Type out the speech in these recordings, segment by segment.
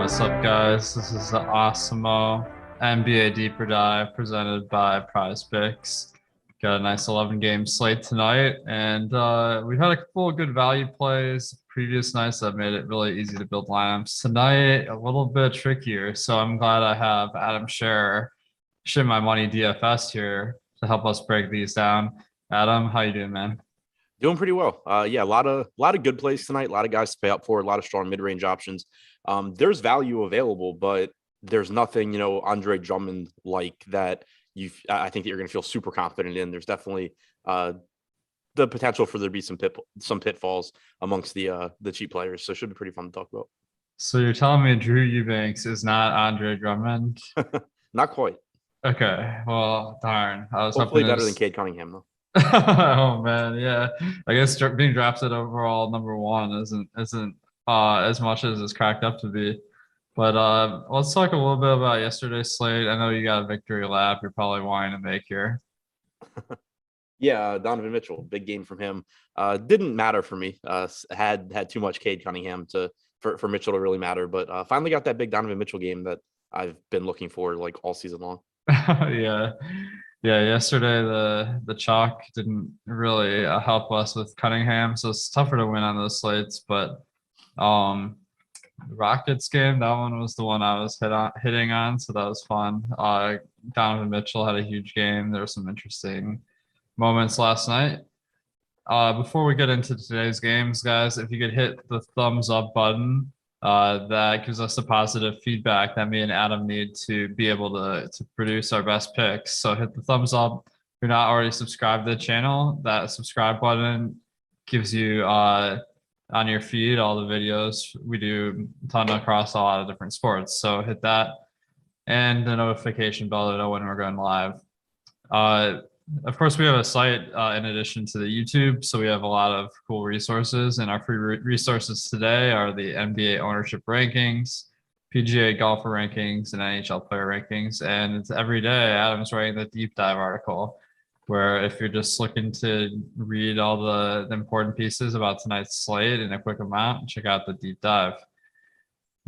What's up, guys? This is the Awesemo NBA Deeper Dive presented by PrizePicks. Got a nice 11-game slate tonight, and we've had a couple of good value plays previous nights that made it really easy to build lineups. Tonight, a little bit trickier, so I'm glad I have Adam Scherer, Shit My Money DFS here to help us break these down. Adam, how you doing, man? Doing pretty well. Yeah, a lot of good plays tonight. A lot of guys to pay up for. A lot of strong mid range options. There's value available, but there's nothing Andre Drummond like that. I think that you're going to feel super confident in. There's definitely the potential for there to be some pitfalls amongst the cheap players. So it should be pretty fun to talk about. So you're telling me Drew Eubanks is not Andre Drummond? Not quite. Okay, well, darn. I was Hopefully hoping better than Cade Cunningham though. Oh man, yeah. I guess being drafted overall #1 isn't as much as it's cracked up to be. But let's talk a little bit about yesterday's slate. I know you got a victory lap you're probably wanting to make here. Yeah, Donovan Mitchell, big game from him. Didn't matter for me. Had too much Cade Cunningham for Mitchell to really matter, but finally got that big Donovan Mitchell game that I've been looking for like all season long. Yeah. Yeah, yesterday the chalk didn't really help us with Cunningham, so it's tougher to win on those slates. But Rockets game, that one was the one I was hitting on, so that was fun. Donovan Mitchell had a huge game. There were some interesting moments last night. Before we get into today's games, guys, if you could hit the thumbs up button, that gives us the positive feedback that me and Adam need to be able to produce our best picks. So hit the thumbs up. If you're not already subscribed to the channel, that subscribe button gives you on your feed all the videos. We do a ton across a lot of different sports. So hit that and the notification bell to know when we're going live. Of course, we have a site in addition to the YouTube, so we have a lot of cool resources. And our free resources today are the NBA ownership rankings, PGA golfer rankings, and NHL player rankings. And it's every day Adam's writing the deep dive article, where if you're just looking to read all the important pieces about tonight's slate in a quick amount, check out the deep dive.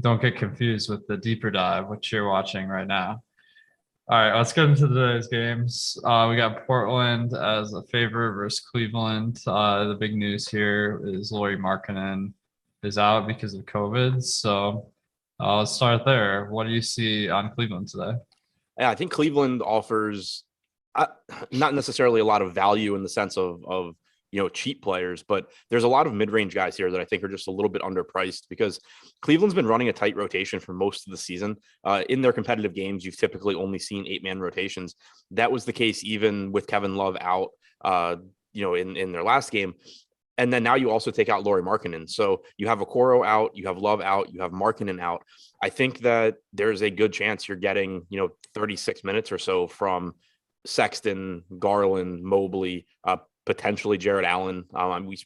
Don't get confused with the deeper dive, which you're watching right now. All right, let's get into today's games. We got Portland as a favorite versus Cleveland. The big news here is Lauri Markkanen is out because of COVID. So let's start there. What do you see on Cleveland today? Yeah, I think Cleveland offers not necessarily a lot of value in the sense of cheap players, but there's a lot of mid-range guys here that I think are just a little bit underpriced because Cleveland's been running a tight rotation for most of the season. In their competitive games, you've typically only seen 8-man rotations. That was the case even with Kevin Love out, in their last game. And then now you also take out Lauri Markkanen. So you have Okoro out, you have Love out, you have Markkanen out. I think that there's a good chance you're getting, 36 minutes or so from Sexton, Garland, Mobley, potentially Jared Allen.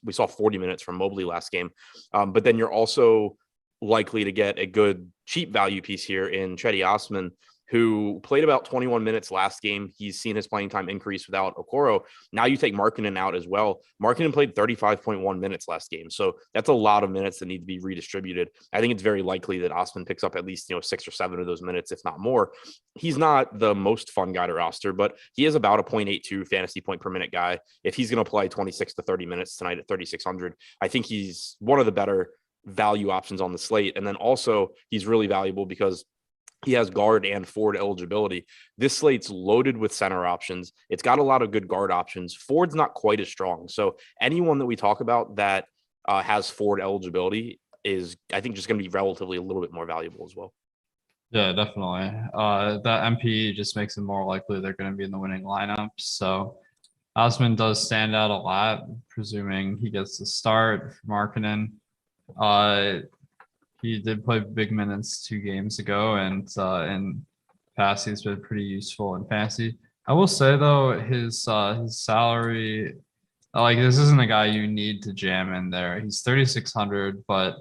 We saw 40 minutes from Mobley last game. But then you're also likely to get a good cheap value piece here in Cedi Osman, who played about 21 minutes last game. He's seen his playing time increase without Okoro. Now you take Markkanen out as well. Markkanen played 35.1 minutes last game. So that's a lot of minutes that need to be redistributed. I think it's very likely that Osman picks up at least, 6 or 7 of those minutes, if not more. He's not the most fun guy to roster, but he is about a 0.82 fantasy point per minute guy. If he's going to play 26 to 30 minutes tonight at 3,600, I think he's one of the better value options on the slate. And then also he's really valuable because he has guard and forward eligibility. This slate's loaded with center options. It's got a lot of good guard options. Forward's not quite as strong. So anyone that we talk about that has forward eligibility is, I think, just going to be relatively a little bit more valuable as well. Yeah, definitely. That MPE just makes it more likely they're going to be in the winning lineup. So Osman does stand out a lot, presuming he gets the start for Markkanen. He did play big minutes 2 games ago, and in past he's been pretty useful in fantasy. I will say though, his salary, like this isn't a guy you need to jam in there. He's 3,600, but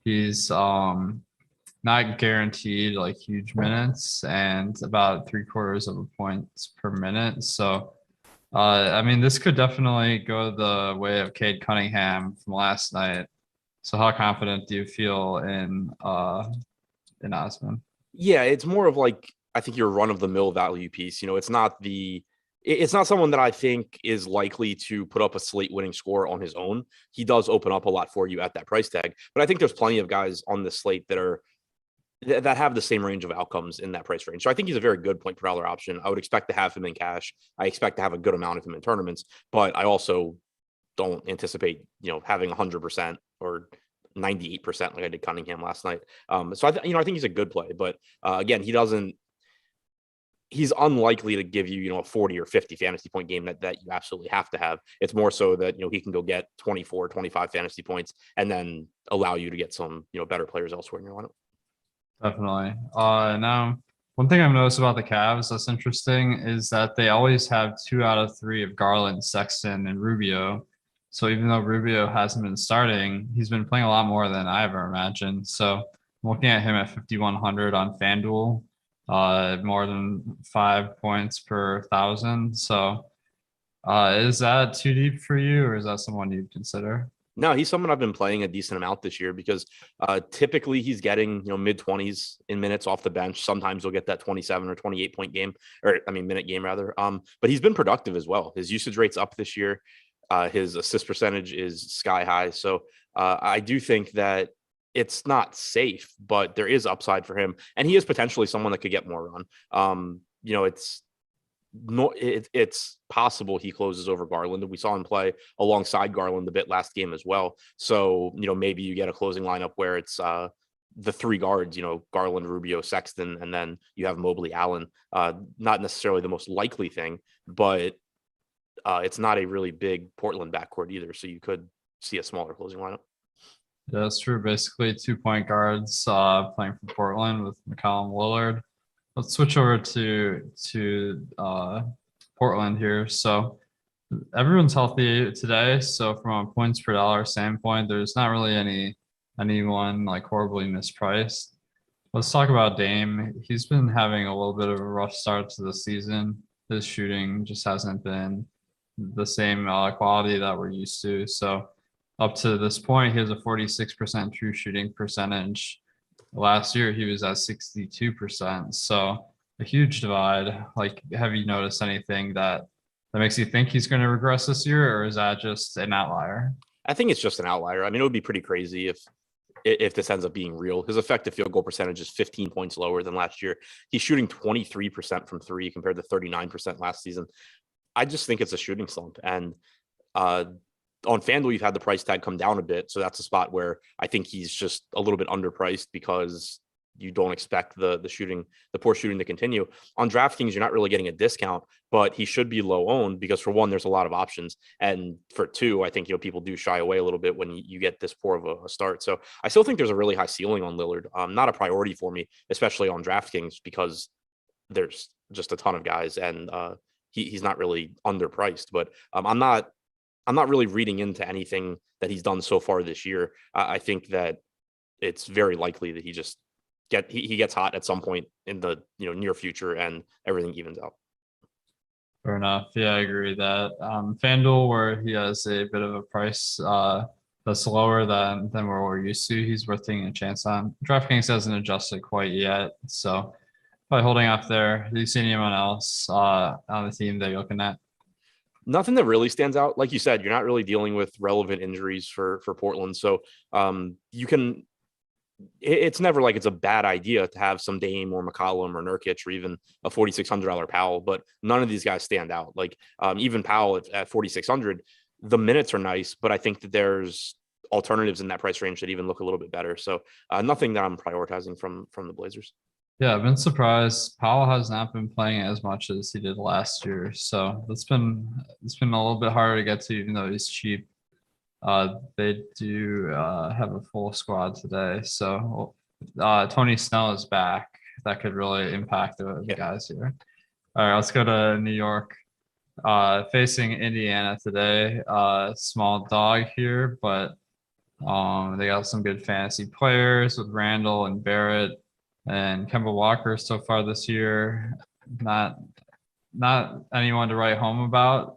he's not guaranteed like huge minutes and about 3/4 of a points per minute. So this could definitely go the way of Cade Cunningham from last night. So how confident do you feel in in Osman. Yeah, it's more of like I think your run of the mill value piece. It's not someone that I think is likely to put up a slate winning score on his own. He does open up a lot for you at that price tag, but I think there's plenty of guys on the slate that have the same range of outcomes in that price range. So I think he's a very good point per dollar option. I would expect to have him in cash. I expect to have a good amount of him in tournaments, but I also don't anticipate, having 100% or 98% like I did Cunningham last night. So I think he's a good play, but again, he's unlikely to give you, a 40 or 50 fantasy point game that you absolutely have to have. It's more so that, he can go get 24, 25 fantasy points and then allow you to get some, better players elsewhere in your lineup. Definitely. Now, one thing I've noticed about the Cavs that's interesting is that they always have 2 out of 3 of Garland, Sexton, and Rubio. So even though Rubio hasn't been starting, he's been playing a lot more than I ever imagined. So I'm looking at him at 5,100 on FanDuel, more than 5 points per 1,000. So is that too deep for you, or is that someone you'd consider? No, he's someone I've been playing a decent amount this year because typically he's getting, mid 20s in minutes off the bench. Sometimes he'll get that 27 or 28 point game, minute game rather. But he's been productive as well. His usage rate's up this year. His assist percentage is sky high. So I do think that it's not safe, but there is upside for him. And he is potentially someone that could get more run. It's possible he closes over Garland. We saw him play alongside Garland a bit last game as well. So, maybe you get a closing lineup where it's the 3 guards, Garland, Rubio, Sexton, and then you have Mobley, Allen. Not necessarily the most likely thing, but it's not a really big Portland backcourt either. So you could see a smaller closing lineup. Yeah, that's true. Basically 2 point guards playing for Portland with McCollum, Lillard. Let's switch over to Portland here. So everyone's healthy today. So from a points per dollar standpoint, there's not really anyone like horribly mispriced. Let's talk about Dame. He's been having a little bit of a rough start to the season. His shooting just hasn't been the same quality that we're used to. So up to this point, he has a 46% true shooting percentage. Last year, he was at 62%. So a huge divide. Like, have you noticed anything that makes you think he's going to regress this year, or is that just an outlier? I think it's just an outlier. I mean, it would be pretty crazy if this ends up being real. His effective field goal percentage is 15 points lower than last year. He's shooting 23% from 3 compared to 39% last season. I just think it's a shooting slump. And on FanDuel, you've had the price tag come down a bit. So that's a spot where I think he's just a little bit underpriced because you don't expect the poor shooting to continue. On DraftKings, you're not really getting a discount, but he should be low owned because for one, there's a lot of options. And for two, I think, people do shy away a little bit when you get this poor of a start. So I still think there's a really high ceiling on Lillard. Not a priority for me, especially on DraftKings, because there's just a ton of guys and he's not really underpriced, but I'm not really reading into anything that he's done so far this year. I think that it's very likely that he gets hot at some point in the near future and everything evens out. Fair enough. Yeah, I agree with that. FanDuel, where he has a bit of a price that's lower than what we're used to, he's worth taking a chance on. DraftKings hasn't adjusted quite yet, so probably holding off there. Do you see anyone else on the team that you're looking at? Nothing that really stands out. Like you said, you're not really dealing with relevant injuries for Portland. So it's never like it's a bad idea to have some Dame or McCollum or Nurkic or even a $4,600 Powell, but none of these guys stand out. Like even Powell at 4,600, the minutes are nice, but I think that there's alternatives in that price range that even look a little bit better. So nothing that I'm prioritizing from the Blazers. Yeah, I've been surprised. Powell has not been playing as much as he did last year, so it's been a little bit harder to get to, even though he's cheap. They do have a full squad today, so Tony Snell is back. That could really impact the guys here. All right, let's go to New York. Facing Indiana today. Small dog here, but they got some good fantasy players with Randall and Barrett. And Kemba Walker so far this year, not anyone to write home about.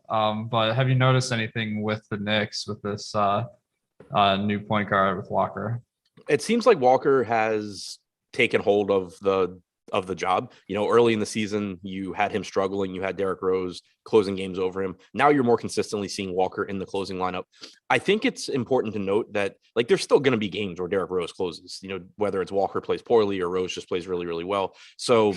But have you noticed anything with the Knicks with this new point guard with Walker? It seems like Walker has taken hold of the job. Early in the season, you had him struggling. You had Derrick Rose closing games over him. Now you're more consistently seeing Walker in the closing lineup. I think it's important to note that there's still going to be games where Derrick Rose closes, whether it's Walker plays poorly or Rose just plays really, really well. So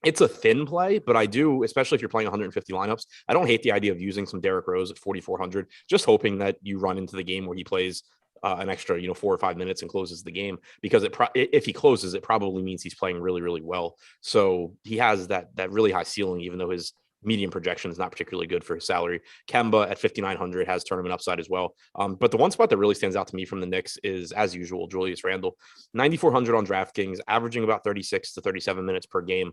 it's a thin play, but I do, especially if you're playing 150 lineups, I don't hate the idea of using some Derrick Rose at 4,400, just hoping that you run into the game where he plays an extra, 4 or 5 minutes and closes the game, because if he closes, it probably means he's playing really, really well. So he has that really high ceiling, even though his median projection is not particularly good for his salary. Kemba at 5,900 has tournament upside as well. But the one spot that really stands out to me from the Knicks is, as usual, Julius Randle, 9,400 on DraftKings, averaging about 36 to 37 minutes per game.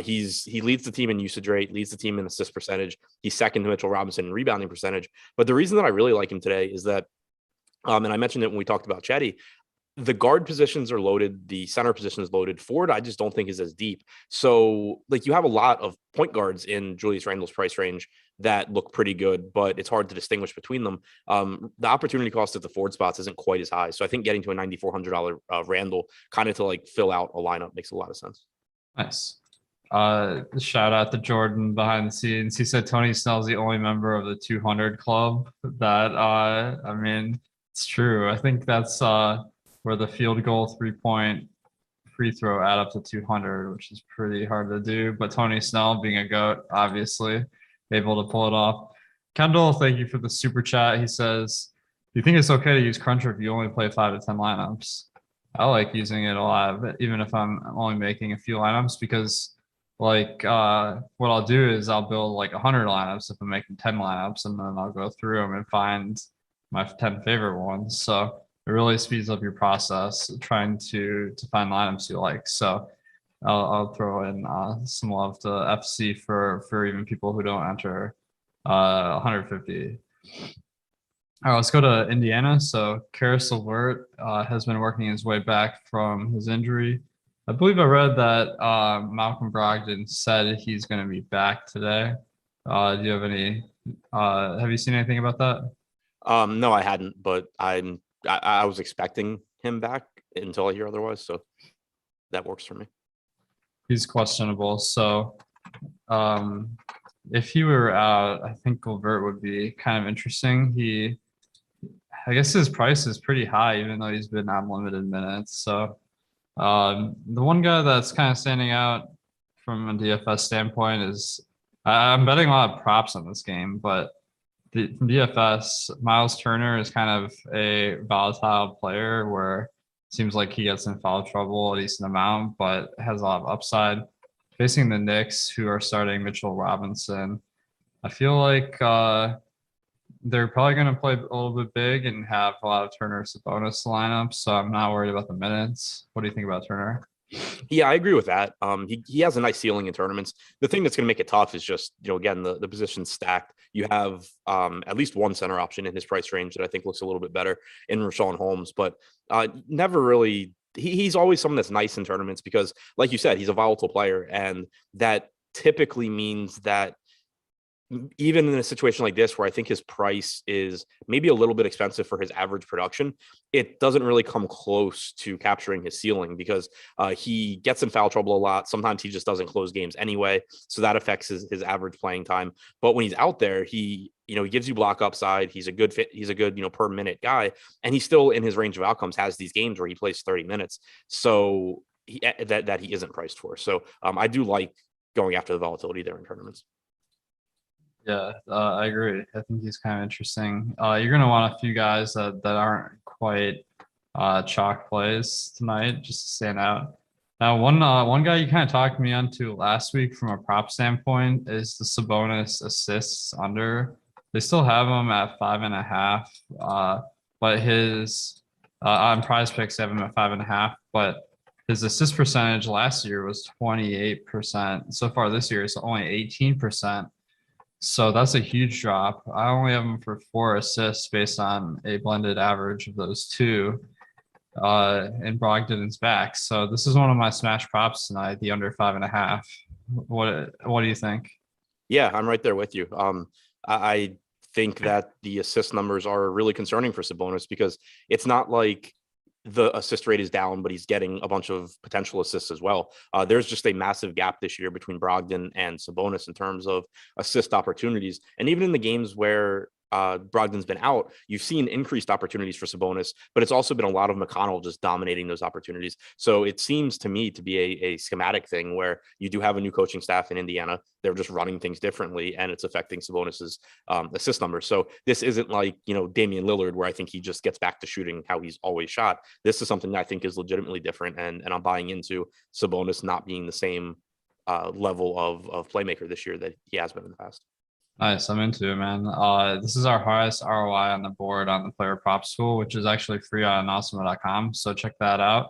He leads the team in usage rate, leads the team in assist percentage. He's second to Mitchell Robinson in rebounding percentage. But the reason that I really like him today is that, and I mentioned it when we talked about Chetty, the guard positions are loaded, the center position is loaded. Forward, I just don't think is as deep. So you have a lot of point guards in Julius Randle's price range that look pretty good, but it's hard to distinguish between them. The opportunity cost at the forward spots isn't quite as high. So I think getting to a $9,400 Randle kind of to fill out a lineup makes a lot of sense. Nice. Shout out to Jordan behind the scenes. He said Tony Snell's the only member of the 200 club. That I mean, it's true. I think that's where the field goal, 3-point, free throw add up to 200, which is pretty hard to do. But Tony Snell, being a GOAT, obviously able to pull it off. Kendall, thank you for the super chat. He says, "Do you think it's okay to use Cruncher if you only play 5 to 10 lineups?" I like using it a lot, even if I'm only making a few lineups, because what I'll do is I'll build 100 lineups if I'm making 10 lineups, and then I'll go through them and find my 10 favorite ones. So it really speeds up your process trying to find lineups you like. So I'll throw in some love to FC for even people who don't enter 150. All right, let's go to Indiana. So Karis LeVert has been working his way back from his injury. I believe I read that Malcolm Brogdon said he's going to be back today. Do you have any? Have you seen anything about that? No, I hadn't, but I was expecting him back until I hear otherwise. So that works for me. He's questionable. So if he were out, I think LeVert would be kind of interesting. I guess his price is pretty high, even though he's been on limited minutes. So the one guy that's kind of standing out from a DFS standpoint is I'm betting a lot of props on this game, but from DFS, Miles Turner is kind of a volatile player where it seems like he gets in foul trouble a decent amount, but has a lot of upside. Facing the Knicks, who are starting Mitchell Robinson, I feel like they're probably going to play a little bit big and have a lot of Turner Sabonis lineups, so I'm not worried about the minutes. What do you think about Turner? Yeah, I agree with that. He has a nice ceiling in tournaments. The thing that's going to make it tough is just, again, the position's stacked. You have at least one center option in his price range that I think looks a little bit better in Richaun Holmes, but never really. He's always someone that's nice in tournaments because, like you said, he's a volatile player, and that typically means that even in a situation like this, where I think his price is maybe a little bit expensive for his average production, it doesn't really come close to capturing his ceiling because he gets in foul trouble a lot. Sometimes he just doesn't close games anyway. So that affects his average playing time. But when he's out there, he gives you block upside. He's a good fit. He's a good, per minute guy. And he still, in his range of outcomes, has these games where he plays 30 minutes. So that he isn't priced for. So I do like going after the volatility there in tournaments. Yeah, I agree. I think he's kind of interesting. You're going to want a few guys that aren't quite chalk plays tonight just to stand out. Now, one guy you kind of talked me onto last week from a prop standpoint is the Sabonis assists under. They still have him at 5.5, but his on PrizePicks they have him at 5.5, but his assist percentage last year was 28%. So far this year, it's only 18%. So that's a huge drop. I only have him for 4 assists based on a blended average of those two. And Brogdon is back. So this is one of my smash props tonight, the under 5.5. What do you think? Yeah, I'm right there with you. I think that the assist numbers are really concerning for Sabonis because it's not like the assist rate is down, but he's getting a bunch of potential assists as well. There's just a massive gap this year between Brogdon and Sabonis in terms of assist opportunities. And even in the games where Brogdon's been out, you've seen increased opportunities for Sabonis, but it's also been a lot of McConnell just dominating those opportunities. So it seems to me to be a schematic thing where you do have a new coaching staff in Indiana. They're just running things differently, and it's affecting Sabonis's assist numbers. So this isn't like, Damian Lillard, where I think he just gets back to shooting how he's always shot. This is something that I think is legitimately different, and I'm buying into Sabonis not being the same level of playmaker this year that he has been in the past. Nice, I'm into it, man. This is our highest ROI on the board on the player props tool, which is actually free on awesemo.com. So check that out.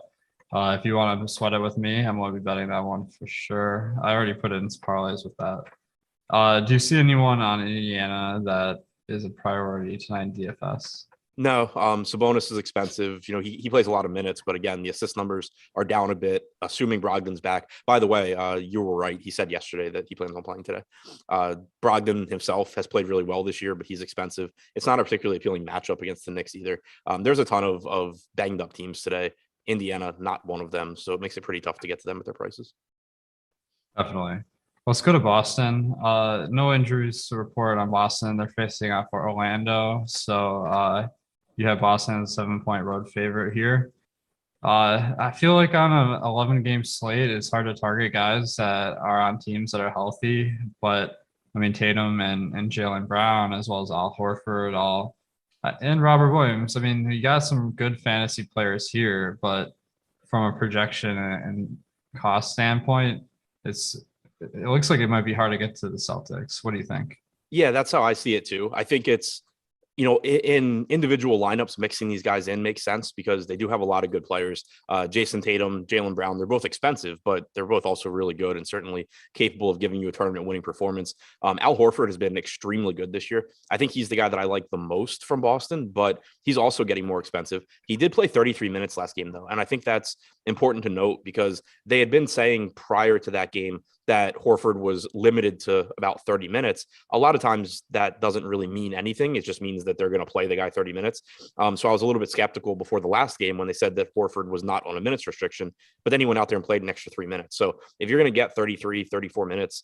If you want to sweat it with me, I'm going to be betting that one for sure. I already put in some parlays with that. Do you see anyone on Indiana that is a priority tonight in DFS? No, Sabonis is expensive. He plays a lot of minutes, but again, the assist numbers are down a bit, assuming Brogdon's back. By the way, you were right. He said yesterday that he plans on playing today. Brogdon himself has played really well this year, but he's expensive. It's not a particularly appealing matchup against the Knicks either. There's a ton of banged up teams today. Indiana, not one of them. So it makes it pretty tough to get to them at their prices. Definitely. Let's go to Boston. No injuries to report on Boston. They're facing off for Orlando. So you have Boston as a 7-point road favorite here. I feel like on an 11-game slate, it's hard to target guys that are on teams that are healthy. But I mean, Tatum and Jaylen Brown, as well as Al Horford, and Robert Williams. I mean, you got some good fantasy players here, but from a projection and cost standpoint, it looks like it might be hard to get to the Celtics. What do you think? Yeah, that's how I see it too. I think it's, in individual lineups, mixing these guys in makes sense because they do have a lot of good players. Jason Tatum, Jaylen Brown, they're both expensive, but they're both also really good and certainly capable of giving you a tournament winning performance. Al Horford has been extremely good this year. I think he's the guy that I like the most from Boston, but he's also getting more expensive. He did play 33 minutes last game though. And I think that's important to note because they had been saying prior to that game that Horford was limited to about 30 minutes. A lot of times that doesn't really mean anything. It just means that they're going to play the guy 30 minutes. So I was a little bit skeptical before the last game when they said that Horford was not on a minutes restriction, but then he went out there and played an extra 3 minutes. So if you're going to get 33, 34 minutes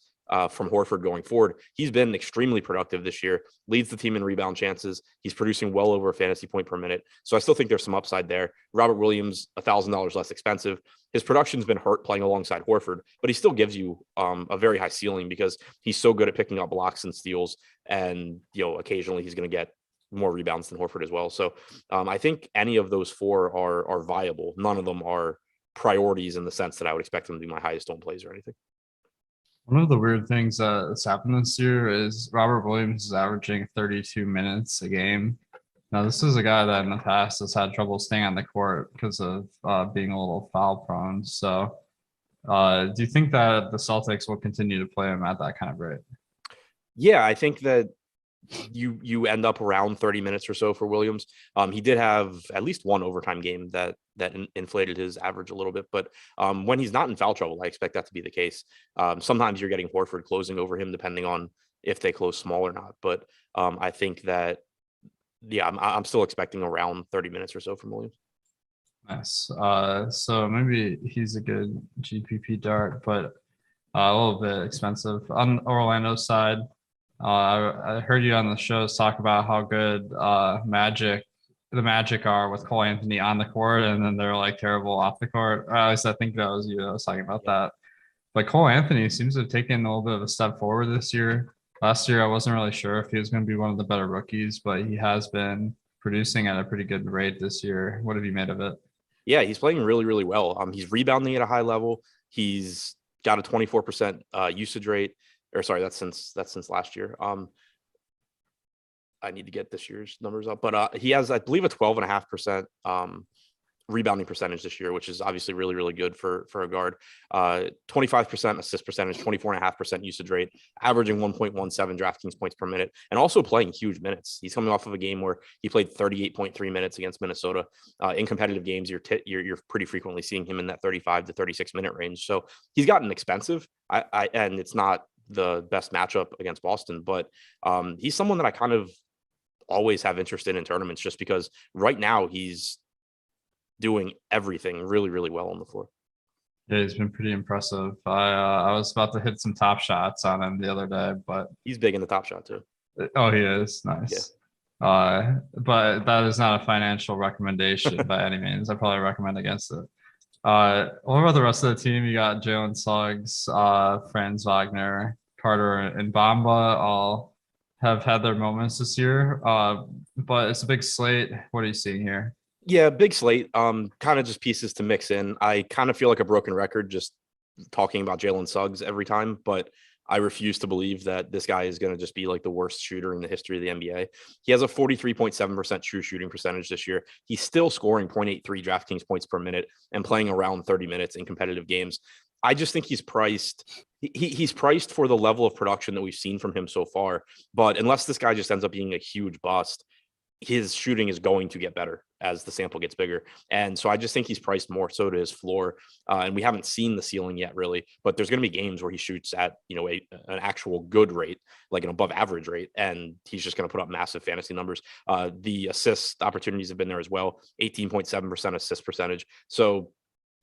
from Horford going forward, he's been extremely productive this year, leads the team in rebound chances. He's producing well over a fantasy point per minute. So I still think there's some upside there. Robert Williams, $1,000 less expensive. His production's been hurt playing alongside Horford, but he still gives you a very high ceiling because he's so good at picking up blocks and steals. And, occasionally he's going to get more rebounds than Horford as well. So I think any of those four are viable. None of them are priorities in the sense that I would expect them to be my highest owned plays or anything. One of the weird things that's happened this year is Robert Williams is averaging 32 minutes a game. Now, this is a guy that in the past has had trouble staying on the court because of being a little foul prone. So do you think that the Celtics will continue to play him at that kind of rate? Yeah, I think that you end up around 30 minutes or so for Williams. He did have at least one overtime game that inflated his average a little bit, but when he's not in foul trouble, I expect that to be the case. Sometimes you're getting Horford closing over him depending on if they close small or not. But I think that, yeah, I'm still expecting around 30 minutes or so from Williams. Nice. So maybe he's a good GPP dart, but a little bit expensive. On Orlando's side, I heard you on the shows talk about how good the Magic are with Cole Anthony on the court, and then they're like terrible off the court. Or at least I think that was you that was talking about that. But Cole Anthony seems to have taken a little bit of a step forward this year. Last year, I wasn't really sure if he was going to be one of the better rookies, but he has been producing at a pretty good rate this year. What have you made of it? Yeah, he's playing really, really well. He's rebounding at a high level. He's got a 24% usage rate. Or sorry, that's since last year. I need to get this year's numbers up, but he has, I believe, a 12.5% rebounding percentage this year, which is obviously really, really good for a guard. 25% assist percentage, 24.5% usage rate, averaging 1.17 DraftKings points per minute, and also playing huge minutes. He's coming off of a game where he played 38.3 minutes against Minnesota. In competitive games, you're pretty frequently seeing him in that 35 to 36 minute range. So he's gotten expensive. And it's not the best matchup against Boston, but he's someone that I kind of always have interest in tournaments just because right now he's doing everything really, really well on the floor. Yeah, he's been pretty impressive. I was about to hit some top shots on him the other day, but He's big in the top shot too. oh, he is Yeah. nice. But that is not a financial recommendation by any means. I probably recommend against it. What about the rest of the team? You got Jalen Suggs, Franz Wagner, Carter, and Bamba all have had their moments this year. But it's a big slate. What are you seeing here? Yeah, big slate. Kind of just pieces to mix in. I kind of feel like a broken record just talking about Jalen Suggs every time, but I refuse to believe that this guy is going to just be like the worst shooter in the history of the NBA. He has a 43.7% true shooting percentage this year. He's still scoring 0.83 DraftKings points per minute and playing around 30 minutes in competitive games. I just think he's priced. He's priced for the level of production that we've seen from him so far. But unless this guy just ends up being a huge bust, his shooting is going to get better as the sample gets bigger. And so I just think he's priced more so to his floor. And we haven't seen the ceiling yet, really, but there's going to be games where he shoots at, an actual good rate, like an above average rate. And he's just going to put up massive fantasy numbers. The assist opportunities have been there as well. 18.7% assist percentage. So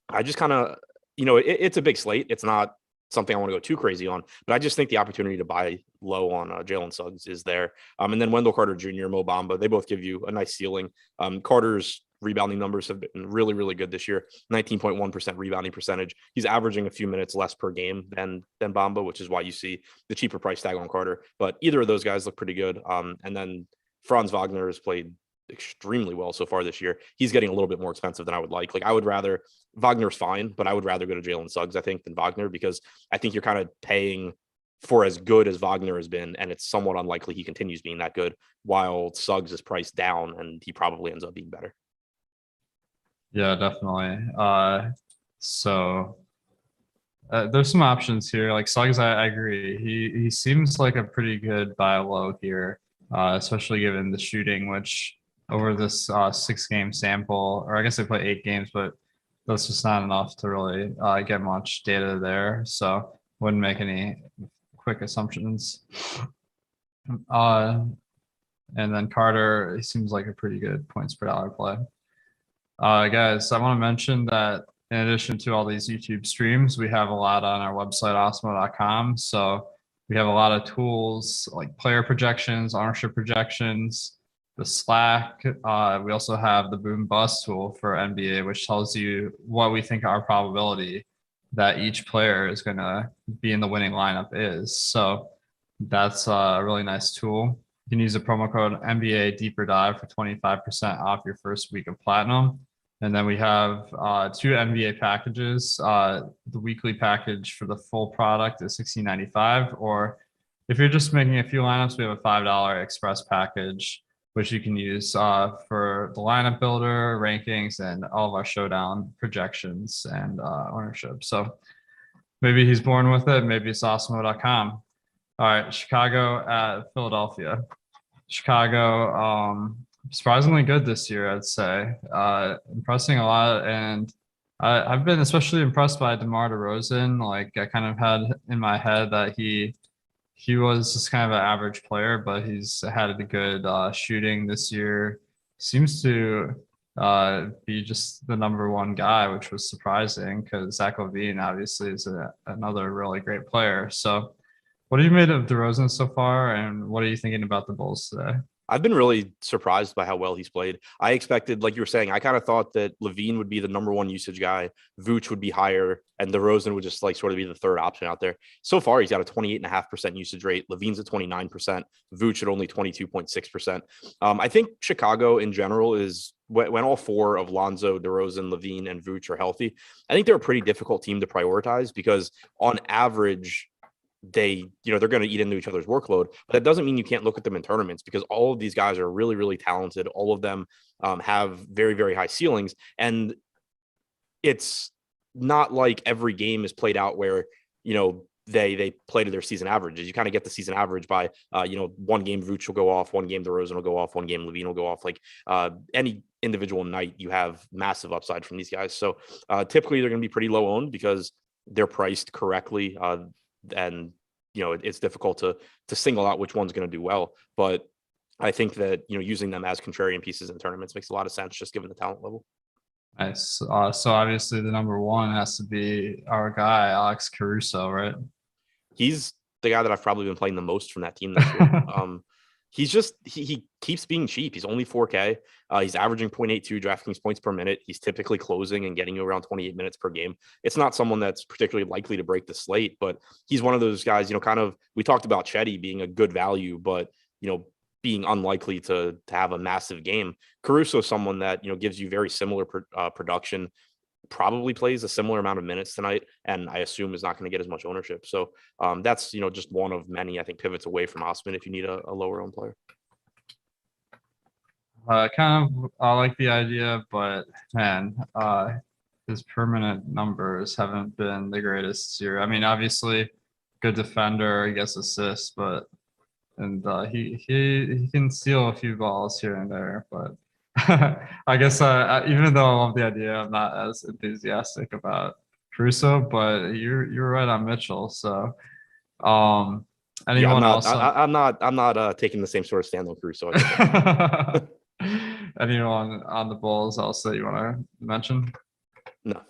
I just kind of, it's a big slate. It's not something I want to go too crazy on, but I just think the opportunity to buy low on Jalen Suggs is there. And then Wendell Carter Jr., Mo Bamba, they both give you a nice ceiling. Carter's rebounding numbers have been really, really good this year. 19.1% rebounding percentage. He's averaging a few minutes less per game than Bamba, which is why you see the cheaper price tag on Carter. But either of those guys look pretty good. And then Franz Wagner has played extremely well so far this year. He's getting a little bit more expensive than I would like. Like I would rather Wagner's fine, but I would rather go to Jalen Suggs, I think, than Wagner, because I think you're kind of paying for as good as Wagner has been, and it's somewhat unlikely he continues being that good, while Suggs is priced down and he probably ends up being better. Yeah, definitely. There's some options here. Like Suggs, I agree. He seems like a pretty good buy low here, especially given the shooting, which over this 6-game sample, or I guess they play 8 games, but that's just not enough to really get much data there. So wouldn't make any quick assumptions. And then Carter, he seems like a pretty good points per dollar play. Guys, I want to mention that in addition to all these YouTube streams, we have a lot on our website, awesemo.com. So we have a lot of tools like player projections, ownership projections, the Slack. We also have the boom bust tool for NBA, which tells you what we think our probability that each player is going to be in the winning lineup is. So that's a really nice tool. You can use the promo code NBA Deeper Dive for 25% off your first week of Platinum. And then we have 2 NBA packages. The weekly package for the full product is $16.95. Or if you're just making a few lineups, we have a $5 express package, which you can use for the lineup builder, rankings, and all of our showdown projections and ownership. So maybe he's born with it. Maybe it's awesemo.com. All right, Chicago at Philadelphia. Chicago, surprisingly good this year, I'd say. Impressing a lot. And I've been especially impressed by DeMar DeRozan. Like I kind of had in my head that he was just kind of an average player, but he's had a good shooting this year. Seems to be just the number one guy, which was surprising because Zach LaVine obviously is another really great player. So what have you made of DeRozan so far, and what are you thinking about the Bulls today? I've been really surprised by how well he's played. I expected, like you were saying, I kind of thought that LaVine would be the number one usage guy, Vooch would be higher, and DeRozan would just like sort of be the third option out there. So far, he's got a 28.5% usage rate. LaVine's at 29%, Vooch at only 22.6%. I think Chicago in general is, when all 4 of Lonzo, DeRozan, LaVine, and Vooch are healthy, I think they're a pretty difficult team to prioritize because on average, they're going to eat into each other's workload, but that doesn't mean you can't look at them in tournaments because all of these guys are really, really talented. All of them have very, very high ceilings. And it's not like every game is played out where, they play to their season averages. You kind of get the season average by, one game Vooch will go off, one game DeRozan will go off, one game LaVine will go off. Like any individual night, you have massive upside from these guys. So typically they're going to be pretty low owned because they're priced correctly. And it's difficult to single out which one's going to do well, but I think that using them as contrarian pieces in tournaments makes a lot of sense just given the talent level. Nice. So obviously the number one has to be our guy, Alex Caruso, right? He's the guy that I've probably been playing the most from that team this year. He's just he keeps being cheap. He's only 4K. He's averaging 0.82 DraftKings points per minute. He's typically closing and getting you around 28 minutes per game. It's not someone that's particularly likely to break the slate, but he's one of those guys, kind of we talked about Chetty being a good value, but being unlikely to have a massive game. Caruso is someone that gives you very similar production, probably plays a similar amount of minutes tonight, and I assume is not going to get as much ownership. So that's just one of many, I think, pivots away from Osman if you need a lower owned player. I like the idea, but man, his permanent numbers haven't been the greatest this year. I mean, obviously, good defender, he gets assists, but he can steal a few balls here and there. But I guess even though I love the idea, I'm not as enthusiastic about Crusoe. But you're right on Mitchell. So anyone else? I'm not taking the same sort of stand on Crusoe. Anyone on the Bulls else that you want to mention? No.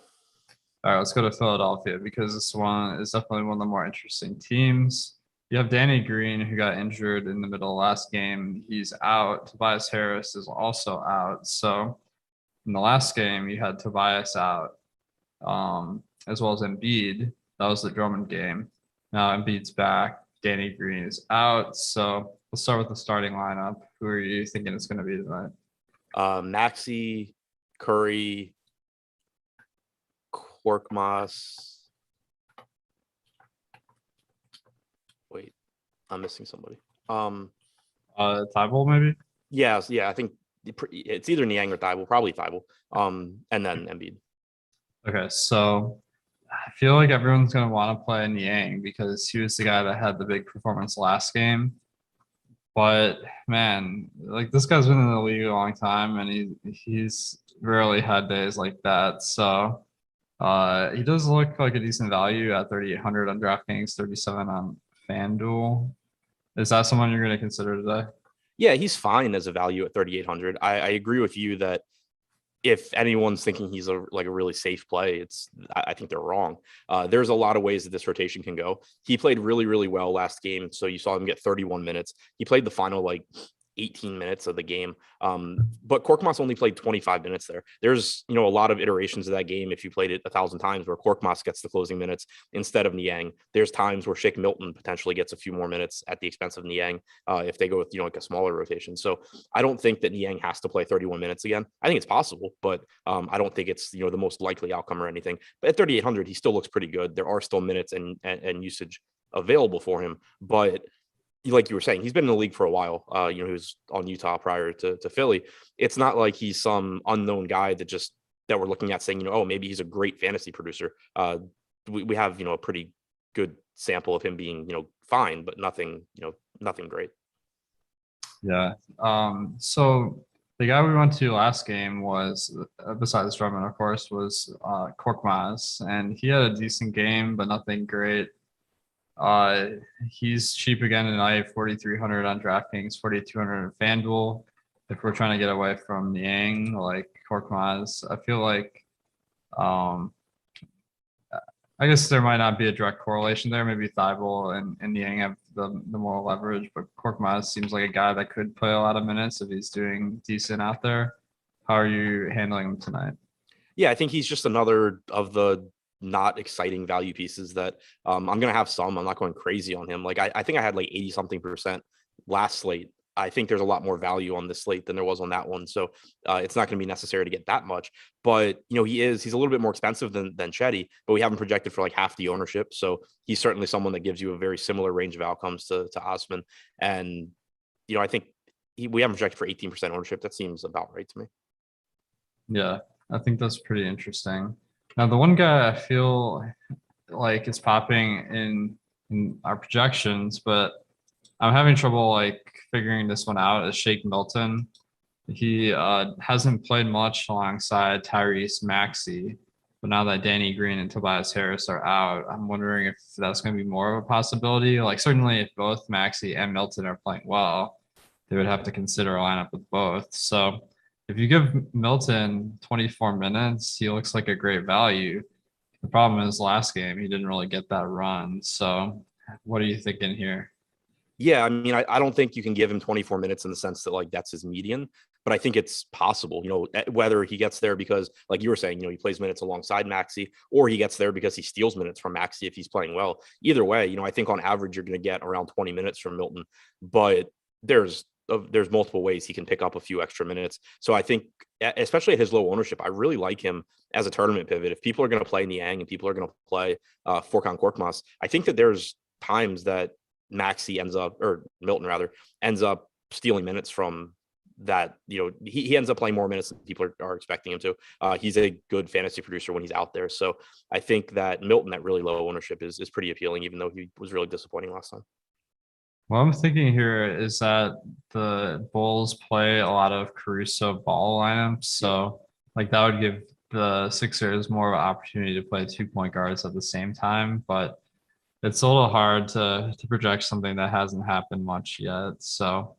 All right, let's go to Philadelphia because this one is definitely one of the more interesting teams. You have Danny Green, who got injured in the middle of last game. He's out. Tobias Harris is also out. So in the last game, you had Tobias out, as well as Embiid. That was the Drummond game. Now Embiid's back. Danny Green is out. So let's start with the starting lineup. Who are you thinking it's going to be tonight? Maxey, Curry, Korkmaz. Wait, I'm missing somebody. Thibault maybe? Yeah, I think it's either Niang or Thibault, probably Thibault. And then Embiid. Okay, so I feel like everyone's going to want to play Niang because he was the guy that had the big performance last game. But man, like this guy's been in the league a long time, and he's rarely had days like that. So he does look like a decent value at 3,800 on DraftKings, 37 on FanDuel. Is that someone you're going to consider today? Yeah, he's fine as a value at 3,800. I agree with you that if anyone's thinking he's a really safe play, I think they're wrong. There's a lot of ways that this rotation can go. He played really, really well last game. So you saw him get 31 minutes. He played the final 18 minutes of the game. But Korkmaz only played 25 minutes there. There's, a lot of iterations of that game if you played it 1,000 times where Korkmaz gets the closing minutes instead of Niang. There's times where Shake Milton potentially gets a few more minutes at the expense of Niang if they go with, a smaller rotation. So I don't think that Niang has to play 31 minutes again. I think it's possible, but I don't think it's, the most likely outcome or anything. But at 3,800, he still looks pretty good. There are still minutes and usage available for him, but like you were saying, he's been in the league for a while. He was on Utah prior to Philly. It's not like he's some unknown guy that we're looking at saying, oh, maybe he's a great fantasy producer. We have, a pretty good sample of him being, fine, but nothing great. Yeah. So the guy we went to last game was, besides Drummond, of course, was Korkmaz, and he had a decent game, but nothing great. He's cheap again tonight, 4,300 on DraftKings, 4,200 on FanDuel. If we're trying to get away from Niang, like Korkmaz, I feel like, I guess there might not be a direct correlation there. Maybe Thibault and Niang have the more leverage, but Korkmaz seems like a guy that could play a lot of minutes if he's doing decent out there. How are you handling him tonight? Yeah, I think he's just another of the not exciting value pieces that I'm going to have some. I'm not going crazy on him. I think I had 80 something percent last slate. I think there's a lot more value on this slate than there was on that one. So it's not going to be necessary to get that much. But, he's a little bit more expensive than Chetty, but we have him projected for half the ownership. So he's certainly someone that gives you a very similar range of outcomes to Osman. And, I think we have him projected for 18% ownership. That seems about right to me. Yeah, I think that's pretty interesting. Now, the one guy I feel like is popping in our projections, but I'm having trouble figuring this one out is Shake Milton. He hasn't played much alongside Tyrese Maxey, but now that Danny Green and Tobias Harris are out, I'm wondering if that's going to be more of a possibility. Certainly if both Maxey and Milton are playing well, they would have to consider a lineup with both. So if you give Milton 24 minutes, he looks like a great value. The problem is last game, he didn't really get that run. So what are you thinking here? Yeah, I mean, I don't think you can give him 24 minutes in the sense that like that's his median, but I think it's possible, whether he gets there because, like you were saying, he plays minutes alongside Maxi, or he gets there because he steals minutes from Maxi if he's playing well. Either way, I think on average you're going to get around 20 minutes from Milton, but there's multiple ways he can pick up a few extra minutes. So I think, especially at his low ownership, I really like him as a tournament pivot. If people are going to play Niang and people are going to play Furkan Korkmaz, I think that there's times that Maxi ends up, or Milton rather, ends up stealing minutes from that. He ends up playing more minutes than people are expecting him to. He's a good fantasy producer when he's out there. So I think that Milton at really low ownership is pretty appealing, even though he was really disappointing last time. What I'm thinking here is that the Bulls play a lot of Caruso ball lineups. So like that would give the Sixers more of an opportunity to play 2 point guards at the same time. But it's a little hard to project something that hasn't happened much yet. So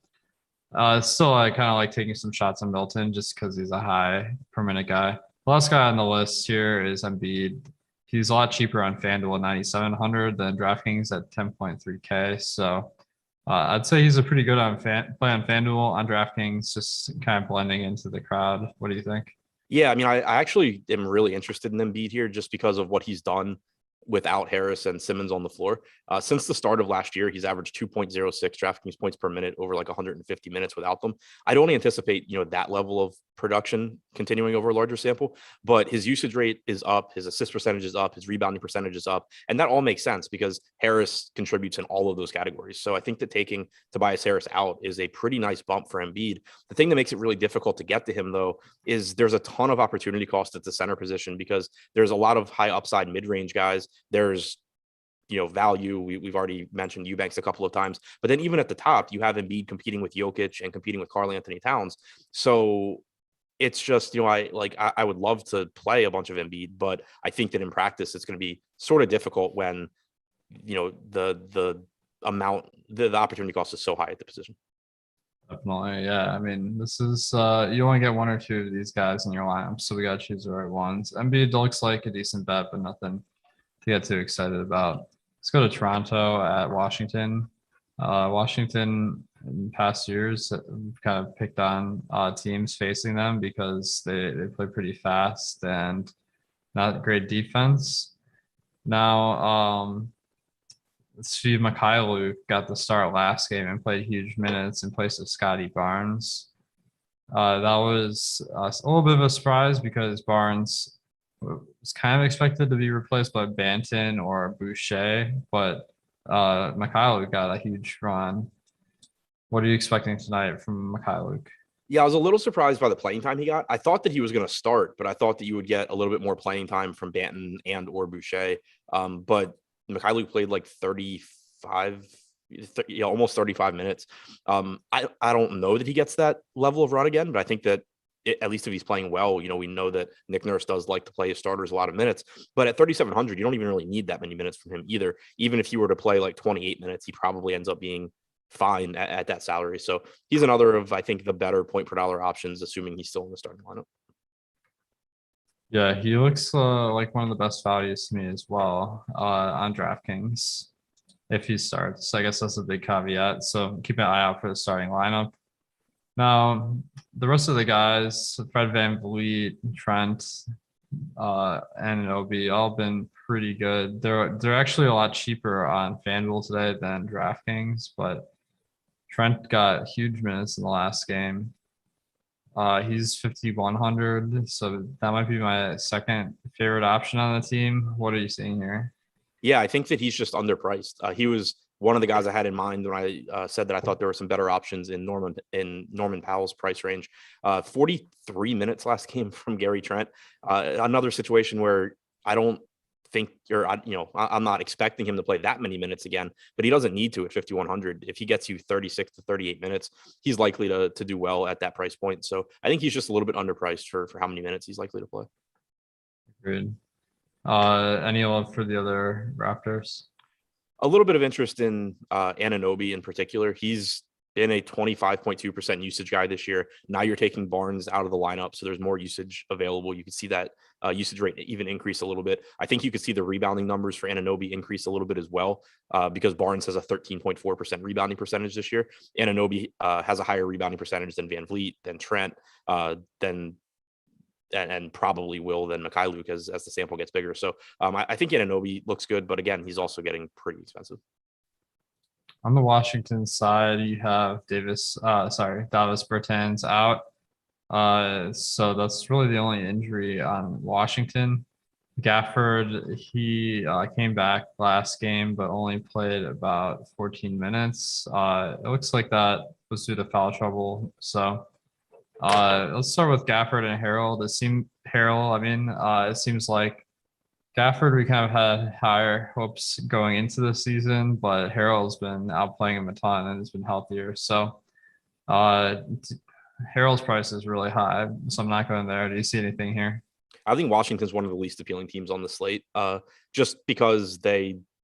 still, I kind of like taking some shots on Milton just because he's a high per minute guy. The last guy on the list here is Embiid. He's a lot cheaper on FanDuel at 9,700 than DraftKings at 10.3K. So I'd say he's a pretty good play on FanDuel. On DraftKings, just kind of blending into the crowd. What do you think? Yeah, I mean, I actually am really interested in Embiid here just because of what he's done without Harris and Simmons on the floor. Since the start of last year, he's averaged 2.06 DraftKings points per minute over like 150 minutes without them. I don't anticipate, that level of production continuing over a larger sample, but his usage rate is up, his assist percentage is up, his rebounding percentage is up. And that all makes sense because Harris contributes in all of those categories. So I think that taking Tobias Harris out is a pretty nice bump for Embiid. The thing that makes it really difficult to get to him, though, is there's a ton of opportunity cost at the center position because there's a lot of high upside mid-range guys. There's value. We've already mentioned Eubanks a couple of times, but then even at the top, you have Embiid competing with Jokic and competing with Karl Anthony Towns. So it's just, I would love to play a bunch of Embiid, but I think that in practice, it's going to be sort of difficult when, the opportunity cost is so high at the position. Definitely. Yeah. I mean, this is, you only get one or two of these guys in your lineup. So we got to choose the right ones. Embiid looks like a decent bet, but nothing to get too excited about. Let's go to Toronto at Washington. Washington in past years have kind of picked on teams facing them because they play pretty fast and not great defense. Now, Steve Mikhailuk got the start last game and played huge minutes in place of Scotty Barnes. That was a little bit of a surprise because Barnes was kind of expected to be replaced by Banton or Boucher, but Mikhailuk got a huge run. What are you expecting tonight from Mikhailuk? Yeah, I was a little surprised by the playing time he got. I thought that he was going to start, but I thought that you would get a little bit more playing time from Banton and or Boucher. But Mikhailuk played like 35, almost 35 minutes. I don't know that he gets that level of run again, but I think that at least if he's playing well, we know that Nick Nurse does like to play his starters a lot of minutes, but at 3,700, you don't even really need that many minutes from him either. Even if he were to play like 28 minutes, he probably ends up being fine at that salary. So he's another of, I think, the better point per dollar options, assuming he's still in the starting lineup. Yeah, he looks like one of the best values to me as well on DraftKings if he starts. I guess that's a big caveat. So keep an eye out for the starting lineup. Now, the rest of the guys, Fred VanVleet, Trent, and Obi, all been pretty good. They're actually a lot cheaper on FanDuel today than DraftKings, but Trent got huge minutes in the last game. He's 5,100, so that might be my second favorite option on the team. What are you seeing here? Yeah, I think that he's just underpriced. He was one of the guys I had in mind when I said that I thought there were some better options in Norman Powell's price range. 43 minutes last game from Gary Trent. Another situation where I don't think, I'm not expecting him to play that many minutes again, but he doesn't need to at 5,100. If he gets you 36 to 38 minutes, he's likely to do well at that price point. So I think he's just a little bit underpriced for how many minutes he's likely to play. Agreed. Any love for the other Raptors? A little bit of interest in Anunoby in particular. He's been a 25.2% usage guy this year. Now you're taking Barnes out of the lineup, so there's more usage available. You can see that usage rate even increase a little bit. I think you could see the rebounding numbers for Anunoby increase a little bit as well, because Barnes has a 13.4% rebounding percentage this year. Anunoby has a higher rebounding percentage than Van Vliet, than Trent, and probably will than Mikhailuk as the sample gets bigger. So I think Anunoby looks good, but again, he's also getting pretty expensive. On the Washington side, you have Davis Bertans out. So that's really the only injury on Washington. Gafford, he came back last game, but only played about 14 minutes. It looks like that was due to foul trouble. So let's start with Gafford and Harold. It seems like Gafford, we kind of had higher hopes going into the season, but Harold's been outplaying him a ton and has been healthier. So Harold's price is really high, so I'm not going there. Do you see anything here? I think Washington's one of the least appealing teams on the slate, just because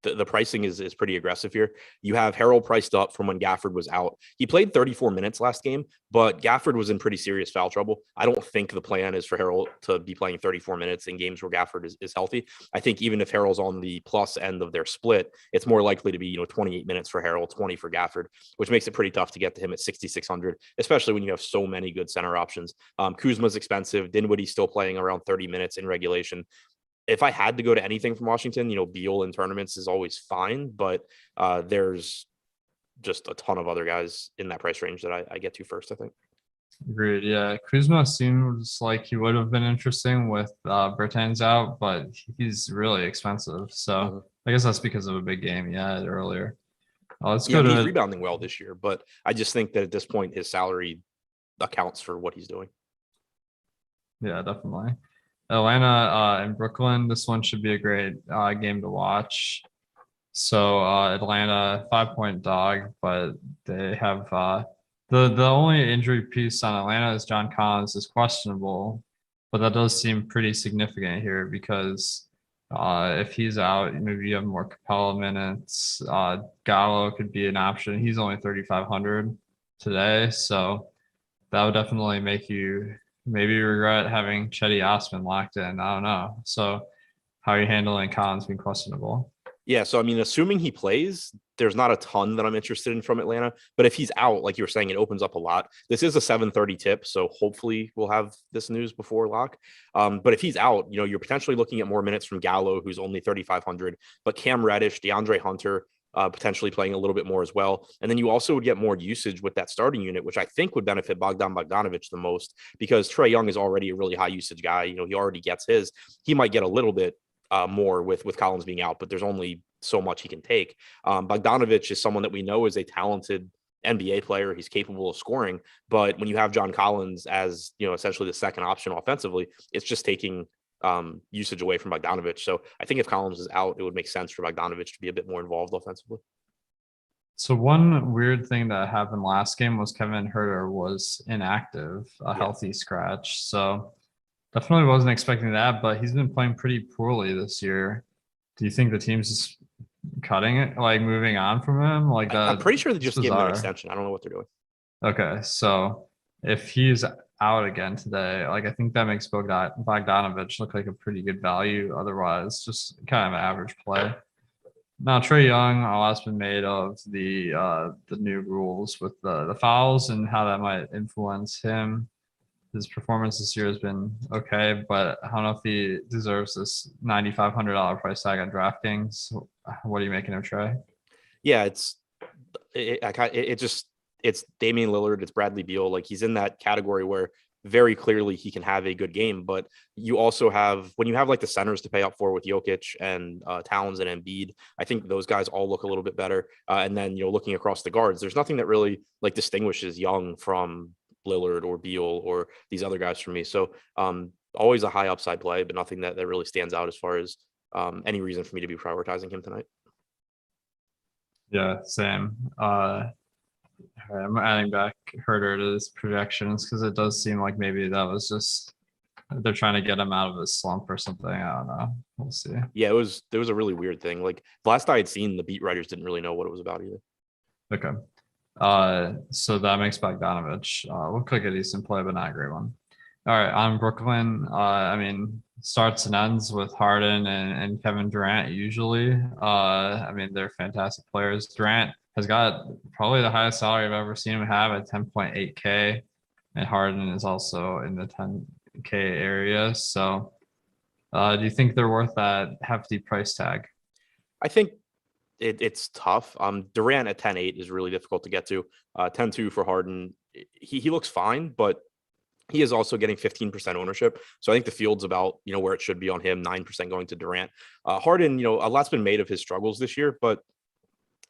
the pricing is pretty aggressive here. You have Harold priced up from when Gafford was out. He played 34 minutes last game, but Gafford was in pretty serious foul trouble. I don't think the plan is for Harold to be playing 34 minutes in games where Gafford is healthy. I think even if Harold's on the plus end of their split, it's more likely to be 28 minutes for Harold, 20 for Gafford, which makes it pretty tough to get to him at 6,600, especially when you have so many good center options. Kuzma's expensive. Dinwiddie's still playing around 30 minutes in regulation. If I had to go to anything from Washington, Beal in tournaments is always fine, but there's just a ton of other guys in that price range that I get to first, I think. Agreed. Yeah. Kuzma seems like he would have been interesting with Bertans out, but he's really expensive. So I guess that's because of a big game he had earlier. Let's go to he's rebounding well this year, but I just think that at this point, his salary accounts for what he's doing. Yeah, definitely. Atlanta and Brooklyn. This one should be a great game to watch. So Atlanta 5-point dog, but they have the only injury piece on Atlanta is John Collins is questionable, but that does seem pretty significant here because if he's out, maybe you have more Capella minutes. Gallo could be an option. He's only 3,500 today, so that would definitely make you maybe regret having Chetty Osman locked in. I don't know. So how are you handling Collins being questionable? Yeah, so I mean, assuming he plays, there's not a ton that I'm interested in from Atlanta. But if he's out, like you were saying, it opens up a lot. This is a 7:30 tip, so hopefully we'll have this news before lock. But if he's out, you're potentially looking at more minutes from Gallo, who's only 3,500, but Cam Reddish, DeAndre Hunter, potentially playing a little bit more as well. And then you also would get more usage with that starting unit, which I think would benefit Bogdan Bogdanovic the most because Trae Young is already a really high usage guy. He already gets his. He might get a little bit more with Collins being out, but there's only so much he can take. Bogdanovic is someone that we know is a talented NBA player. He's capable of scoring, but when you have John Collins as essentially the second option offensively, it's just taking usage away from Bogdanovic. So I think if Collins is out, it would make sense for Bogdanovic to be a bit more involved offensively. So one weird thing that happened last game was Kevin Huerter was inactive, healthy scratch. So definitely wasn't expecting that, but he's been playing pretty poorly this year. Do you think the team's just cutting it, like moving on from him? Like that? I'm pretty sure they just gave him an extension. I don't know what they're doing. Okay, so if he's out again today, like I think that makes Bogdanovic look like a pretty good value. Otherwise, just kind of an average play. Now Trae Young, a lot's been made of the new rules with the fouls and how that might influence him. His performance this year has been okay, but I don't know if he deserves this $9,500 price tag on DraftKings. What are you making of Trae? Yeah, it's Damian Lillard, it's Bradley Beal. Like he's in that category where very clearly he can have a good game, but you also have when you have like the centers to pay up for with Jokic and Towns and Embiid, I think those guys all look a little bit better. And then looking across the guards, there's nothing that really like distinguishes Young from Lillard or Beal or these other guys for me. So always a high upside play, but nothing that really stands out as far as any reason for me to be prioritizing him tonight. Yeah, same. I'm adding back Herder to this projections because it does seem like maybe that was just they're trying to get him out of his slump or something. I don't know. We'll see. Yeah, it was a really weird thing. Like the last I had seen, the beat writers didn't really know what it was about either. Okay. So that makes Bogdanovich look like a decent play, but not a great one. All right, on Brooklyn, I mean, starts and ends with Harden and Kevin Durant usually. I mean, they're fantastic players. Durant has got probably the highest salary I've ever seen him have at 10.8K, and Harden is also in the 10K area. So, do you think they're worth that hefty price tag? I think it's tough. Durant at 10.8 is really difficult to get to. 10.2 for Harden. He looks fine, but he is also getting 15% ownership. So I think the field's about, where it should be on him, 9% going to Durant. Harden, a lot's been made of his struggles this year, but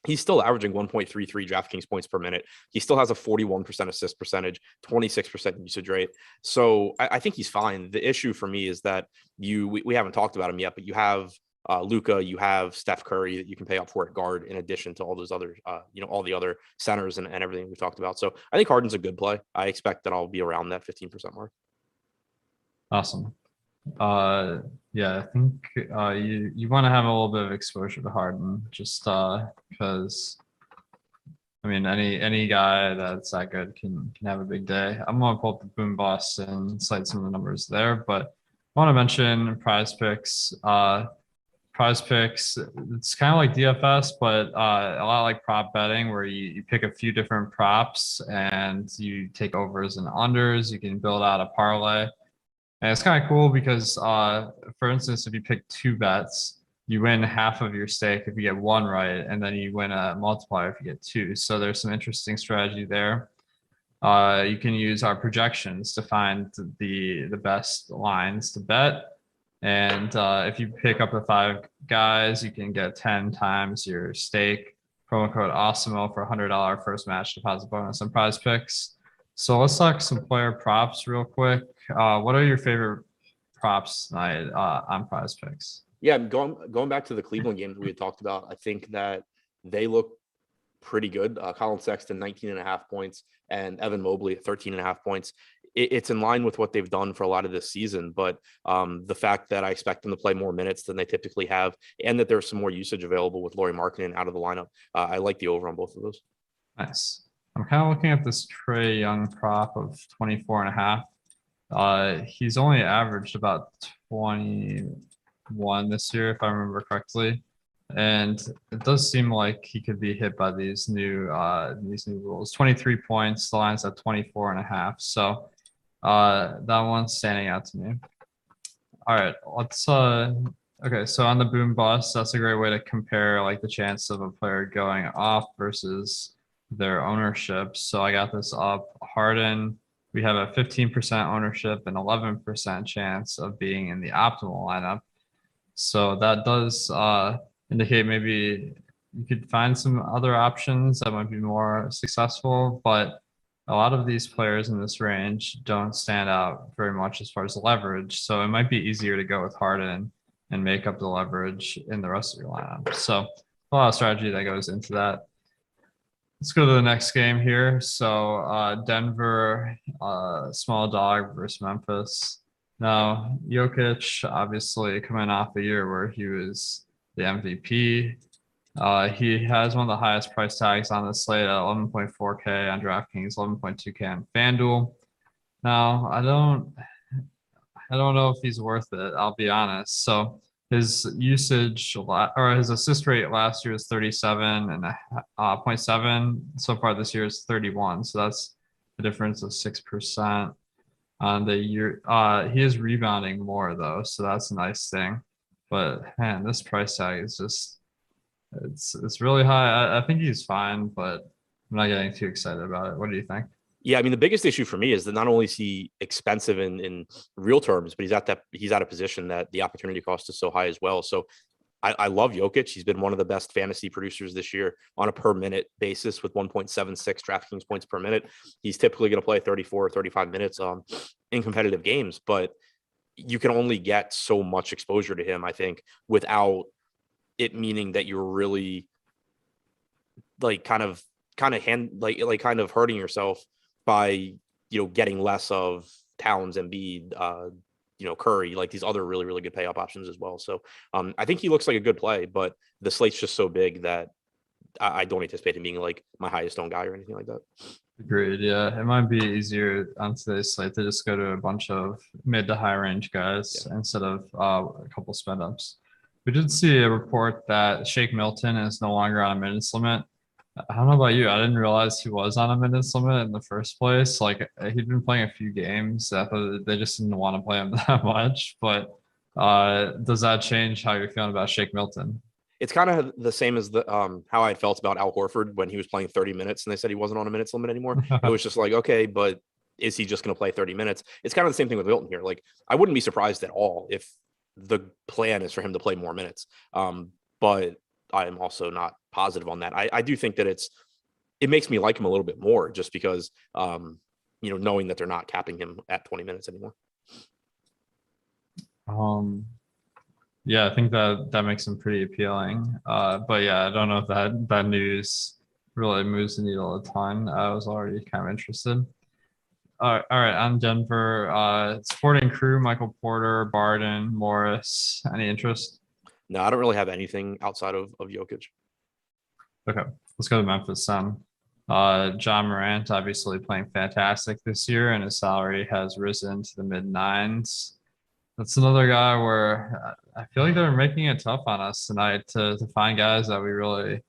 he's still averaging 1.33 DraftKings points per minute. He still has a 41% assist percentage, 26% usage rate. So I think he's fine. The issue for me is that we haven't talked about him yet, but you have Luka, you have Steph Curry that you can pay up for at guard in addition to all those other, all the other centers and everything we talked about. So I think Harden's a good play. I expect that I'll be around that 15% mark. Awesome. Yeah, I think you want to have a little bit of exposure to Harden just because I mean any guy that's that good can have a big day. I'm gonna pull up the boom bust and cite some of the numbers there, but I want to mention PrizePicks. PrizePicks, it's kind of like DFS, but a lot like prop betting, where you pick a few different props and you take overs and unders. You can build out a parlay. And it's kind of cool because, for instance, if you pick two bets, you win half of your stake if you get one right, and then you win a multiplier if you get two. So there's some interesting strategy there. You can use our projections to find the best lines to bet. And if you pick up the 5 guys, you can get 10 times your stake. Promo code Awesemo for $100 first match deposit bonus on PrizePicks. So let's talk some player props real quick. What are your favorite props tonight on PrizePicks? Yeah, going back to the Cleveland games we had talked about, I think that they look pretty good. Colin Sexton, 19.5 points, and Evan Mobley, 13.5 points. It's in line with what they've done for a lot of this season, but the fact that I expect them to play more minutes than they typically have, and that there's some more usage available with Lauri Markkanen out of the lineup, I like the over on both of those. Nice. I'm kind of looking at this Trae Young prop of 24.5. He's only averaged about 21 this year, if I remember correctly. And it does seem like he could be hit by these new rules. 23 points, the line's at 24.5. So that one's standing out to me. All right, let's okay, so on the boom bust, that's a great way to compare like the chance of a player going off versus their ownership. So I got this up. Harden, we have a 15% ownership and 11% chance of being in the optimal lineup. So that does indicate maybe you could find some other options that might be more successful, but a lot of these players in this range don't stand out very much as far as leverage. So it might be easier to go with Harden and make up the leverage in the rest of your lineup. So a lot of strategy that goes into that. Let's go to the next game here. So Denver, small dog versus Memphis. Now, Jokic, obviously coming off a year where he was the MVP. He has one of the highest price tags on the slate at 11.4K on DraftKings, 11.2K on FanDuel. Now, I don't know if he's worth it, I'll be honest. So his usage or his assist rate last year was 37.7. So far this year is 31. So that's the difference of 6% on the year. He is rebounding more though, so that's a nice thing. But man, this price tag is just it's really high. I think he's fine, but I'm not getting too excited about it. What do you think? Yeah, I mean, the biggest issue for me is that not only is he expensive in real terms, but he's at a position that the opportunity cost is so high as well. So I love Jokic. He's been one of the best fantasy producers this year on a per minute basis with 1.76 DraftKings points per minute. He's typically going to play 34 or 35 minutes in competitive games, but you can only get so much exposure to him, I think, without it meaning that you're really like kind of hurting yourself by, getting less of Towns, Embiid, Curry, like these other really, really good payoff options as well. So I think he looks like a good play, but the slate's just so big that I don't anticipate him being like my highest owned guy or anything like that. Agreed. Yeah, it might be easier on today's slate to just go to a bunch of mid to high range guys instead of a couple spend ups. We did see a report that Shake Milton is no longer on a minutes limit. I don't know about you. I didn't realize he was on a minutes limit in the first place. Like he'd been playing a few games. I thought they just didn't want to play him that much. But does that change how you're feeling about Shake Milton? It's kind of the same as the how I felt about Al Horford when he was playing 30 minutes and they said he wasn't on a minutes limit anymore. It was just like, okay, but is he just going to play 30 minutes? It's kind of the same thing with Milton here. Like, I wouldn't be surprised at all if the plan is for him to play more minutes. But I am also not positive on that. I do think that it makes me like him a little bit more just because, knowing that they're not capping him at 20 minutes anymore. Yeah, I think that makes him pretty appealing. But yeah, I don't know if that news really moves the needle a ton. I was already kind of interested. All right, on Denver, supporting crew, Michael Porter, Barden, Morris. Any interest? No, I don't really have anything outside of Jokic. Okay, let's go to Memphis then. John Morant obviously playing fantastic this year, and his salary has risen to the mid-9s. That's another guy where I feel like they're making it tough on us tonight to find guys that we really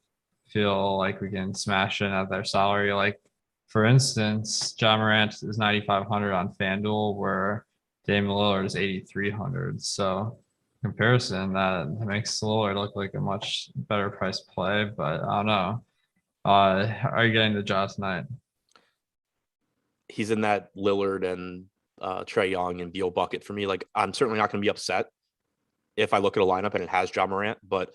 feel like we can smash in at their salary. Like, for instance, John Morant is 9,500 on FanDuel, where Dame Lillard is 8,300. So, comparison, that makes Lillard look like a much better price play, but I don't know. Are you getting the job tonight? He's in that Lillard and Trae Young and Beal bucket for me. Like, I'm certainly not going to be upset if I look at a lineup and it has John Morant, but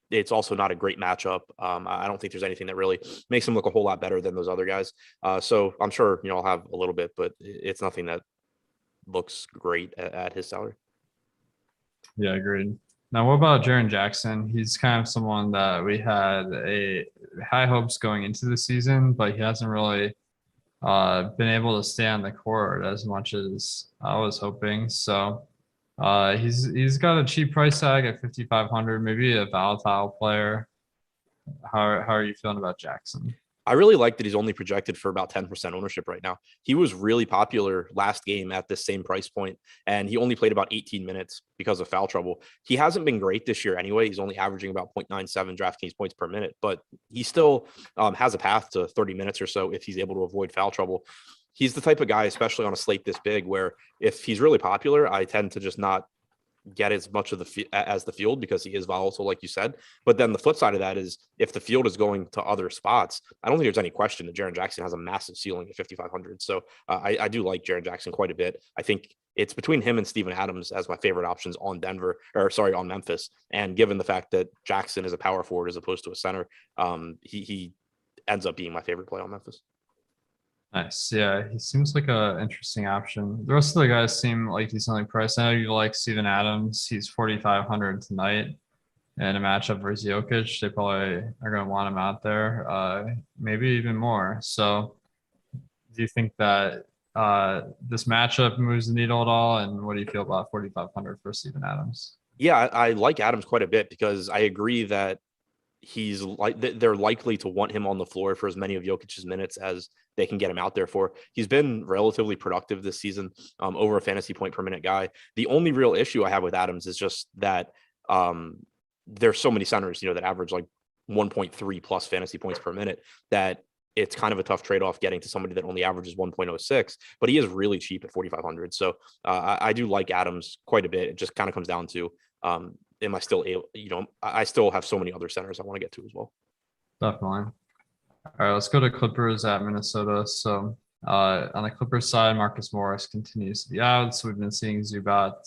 it's also not a great matchup. I don't think there's anything that really makes him look a whole lot better than those other guys. So I'm sure, I'll have a little bit, but it's nothing that looks great at his salary. Yeah, agreed. Now, what about Jaren Jackson? He's kind of someone that we had a high hopes going into the season, but he hasn't really been able to stay on the court as much as I was hoping. So he's got a cheap price tag at 5,500, maybe a volatile player. How are you feeling about Jackson? I really like that he's only projected for about 10% ownership right now. He was really popular last game at this same price point, and he only played about 18 minutes because of foul trouble. He hasn't been great this year anyway. He's only averaging about 0.97 DraftKings points per minute, but he still has a path to 30 minutes or so if he's able to avoid foul trouble. He's the type of guy, especially on a slate this big, where if he's really popular, I tend to just not get as much of the field because he is volatile, like you said. But then the flip side of that is if the field is going to other spots, I don't think there's any question that Jaren Jackson has a massive ceiling at 5,500. So I do like Jaren Jackson quite a bit. I think it's between him and Steven Adams as my favorite options on on Memphis. And given the fact that Jackson is a power forward as opposed to a center, he ends up being my favorite play on Memphis. Nice. Yeah, he seems like a interesting option. The rest of the guys seem like decently priced. I know you like Steven Adams. He's 4,500 tonight in a matchup versus Jokic. They probably are going to want him out there, maybe even more. So do you think that this matchup moves the needle at all? And what do you feel about 4,500 for Steven Adams? Yeah, I like Adams quite a bit because I agree that they're likely to want him on the floor for as many of Jokic's minutes as they can get him out there for. He's been relatively productive this season, over a fantasy point per minute guy. The only real issue I have with Adams is just that there's so many centers, that average like 1.3 plus fantasy points per minute that it's kind of a tough trade-off getting to somebody that only averages 1.06, but he is really cheap at 4,500. So I do like Adams quite a bit. It just kind of comes down to, am I still able, I still have so many other centers I want to get to as well. Definitely. All right, let's go to Clippers at Minnesota. So on the Clippers side, Marcus Morris continues to be out. So we've been seeing Batum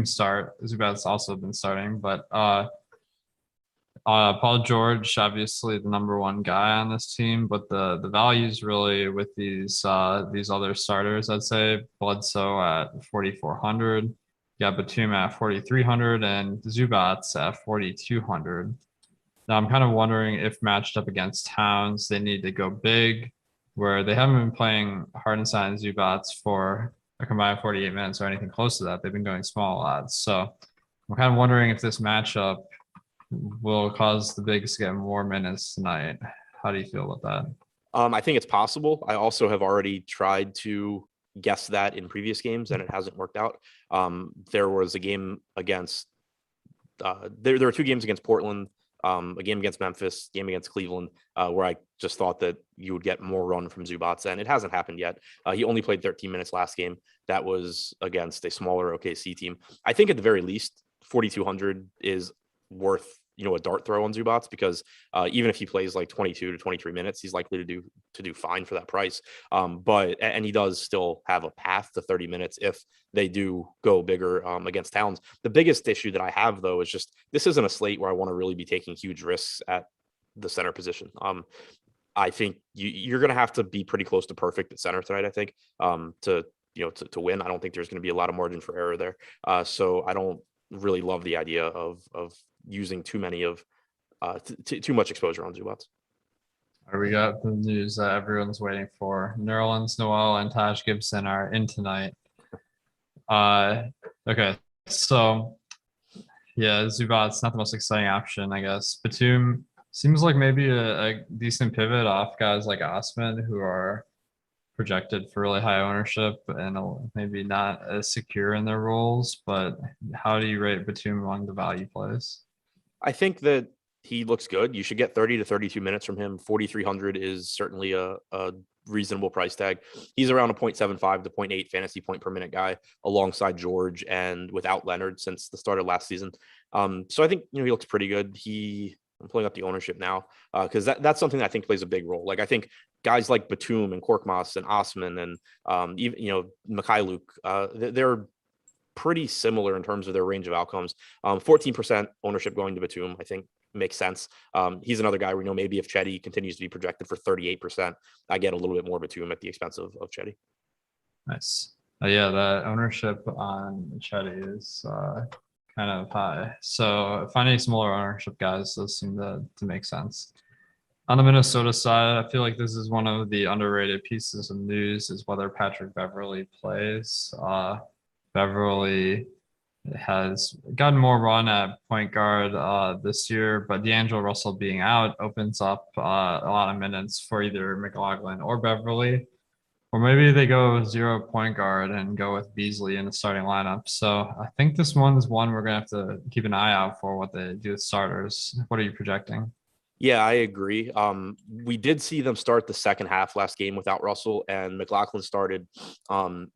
start. Zubat's also been starting, but Paul George, obviously the number one guy on this team, but the values really with these other starters, I'd say Bledsoe at 4,400. Yeah, Batum at 4,300 and Zubats at 4,200. Now I'm kind of wondering if matched up against Towns, they need to go big, where they haven't been playing Hartenstein and Zubats for a combined 48 minutes or anything close to that. They've been going small odds. So I'm kind of wondering if this matchup will cause the Bigs to get more minutes tonight. How do you feel about that? I think it's possible. I also have already tried to guess that in previous games, and it hasn't worked out. There was a game against there were two games against Portland, a game against Memphis, game against Cleveland, where I just thought that you would get more run from Zubats, and it hasn't happened yet. He only played 13 minutes last game. That was against a smaller OKC team. I think at the very least, 4,200 is worth a dart throw on Zubats, because even if he plays like 22 to 23 minutes, he's likely to do fine for that price. And he does still have a path to 30 minutes if they do go bigger against Towns. The biggest issue that I have, though, is just this isn't a slate where I want to really be taking huge risks at the center position. I think you're going to have to be pretty close to perfect at center tonight, I think, to win. I don't think there's going to be a lot of margin for error there. So I don't really love the idea of using too much exposure on Zubats. We got the news that everyone's waiting for. Nerlens Noel and Taj Gibson are in tonight. Okay, so yeah, Zubats not the most exciting option, I guess. Batum seems like maybe a decent pivot off guys like Osman, who are projected for really high ownership and maybe not as secure in their roles. But how do you rate Batum among the value plays? I think that he looks good. You should get 30 to 32 minutes from him. 4,300 is certainly a reasonable price tag. He's around a 0.75 to 0.8 fantasy point per minute guy alongside George and without Leonard since the start of last season. So I think, he looks pretty good. I'm pulling up the ownership now because that's something that I think plays a big role. Like, I think guys like Batum and Korkmaz and Osman and even, Mikhailuk, they're pretty similar in terms of their range of outcomes. 14% ownership going to Batum, I think makes sense. He's another guy where, maybe if Chetty continues to be projected for 38%, I get a little bit more Batum at the expense of Chetty. Nice. Yeah, the ownership on Chetty is kind of high. So finding smaller ownership guys does seem to make sense. On the Minnesota side, I feel like this is one of the underrated pieces of news is whether Patrick Beverley plays. Beverley has gotten more run at point guard this year, but D'Angelo Russell being out opens up a lot of minutes for either McLaughlin or Beverley. Or maybe they go 0 point guard and go with Beasley in the starting lineup. So I think this one is one we're going to have to keep an eye out for what they do with starters. What are you projecting? Yeah, I agree. We did see them start the second half last game without Russell, and McLaughlin started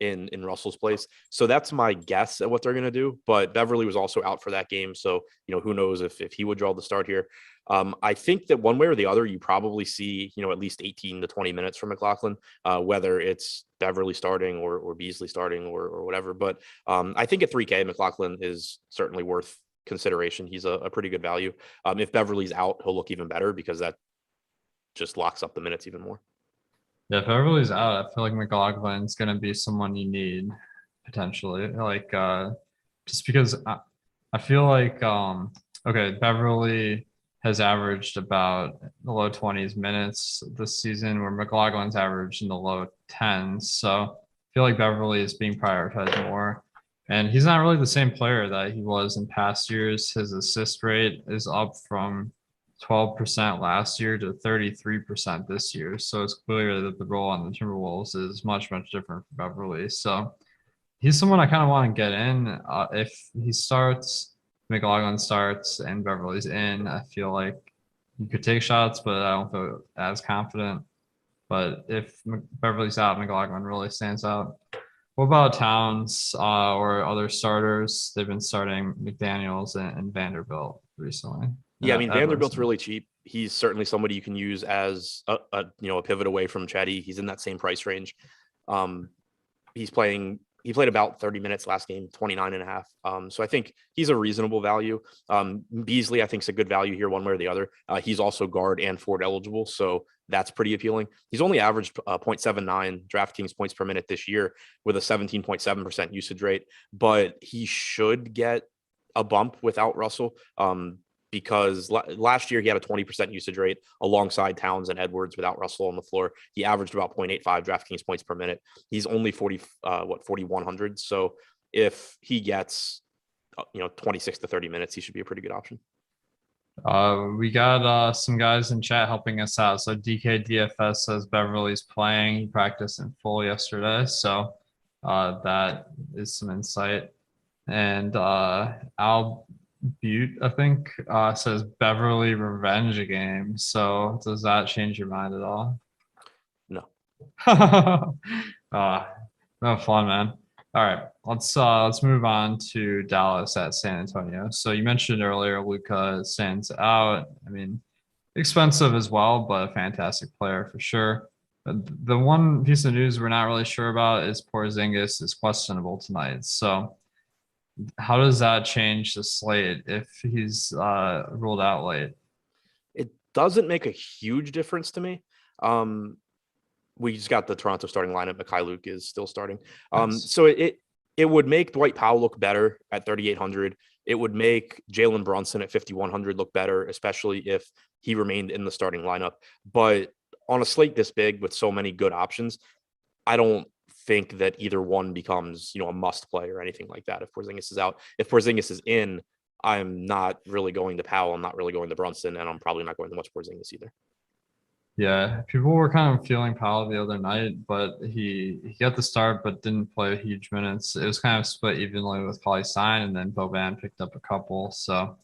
in Russell's place. So that's my guess at what they're going to do. But Beverley was also out for that game, so who knows if he would draw the start here. I think that one way or the other, you probably see at least 18 to 20 minutes from McLaughlin, whether it's Beverley starting or Beasley starting or whatever. But I think at 3K, McLaughlin is certainly worth consideration. He's a pretty good value. If Beverly's out, he'll look even better because that just locks up the minutes even more. Yeah, if Beverly's out, I feel like McLaughlin's going to be someone you need potentially. Like just because I feel like Beverly has averaged about the low 20s minutes this season, where McLaughlin's averaged in the low 10s. So I feel like Beverly is being prioritized more. And he's not really the same player that he was in past years. His assist rate is up from 12% last year to 33% this year. So it's clear that the role on the Timberwolves is much, much different for Beverly. So he's someone I kind of want to get in. If he starts, McLaughlin starts, and Beverly's in, I feel like you could take shots, but I don't feel as confident. But if Beverly's out, McLaughlin really stands out. What about Towns or other starters? They've been starting McDaniels and Vanderbilt recently. Yeah, I mean, Vanderbilt's really cheap. He's certainly somebody you can use as a pivot away from Chetty. He's in that same price range. He played about 30 minutes last game, 29 and a half. So I think he's a reasonable value. Beasley, I think, is a good value here one way or the other. He's also guard and forward eligible, so that's pretty appealing. He's only averaged 0.79 DraftKings points per minute this year with a 17.7% usage rate, but he should get a bump without Russell. Because last year he had a 20% usage rate alongside Towns and Edwards without Russell on the floor. He averaged about 0.85 DraftKings points per minute. He's only 4,100. So if he gets 26 to 30 minutes, he should be a pretty good option. We got some guys in chat helping us out. So DK DFS says Beverly's playing. He practiced in full yesterday, so that is some insight. And Al Butte, I think, says Beverly revenge game. So does that change your mind at all? No. No fun, man. All right, let's move on to Dallas at San Antonio. So you mentioned earlier Luka stands out. I mean, expensive as well, but a fantastic player for sure. The one piece of news we're not really sure about is Porzingis is questionable tonight. So how does that change the slate if he's ruled out late? It doesn't make a huge difference to me. We just got the Toronto starting lineup. Luke is still starting. Nice. So it would make Dwight Powell look better at 3,800. It would make Jalen Brunson at 5,100 look better, especially if he remained in the starting lineup. But on a slate this big with so many good options, I don't think that either one becomes, a must play or anything like that if Porzingis is out. If Porzingis is in, I'm not really going to Powell. I'm not really going to Brunson, and I'm probably not going to much Porzingis either. Yeah, people were kind of feeling Powell the other night, but he got the start but didn't play huge minutes. It was kind of split evenly with Cauley Stein, and then Boban picked up a couple. So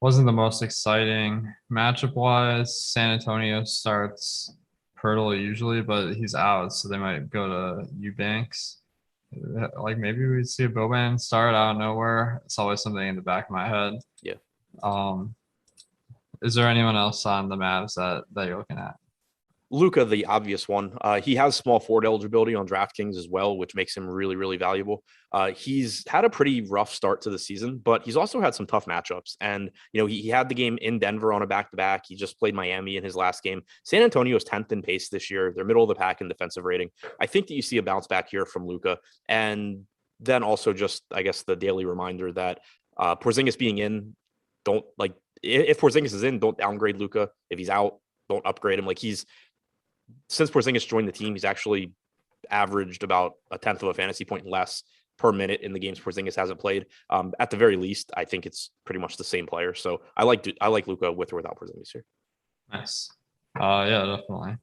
wasn't the most exciting matchup wise. San Antonio starts Pirtle usually, but he's out, so they might go to Eubanks. Like maybe we'd see a Boban start out of nowhere. It's always something in the back of my head. Yeah. Is there anyone else on the Mavs that you're looking at? Luka, the obvious one. He has small forward eligibility on DraftKings as well, which makes him really, really valuable. He's had a pretty rough start to the season, but he's also had some tough matchups. And, he had the game in Denver on a back-to-back. He just played Miami in his last game. San Antonio's 10th in pace this year. They're middle of the pack in defensive rating. I think that you see a bounce back here from Luka. And then also just, I guess, the daily reminder that Porzingis being in, don't like, if Porzingis is in, don't downgrade Luka. If he's out, don't upgrade him. Since Porzingis joined the team, he's actually averaged about a tenth of a fantasy point less per minute in the games Porzingis hasn't played. At the very least, I think it's pretty much the same player. So I like Luka with or without Porzingis here. Nice. Yeah, definitely.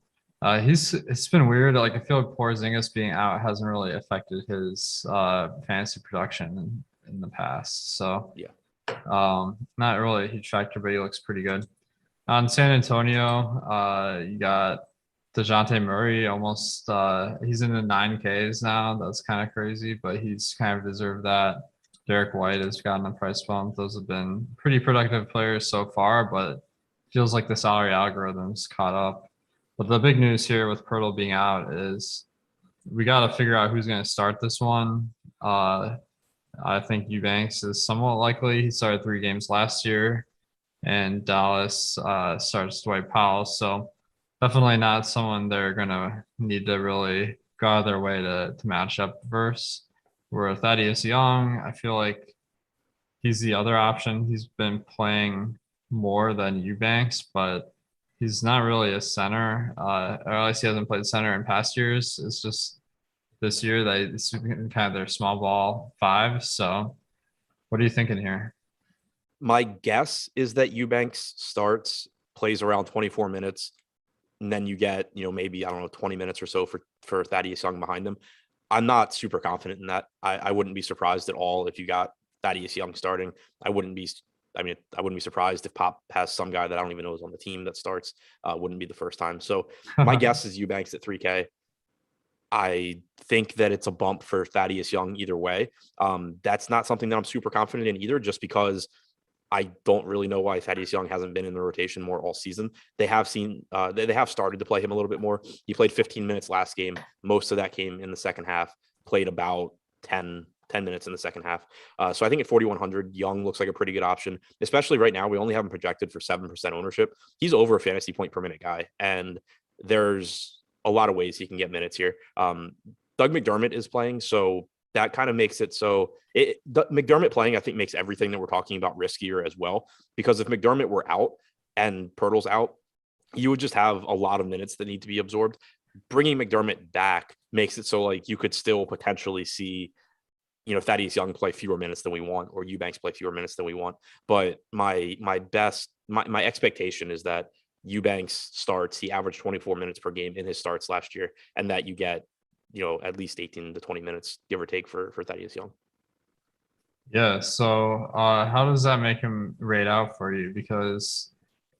It's been weird. Like I feel like Porzingis being out hasn't really affected his fantasy production in the past. So yeah, not really a huge factor, but he looks pretty good. On San Antonio, you got DeJounte Murray almost he's in the 9Ks now. That's kind of crazy, but he's kind of deserved that. Derek White has gotten a price bump. Those have been pretty productive players so far, but feels like the salary algorithm's caught up. But the big news here with Pirtle being out is we got to figure out who's going to start this one. I think Eubanks is somewhat likely. He started 3 games last year, and Dallas starts Dwight Powell. So definitely not someone they're going to need to really go out of their way to match up versus. Where Thaddeus Young, I feel like he's the other option. He's been playing more than Eubanks, but he's not really a center. Or at least he hasn't played center in past years. It's just this year that it's kind of their small ball 5. So what are you thinking here? My guess is that Eubanks starts, plays around 24 minutes, and then you get, maybe, 20 minutes or so for Thaddeus Young behind him. I'm not super confident in that. I wouldn't be surprised at all if you got Thaddeus Young starting. I wouldn't be surprised if Pop has some guy that I don't even know is on the team that starts. Wouldn't be the first time. So my guess is Eubanks at 3K. I think that it's a bump for Thaddeus Young either way. That's not something that I'm super confident in either, just because I don't really know why Thaddeus Young hasn't been in the rotation more all season. They have they have started to play him a little bit more. He played 15 minutes last game. Most of that came in the second half, played about 10 minutes in the second half. So I think at 4,100, Young looks like a pretty good option, especially right now. We only have him projected for 7% ownership. He's over a fantasy point per minute guy, and there's a lot of ways he can get minutes here. Doug McDermott is playing, so that kind of makes it so McDermott playing, I think, makes everything that we're talking about riskier as well. Because if McDermott were out and Pirtle's out, you would just have a lot of minutes that need to be absorbed. Bringing McDermott back makes it so you could still potentially see, Thaddeus Young play fewer minutes than we want, or Eubanks play fewer minutes than we want. But my best my expectation is that Eubanks starts. He averaged 24 minutes per game in his starts last year, and that you get, at least 18 to 20 minutes, give or take, for Thaddeus Young. Yeah. So how does that make him rate out for you? Because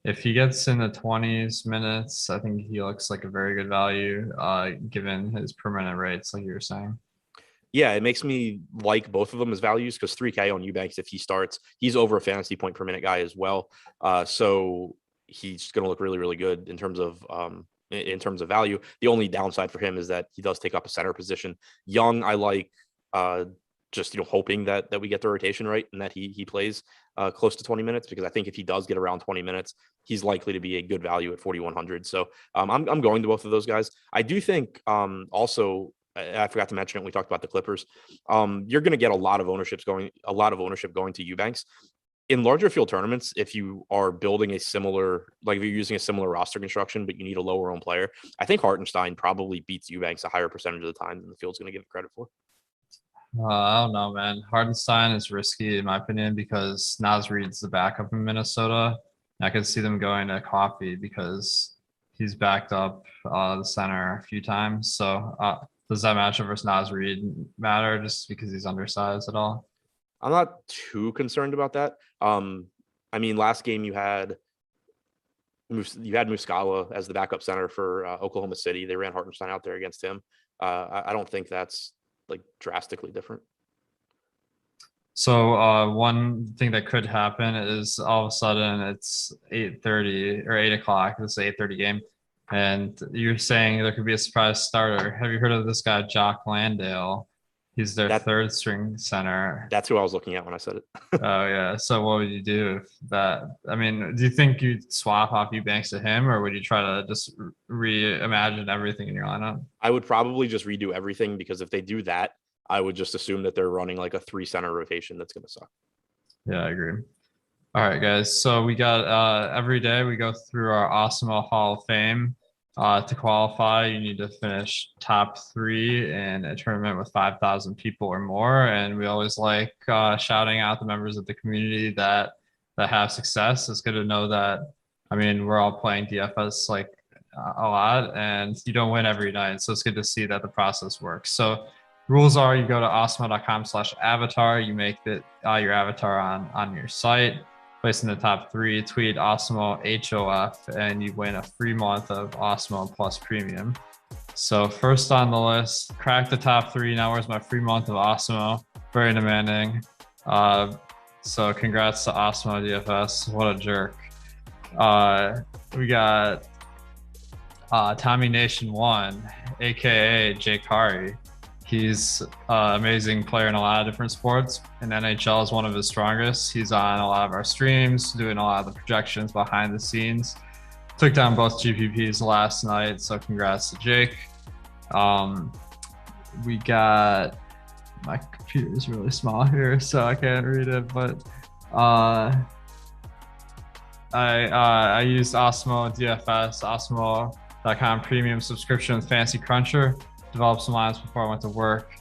if he gets in the 20s minutes, I think he looks like a very good value, given his per minute rates, like you were saying. Yeah, it makes me like both of them as values because 3K on Eubanks, if he starts, he's over a fantasy point per minute guy as well. So he's going to look really, really good in terms of value. The only downside for him is that he does take up a center position. Young, I like, just hoping that we get the rotation right and that he plays close to 20 minutes, because I think if he does get around 20 minutes, he's likely to be a good value at 4,100. So I'm going to both of those guys. I do think also, I forgot to mention it. We talked about the Clippers. You're going to get a lot of ownership going to Eubanks in larger field tournaments. If you are building if you're using a similar roster construction, but you need a lower owned player, I think Hartenstein probably beats Eubanks a higher percentage of the time than the field's going to give it credit for. I don't know, man. Hardenstein is risky in my opinion because Naz Reid's the backup in Minnesota. I could see them going to Coffee because he's backed up the center a few times. So does that matchup versus Naz Reid matter just because he's undersized at all? I'm not too concerned about that. I mean, last game you had Muscala as the backup center for Oklahoma City. They ran Hartenstein out there against him. I don't think that's like drastically different. So one thing that could happen is all of a sudden it's 8:30 or 8 o'clock. This is an 8:30 game. And you're saying there could be a surprise starter. Have you heard of this guy, Jock Landale? He's their third string center. That's who I was looking at when I said it. Oh, yeah. So what would you do if do you think you'd swap off Eubanks to him, or would you try to just reimagine everything in your lineup? I would probably just redo everything, because if they do that, I would just assume that they're running like a 3-center rotation that's going to suck. Yeah, I agree. All right, guys. So we got every day we go through our Awesemo Hall of Fame. To qualify, you need to finish top 3 in a tournament with 5,000 people or more. And we always like shouting out the members of the community that have success. It's good to know that. I mean, we're all playing DFS like a lot, and you don't win every night. So it's good to see that the process works. So rules are: you go to awesemo.com/avatar. You make your avatar on your site. Place in the top 3, tweet Awesemo HOF, and you win a free month of Awesemo Plus Premium. So first on the list, crack the top 3. Now where's my free month of Awesemo? Very demanding. So congrats to Awesemo DFS. What a jerk. We got Tommy Nation 1, aka Jake Hari. He's an amazing player in a lot of different sports, and NHL is one of his strongest. He's on a lot of our streams, doing a lot of the projections behind the scenes. Took down both GPPs last night, so congrats to Jake. We got, my computer is really small here, so I can't read it, but I used Awesemo DFS, Awesemo.com premium subscription with Fancy Cruncher. Developed some lines before I went to work,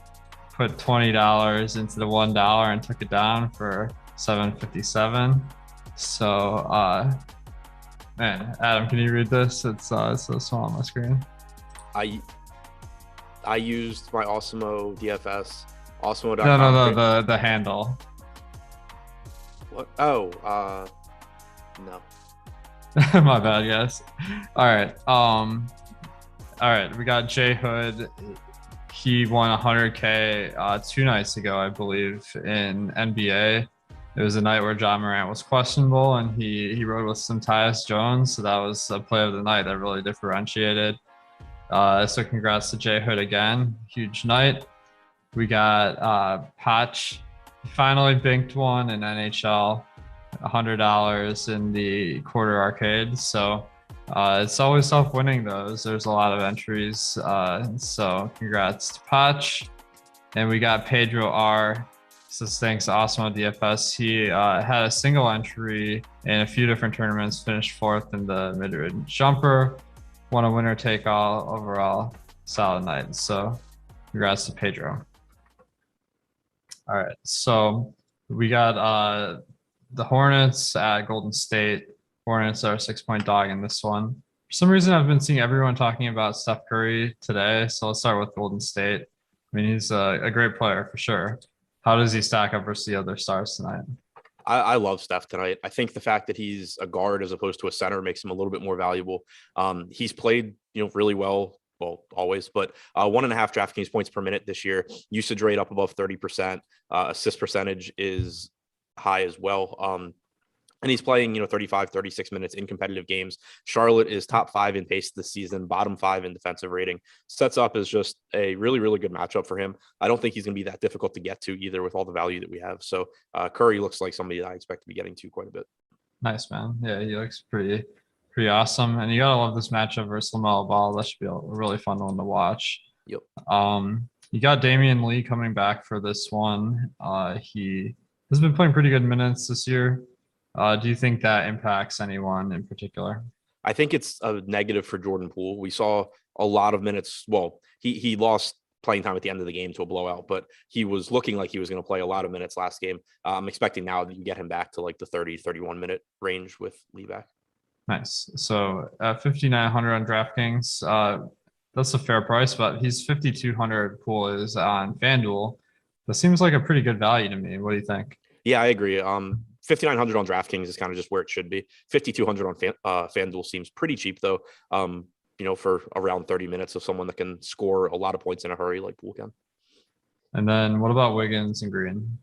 put $20 into the $1 and took it down for $7.57. So man, Adam, can you read this? It's so small on my screen. I used my Awesemo DFS, Awesemo.com. No, the handle. What? Oh, no. My bad, guys. All right, we got Jay Hood. He won 100K 2 nights ago, I believe, in NBA. It was a night where John Morant was questionable, and he rode with some Tyus Jones, so that was a play of the night that really differentiated. So congrats to Jay Hood again. Huge night. We got Potch. He finally binked one in NHL, $100 in the quarter arcade. So it's always tough winning those. There's a lot of entries. So congrats to Potch. And we got Pedro R. Says thanks to Awesemo DFS. He had a single entry in a few different tournaments, finished 4th in the mid-range jumper, won a winner take all. Overall solid night. So congrats to Pedro. All right, so we got the Hornets at Golden State. Hornets are a 6-point dog in this one. For some reason, I've been seeing everyone talking about Steph Curry today. So let's start with Golden State. I mean, he's a great player for sure. How does he stack up versus the other stars tonight? I love Steph tonight. I think the fact that he's a guard as opposed to a center makes him a little bit more valuable. He's played, really well, always, but 1.5 DraftKings points per minute this year. Usage rate up above 30%. Assist percentage is high as well. And he's playing, 35, 36 minutes in competitive games. Charlotte is top 5 in pace this season, bottom 5 in defensive rating. Sets up as just a really, really good matchup for him. I don't think he's going to be that difficult to get to either with all the value that we have. So Curry looks like somebody that I expect to be getting to quite a bit. Nice, man. Yeah, he looks pretty awesome. And you got to love this matchup versus LaMelo Ball. That should be a really fun one to watch. Yep. You got Damian Lee coming back for this one. He has been playing pretty good minutes this year. Do you think that impacts anyone in particular? I think it's a negative for Jordan Poole. We saw a lot of minutes. Well, he lost playing time at the end of the game to a blowout, but he was looking like he was going to play a lot of minutes last game. I'm expecting now that you get him back to like the 30, 31 minute range with Lee back. Nice. So at 5,900 on DraftKings, that's a fair price, but he's 5,200. Poole is on FanDuel. That seems like a pretty good value to me. What do you think? Yeah, I agree. 5,900 on DraftKings is kind of just where it should be. 5,200 on FanDuel seems pretty cheap though. For around 30 minutes of someone that can score a lot of points in a hurry like Poole can. And then what about Wiggins and Green?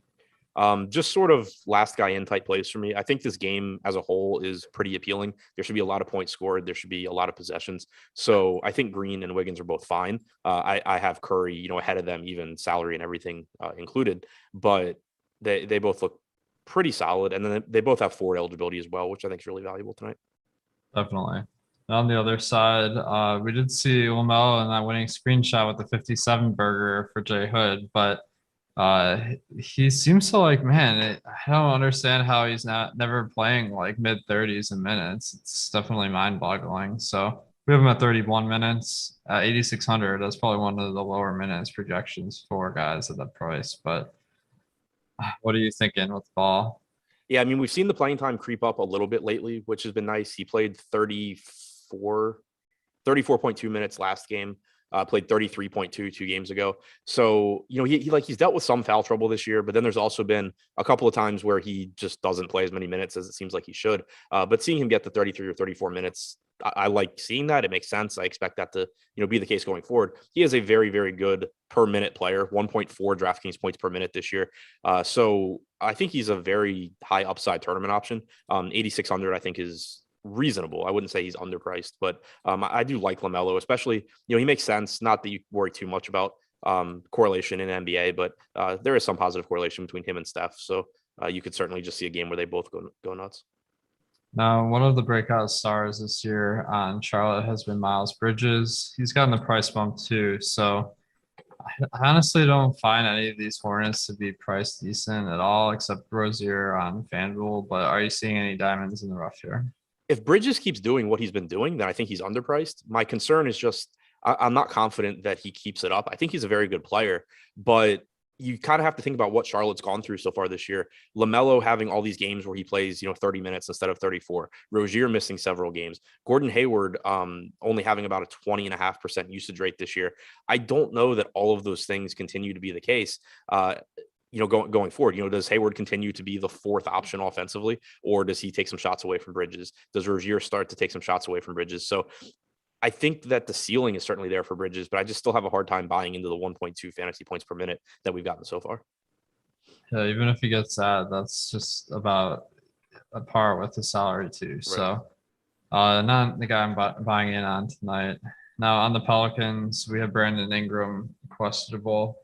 Just sort of last guy in type plays for me. I think this game as a whole is pretty appealing. There should be a lot of points scored. There should be a lot of possessions. So I think Green and Wiggins are both fine. I have Curry, ahead of them, even salary and everything included, but they both look pretty solid. And then they both have forward eligibility as well, which I think is really valuable tonight. Definitely. And on the other side, we did see LaMelo in that winning screenshot with the 57 burger for Jay Hood, but he seems to like, man, I don't understand how he's never playing like mid 30s in minutes. It's definitely mind boggling. So we have him at 31 minutes at 8,600. That's probably one of the lower minutes projections for guys at that price, but what are you thinking with Ball? Yeah, I mean, we've seen the playing time creep up a little bit lately, which has been nice. He played 34.2 minutes last game, played 33.2 2 games ago. So, he's dealt with some foul trouble this year, but then there's also been a couple of times where he just doesn't play as many minutes as it seems like he should. But seeing him get to 33 or 34 minutes, I like seeing that. It makes sense. I expect that to, be the case going forward. He is a very, very good per minute player, 1.4 DraftKings points per minute this year. So I think he's a very high upside tournament option. 8,600, I think, is reasonable. I wouldn't say he's underpriced, but I do like LaMelo, especially, he makes sense. Not that you worry too much about correlation in NBA, but there is some positive correlation between him and Steph. So you could certainly just see a game where they both go nuts. Now, one of the breakout stars this year on Charlotte has been Miles Bridges. He's gotten the price bump too. So I honestly don't find any of these Hornets to be priced decent at all, except Rozier on FanDuel. But are you seeing any diamonds in the rough here? If Bridges keeps doing what he's been doing, then I think he's underpriced. My concern is just I'm not confident that he keeps it up. I think he's a very good player, but you kind of have to think about what Charlotte's gone through so far this year. LaMelo having all these games where he plays, 30 minutes instead of 34. Rozier missing several games. Gordon Hayward only having about a 20.5% usage rate this year. I don't know that all of those things continue to be the case. Going forward, does Hayward continue to be the fourth option offensively, or does he take some shots away from Bridges? Does Rozier start to take some shots away from Bridges? So I think that the ceiling is certainly there for Bridges, but I just still have a hard time buying into the 1.2 fantasy points per minute that we've gotten so far. Yeah, even if he gets that, that's just about a par with the salary too. Right. So not the guy I'm buying in on tonight. Now on the Pelicans, we have Brandon Ingram questionable.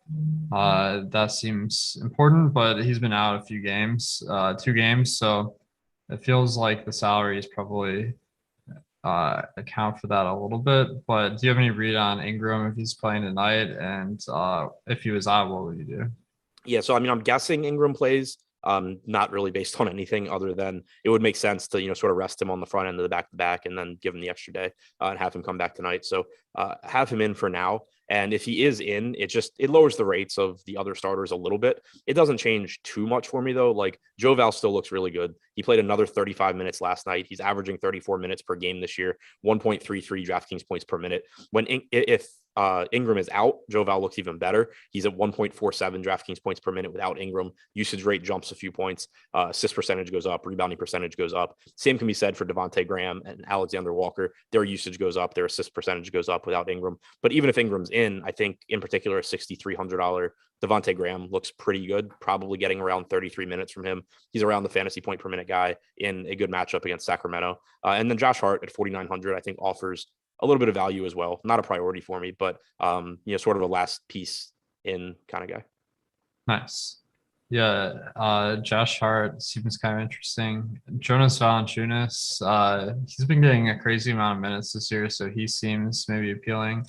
That seems important, but he's been out a few games, 2 games. So it feels like the salary is probably account for that a little bit. But do you have any read on Ingram if he's playing tonight? And if he was out, what would you do? Yeah, so I mean, I'm guessing Ingram plays. Not really based on anything other than it would make sense to, sort of rest him on the front end of the back-to-back and then give him the extra day and have him come back tonight. So have him in for now. And if he is in, it lowers the rates of the other starters a little bit. It doesn't change too much for me though. Like Joe Val still looks really good. He played another 35 minutes last night. He's averaging 34 minutes per game this year, 1.33 DraftKings points per minute. If Ingram is out, Joe Val looks even better. He's at 1.47 DraftKings points per minute without Ingram. Usage rate jumps a few points. Assist percentage goes up. Rebounding percentage goes up. Same can be said for Devontae Graham and Alexander Walker. Their usage goes up. Their assist percentage goes up without Ingram. But even if Ingram's in, I think in particular a $6,300 Devontae Graham looks pretty good, probably getting around 33 minutes from him. He's around the fantasy point per minute guy in a good matchup against Sacramento. And then Josh Hart at 4,900, I think offers a little bit of value as well. Not a priority for me, but sort of a last piece in kind of guy. Nice. Yeah, Josh Hart seems kind of interesting. Jonas Valanciunas, he's been getting a crazy amount of minutes this year, so he seems maybe appealing.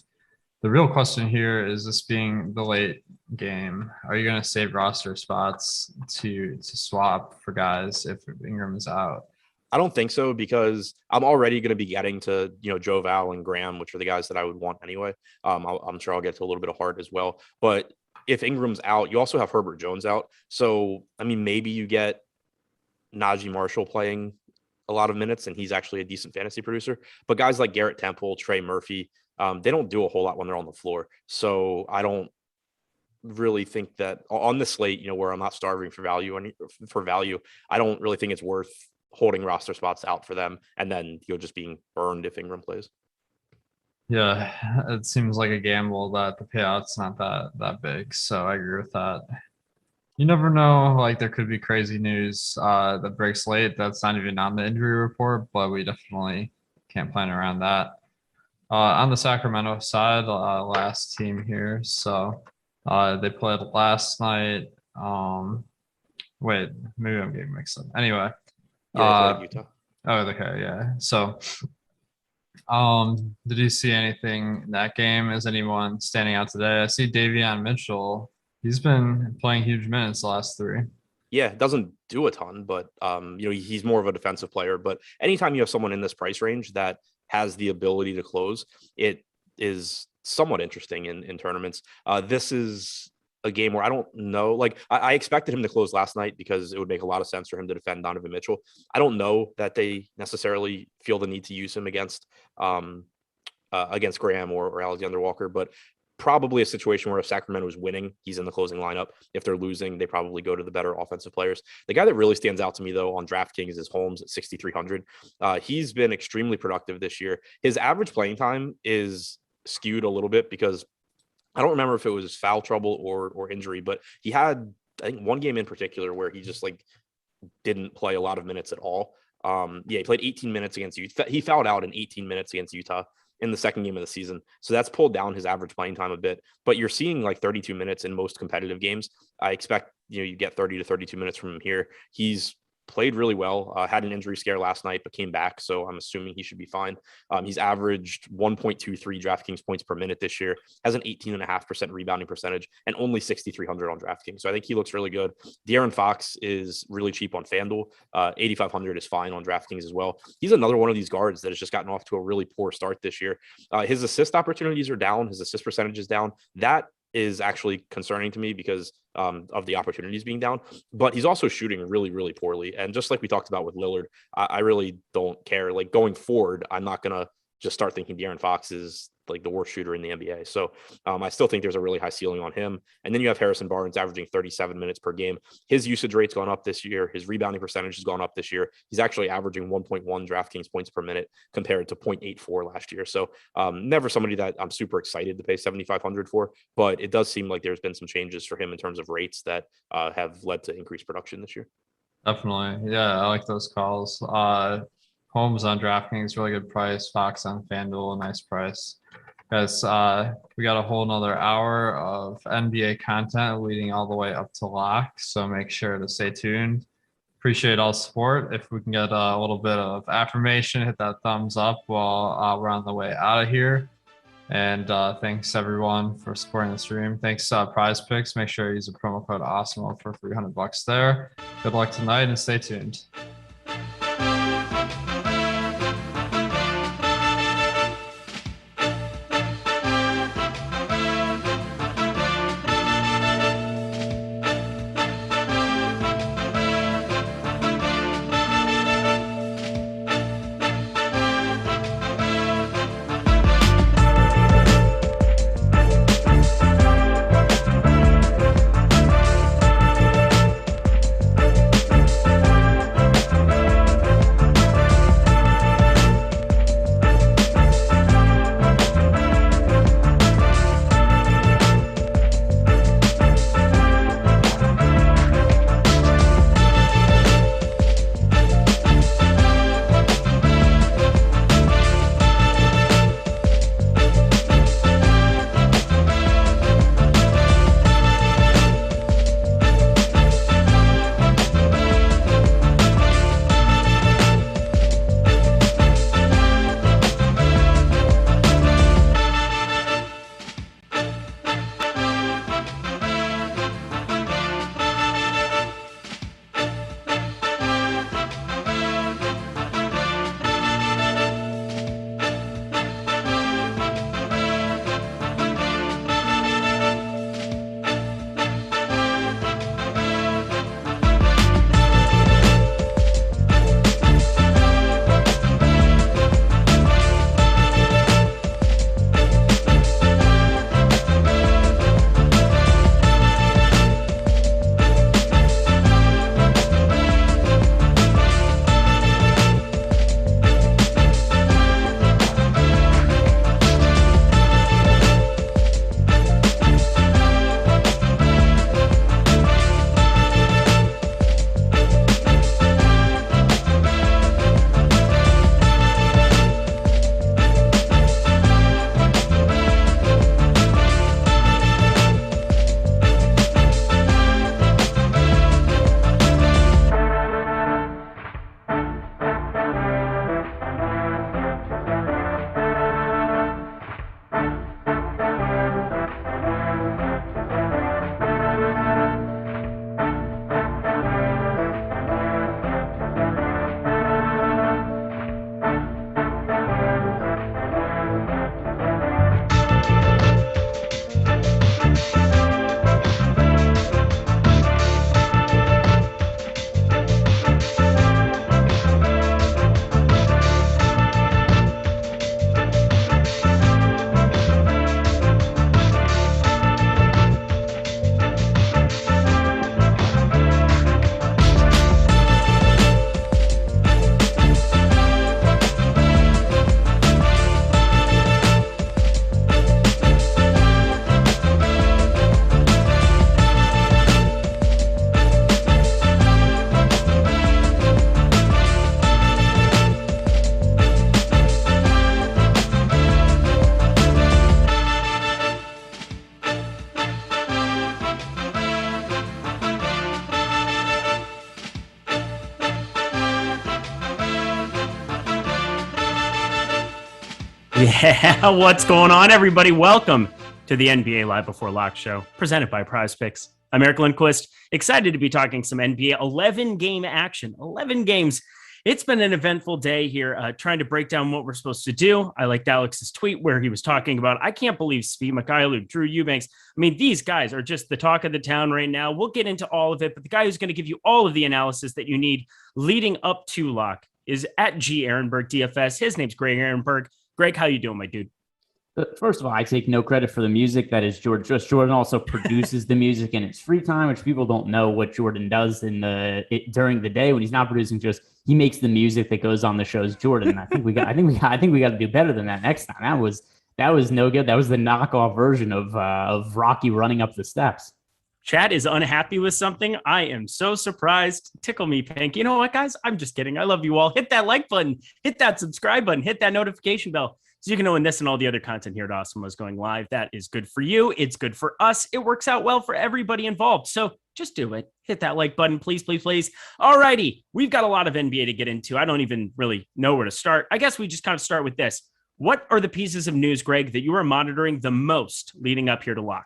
The real question here is, this being the late game, are you going to save roster spots to swap for guys if Ingram is out? I don't think so, because I'm already going to be getting to, Joe Val and Graham, which are the guys that I would want anyway. I'm sure I'll get to a little bit of Hart as well. But if Ingram's out, you also have Herbert Jones out. So, I mean, maybe you get Najee Marshall playing a lot of minutes and he's actually a decent fantasy producer. But guys like Garrett Temple, Trey Murphy, they don't do a whole lot when they're on the floor. So I don't really think that on the slate, where I'm not starving for value, I don't really think it's worth holding roster spots out for them and then just being burned if Ingram plays. Yeah, it seems like a gamble that the payout's not that big. So I agree with that. You never know, like there could be crazy news that breaks late that's not even on the injury report, but we definitely can't plan around that. On the Sacramento side, last team here. So they played last night. Wait, maybe I'm getting mixed up. Anyway. Yeah, Utah. Oh, okay, yeah. So, did you see anything in that game? Is anyone standing out today? I see Davion Mitchell. He's been playing huge minutes the last three. Yeah, doesn't do a ton, but he's more of a defensive player. But anytime you have someone in this price range that has the ability to close, it is somewhat interesting in tournaments. This is a game where I don't know, like I expected him to close last night because it would make a lot of sense for him to defend Donovan Mitchell. I don't know that they necessarily feel the need to use him against Graham or Alexander Walker, but probably a situation where if Sacramento is winning, he's in the closing lineup. If they're losing, they probably go to the better offensive players. The guy that really stands out to me though on DraftKings is Holmes at 6,300. He's been extremely productive this year. His average playing time is skewed a little bit because I don't remember if it was foul trouble or injury, but he had, I think, one game in particular where he just didn't play a lot of minutes at all. He played 18 minutes against Utah. He fouled out in 18 minutes against Utah in the second game of the season. So that's pulled down his average playing time a bit, but you're seeing 32 minutes in most competitive games. I expect, you get 30 to 32 minutes from him here. He's played really well, had an injury scare last night, but came back. So I'm assuming he should be fine. He's averaged 1.23 DraftKings points per minute this year, has an 18.5% rebounding percentage, and only 6,300 on DraftKings. So I think he looks really good. De'Aaron Fox is really cheap on FanDuel. 8,500 is fine on DraftKings as well. He's another one of these guards that has just gotten off to a really poor start this year. His assist opportunities are down. His assist percentage is down. That is actually concerning to me because of the opportunities being down, but he's also shooting really, really poorly. And just like we talked about with Lillard, I really don't care. Going forward, I'm not going to just start thinking De'Aaron Fox is the worst shooter in the NBA. So I still think there's a really high ceiling on him. And then you have Harrison Barnes averaging 37 minutes per game. His usage rate's gone up this year. His rebounding percentage has gone up this year. He's actually averaging 1.1 DraftKings points per minute compared to 0.84 last year. So never somebody that I'm super excited to pay 7,500 for, but it does seem like there's been some changes for him in terms of rates that have led to increased production this year. Definitely. Yeah, I like those calls. Holmes on DraftKings, really good price. Fox on FanDuel, a nice price. Guys, we got a whole nother hour of NBA content leading all the way up to lock. So make sure to stay tuned. Appreciate all the support. If we can get a little bit of affirmation, hit that thumbs up while we're on the way out of here. And thanks everyone for supporting the stream. Thanks PrizePicks. Make sure you use the promo code Awesemo for $300 there. Good luck tonight and stay tuned. Yeah, what's going on, everybody? Welcome to the NBA Live Before Lock show, presented by PrizePicks. I'm Eric Lindquist, excited to be talking some NBA 11-game action, 11 games. It's been an eventful day here, trying to break down what we're supposed to do. I liked Alex's tweet where he was talking about, I can't believe Steve Mikhailuk, Drew Eubanks. I mean, these guys are just the talk of the town right now. We'll get into all of it, but the guy who's going to give you all of the analysis that you need leading up to lock is at Ehrenberg DFS. His name's Greg Ehrenberg. Greg, how you doing, my dude? First of all, I take no credit for the music. That is Jordan. Just Jordan also produces the music in his free time, which people don't know what Jordan does during the day when he's not producing. Just he makes the music that goes on the show's Jordan. I think we got to do better than that next time. That was no good. That was the knockoff version of Rocky running up the steps. Chad is unhappy with something. I am so surprised. Tickle me pink. You know what, guys? I'm just kidding. I love you all. Hit that like button. Hit that subscribe button. Hit that notification bell so you can know when this and all the other content here at Awesemo is going live. That is good for you. It's good for us. It works out well for everybody involved. So just do it. Hit that like button, please, please, please. All righty. We've got a lot of NBA to get into. I don't even really know where to start. I guess we just kind of start with this. What are the pieces of news, Greg, that you are monitoring the most leading up here to lock?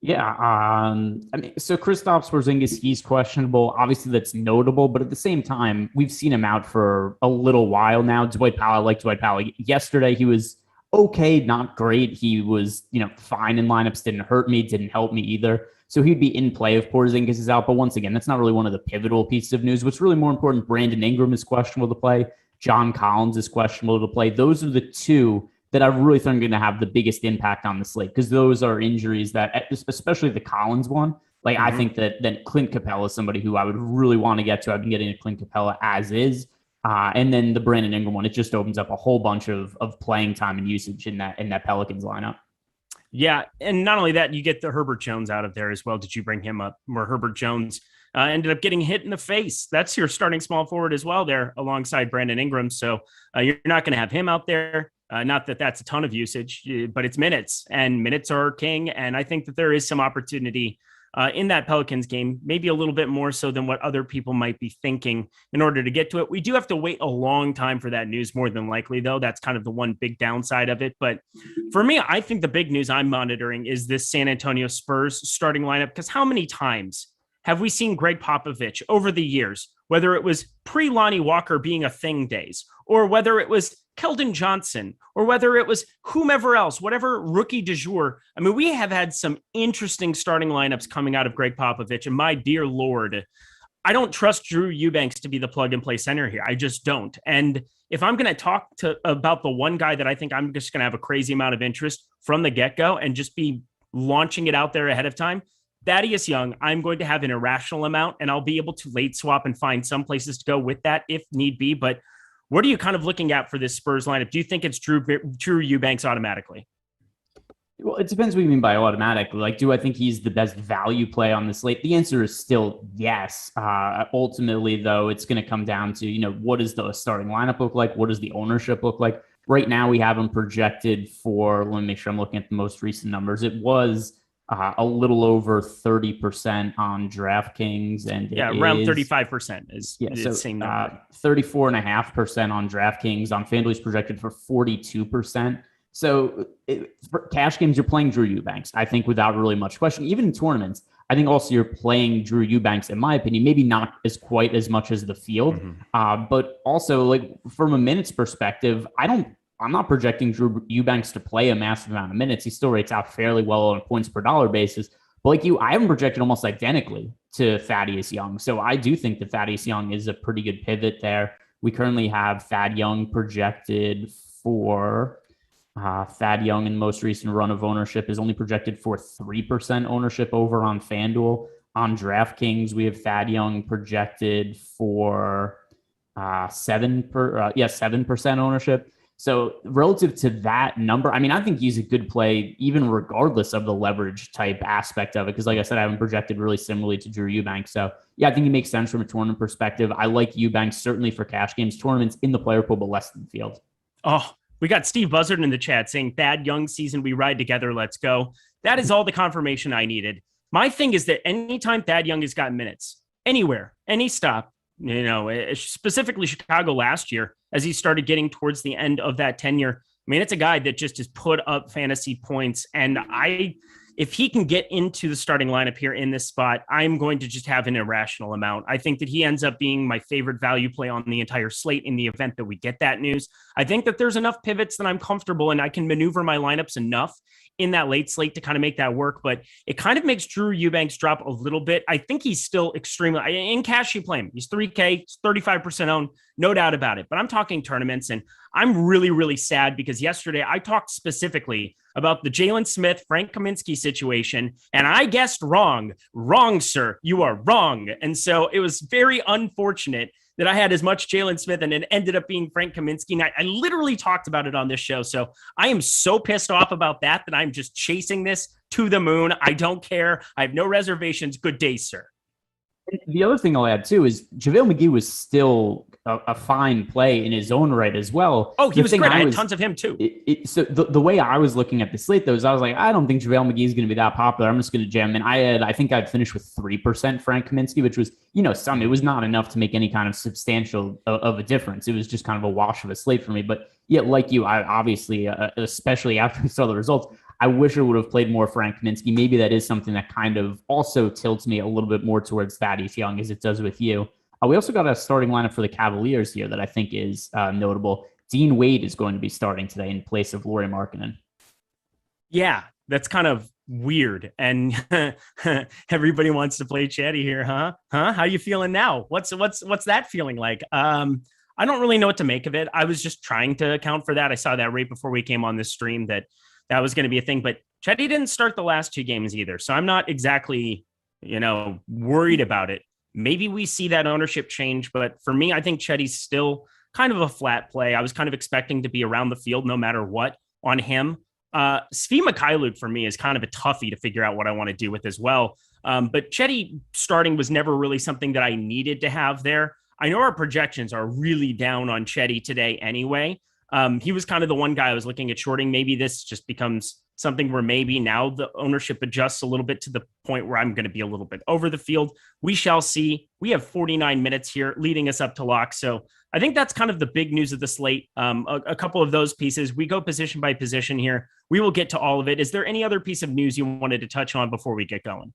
Yeah, I mean, so Kristaps Porzingis, he's questionable. Obviously, that's notable, but at the same time, we've seen him out for a little while now. Dwight Powell, I like Dwight Powell. Yesterday, he was okay, not great. He was, fine in lineups, didn't hurt me, didn't help me either. So he'd be in play if Porzingis is out. But once again, that's not really one of the pivotal pieces of news. What's really more important, Brandon Ingram is questionable to play. John Collins is questionable to play. Those are the two that I really think are going to have the biggest impact on the slate, because those are injuries that, especially the Collins one, I think that Clint Capella is somebody who I would really want to get to. I've been getting to Clint Capella as is. And then the Brandon Ingram one, it just opens up a whole bunch of playing time and usage in that Pelicans lineup. Yeah, and not only that, you get the Herbert Jones out of there as well. Did you bring him up? Where Herbert Jones ended up getting hit in the face. That's your starting small forward as well there alongside Brandon Ingram. So you're not going to have him out there. Not that that's a ton of usage, but it's minutes, and minutes are king. And I think that there is some opportunity in that Pelicans game, maybe a little bit more so than what other people might be thinking in order to get to it. We do have to wait a long time for that news, more than likely, though. That's kind of the one big downside of it. But for me, I think the big news I'm monitoring is this San Antonio Spurs starting lineup, because how many times have we seen Greg Popovich over the years, whether it was pre-Lonnie Walker being a thing days, or whether it was Keldon Johnson, or whether it was whomever else, whatever rookie du jour. I mean, we have had some interesting starting lineups coming out of Greg Popovich, and my dear Lord, I don't trust Drew Eubanks to be the plug-and-play center here. I just don't. And if I'm going to talk about the one guy that I think I'm just going to have a crazy amount of interest from the get-go and just be launching it out there ahead of time, Thaddeus Young, I'm going to have an irrational amount, and I'll be able to late swap and find some places to go with that if need be. But what are you kind of looking at for this Spurs lineup? Do you think it's Drew Eubanks automatically? Well, it depends what you mean by automatic. Do I think he's the best value play on the slate? The answer is still yes. Ultimately, though, it's going to come down to, what does the starting lineup look like? What does the ownership look like? Right now, we have him projected for, let me make sure I'm looking at the most recent numbers. It was a little over 30% on DraftKings, and around 35% is the same number. 34.5% on DraftKings. On FanDuel, is projected for 42%. So for cash games, you're playing Drew Eubanks, I think, without really much question. Even in tournaments, I think also you're playing Drew Eubanks, in my opinion, maybe not quite as much as the field, but also from a minutes perspective, I'm not projecting Drew Eubanks to play a massive amount of minutes. He still rates out fairly well on a points per dollar basis. But I haven't projected almost identically to Thaddeus Young. So I do think that Thaddeus Young is a pretty good pivot there. We currently have Thad Young projected for Thad Young in the most recent run of ownership is only projected for 3% ownership over on FanDuel. On DraftKings, we have Thad Young projected for 7% ownership. So relative to that number, I mean, I think he's a good play, even regardless of the leverage type aspect of it. Because like I said, I haven't projected really similarly to Drew Eubanks. So yeah, I think he makes sense from a tournament perspective. I like Eubanks certainly for cash games, tournaments in the player pool, but less than the field. Oh, we got Steve Buzzard in the chat saying, Thad Young season, we ride together. Let's go. That is all the confirmation I needed. My thing is that anytime Thad Young has got minutes, anywhere, any stop, specifically Chicago last year, as he started getting towards the end of that tenure, mean, it's a guy that just has put up fantasy points. And if he can get into the starting lineup here in this spot, I'm going to just have an irrational amount. I think that he ends up being my favorite value play on the entire slate in the event that we get that news. I think that there's enough pivots that I'm comfortable and I can maneuver my lineups enough in that late slate to kind of make that work, but it kind of makes Drew Eubanks drop a little bit. I think he's still extremely in cash. You play him. He's 3K, 35% owned, no doubt about it. But I'm talking tournaments, and I'm really, really sad because yesterday I talked specifically about the Jalen Smith, Frank Kaminsky situation, and I guessed wrong. Wrong, sir. You are wrong. And so it was very unfortunate that I had as much Jalen Smith and it ended up being Frank Kaminsky. And I literally talked about it on this show. So I am so pissed off about that I'm just chasing this to the moon. I don't care. I have no reservations. Good day, sir. The other thing I'll add too is JaVale McGee was still a fine play in his own right as well. Oh, he was great. I had tons of him too. So the way I was looking at the slate though is I was like, I don't think JaVale McGee is going to be that popular. I'm just going to jam. And I think I'd finished with 3% Frank Kaminsky, which was, it was not enough to make any kind of substantial of a difference. It was just kind of a wash of a slate for me. But yeah, like you, I obviously, especially after we saw the results, I wish I would have played more Frank Kaminsky. Maybe that is something that kind of also tilts me a little bit more towards Thaddeus Young as it does with you. We also got a starting lineup for the Cavaliers here that I think is notable. Dean Wade is going to be starting today in place of Lauri Markkanen. Yeah, that's kind of weird. And everybody wants to play Chatty here, huh? How you feeling now? What's that feeling like? I don't really know what to make of it. I was just trying to account for that. I saw that right before we came on this stream that was going to be a thing, but Chetty didn't start the last two games either. So I'm not exactly, worried about it. Maybe we see that ownership change, but for me, I think Chetty's still kind of a flat play. I was kind of expecting to be around the field no matter what on him. Svi Mikhailuk for me is kind of a toughie to figure out what I want to do with as well. But Chetty starting was never really something that I needed to have there. I know our projections are really down on Chetty today anyway. He was kind of the one guy I was looking at shorting. Maybe this just becomes something where maybe now the ownership adjusts a little bit to the point where I'm going to be a little bit over the field. We shall see. We have 49 minutes here leading us up to lock. So I think that's kind of the big news of the slate. A couple of those pieces. We go position by position here. We will get to all of it. Is there any other piece of news you wanted to touch on before we get going?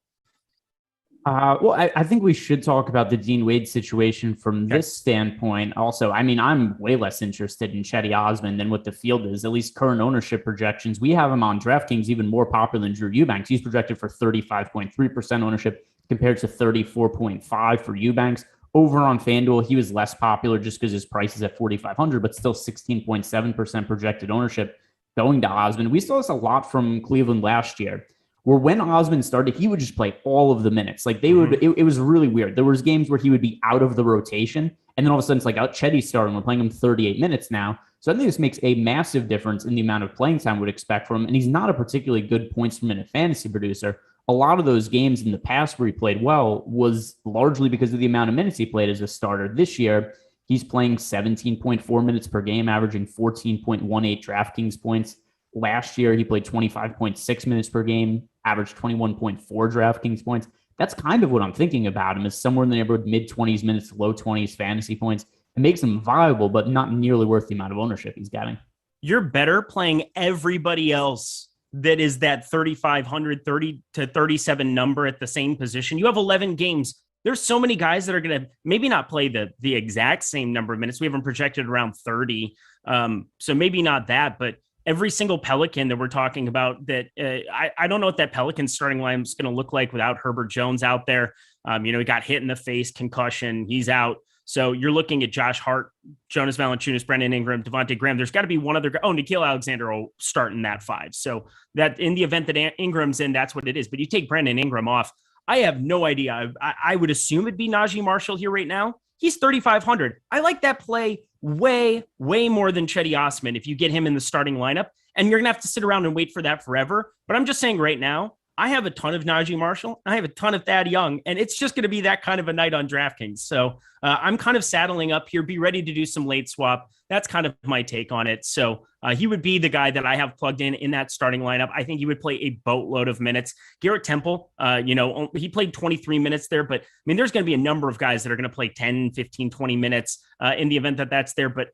Well, I think we should talk about the Dean Wade situation from this standpoint. Also, I mean, I'm way less interested in Chetty Osman than what the field is, at least current ownership projections. We have him on DraftKings even more popular than Drew Eubanks. He's projected for 35.3% ownership compared to 34.5% for Eubanks. Over on FanDuel, he was less popular just because his price is at 4,500, but still 16.7% projected ownership going to Osman. We saw this a lot from Cleveland last year, where when Osman started, he would just play all of the minutes. Like they would, it was really weird. There was games where he would be out of the rotation, and then all of a sudden it's like, Chetty's starting. We're playing him 38 minutes now. So I think this makes a massive difference in the amount of playing time we'd expect from him. And he's not a particularly good points per minute fantasy producer. A lot of those games in the past where he played well was largely because of the amount of minutes he played as a starter. This year, he's playing 17.4 minutes per game, averaging 14.18 DraftKings points. Last year, he played 25.6 minutes per game, averaged 21.4 DraftKings points. That's kind of what I'm thinking about him, is somewhere in the neighborhood mid-20s minutes, low 20s fantasy points. It makes him viable, but not nearly worth the amount of ownership he's getting. You're better playing everybody else that is that 3,500, 30 to 37 number at the same position. You have 11 games. There's so many guys that are going to maybe not play the exact same number of minutes. We haven't projected around 30. So maybe not that, but every single Pelican that we're talking about that I don't know what that Pelican starting line is going to look like without Herbert Jones out there. He got hit in the face, concussion, he's out. So you're looking at Josh Hart, Jonas Valanciunas, Brandon Ingram, Devontae Graham. There's got to be one other guy. Oh, Nickeil Alexander will start in that five. So that in the event that Ingram's in, that's what it is. But you take Brandon Ingram off, I have no idea. I would assume it'd be Najee Marshall here right now. He's 3,500. I like that play way, way more than Chetty Osman if you get him in the starting lineup. And you're going to have to sit around and wait for that forever. But I'm just saying right now, I have a ton of Najee Marshall. I have a ton of Thad Young, and it's just going to be that kind of a night on DraftKings. So I'm kind of saddling up here. Be ready to do some late swap. That's kind of my take on it. So he would be the guy that I have plugged in that starting lineup. I think he would play a boatload of minutes. Garrett Temple, he played 23 minutes there, but I mean, there's going to be a number of guys that are going to play 10, 15, 20 minutes in the event that that's there. But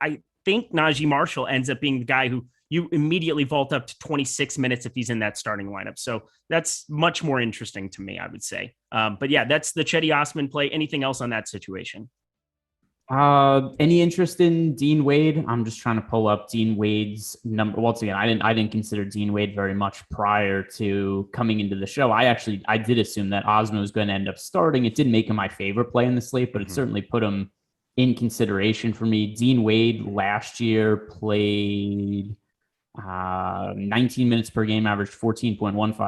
think Najee Marshall ends up being the guy who you immediately vault up to 26 minutes if he's in that starting lineup. So that's much more interesting to me, I would say. But yeah, that's the Cedi Osman play. Anything else on that situation? Any interest in Dean Wade? I'm just trying to pull up Dean Wade's number. Once again, I didn't consider Dean Wade very much prior to coming into the show. I did assume that Awesemo was going to end up starting. It didn't make him my favorite play in the slate, but it certainly put him in consideration for me. Dean Wade last year played 19 minutes per game, averaged 14.15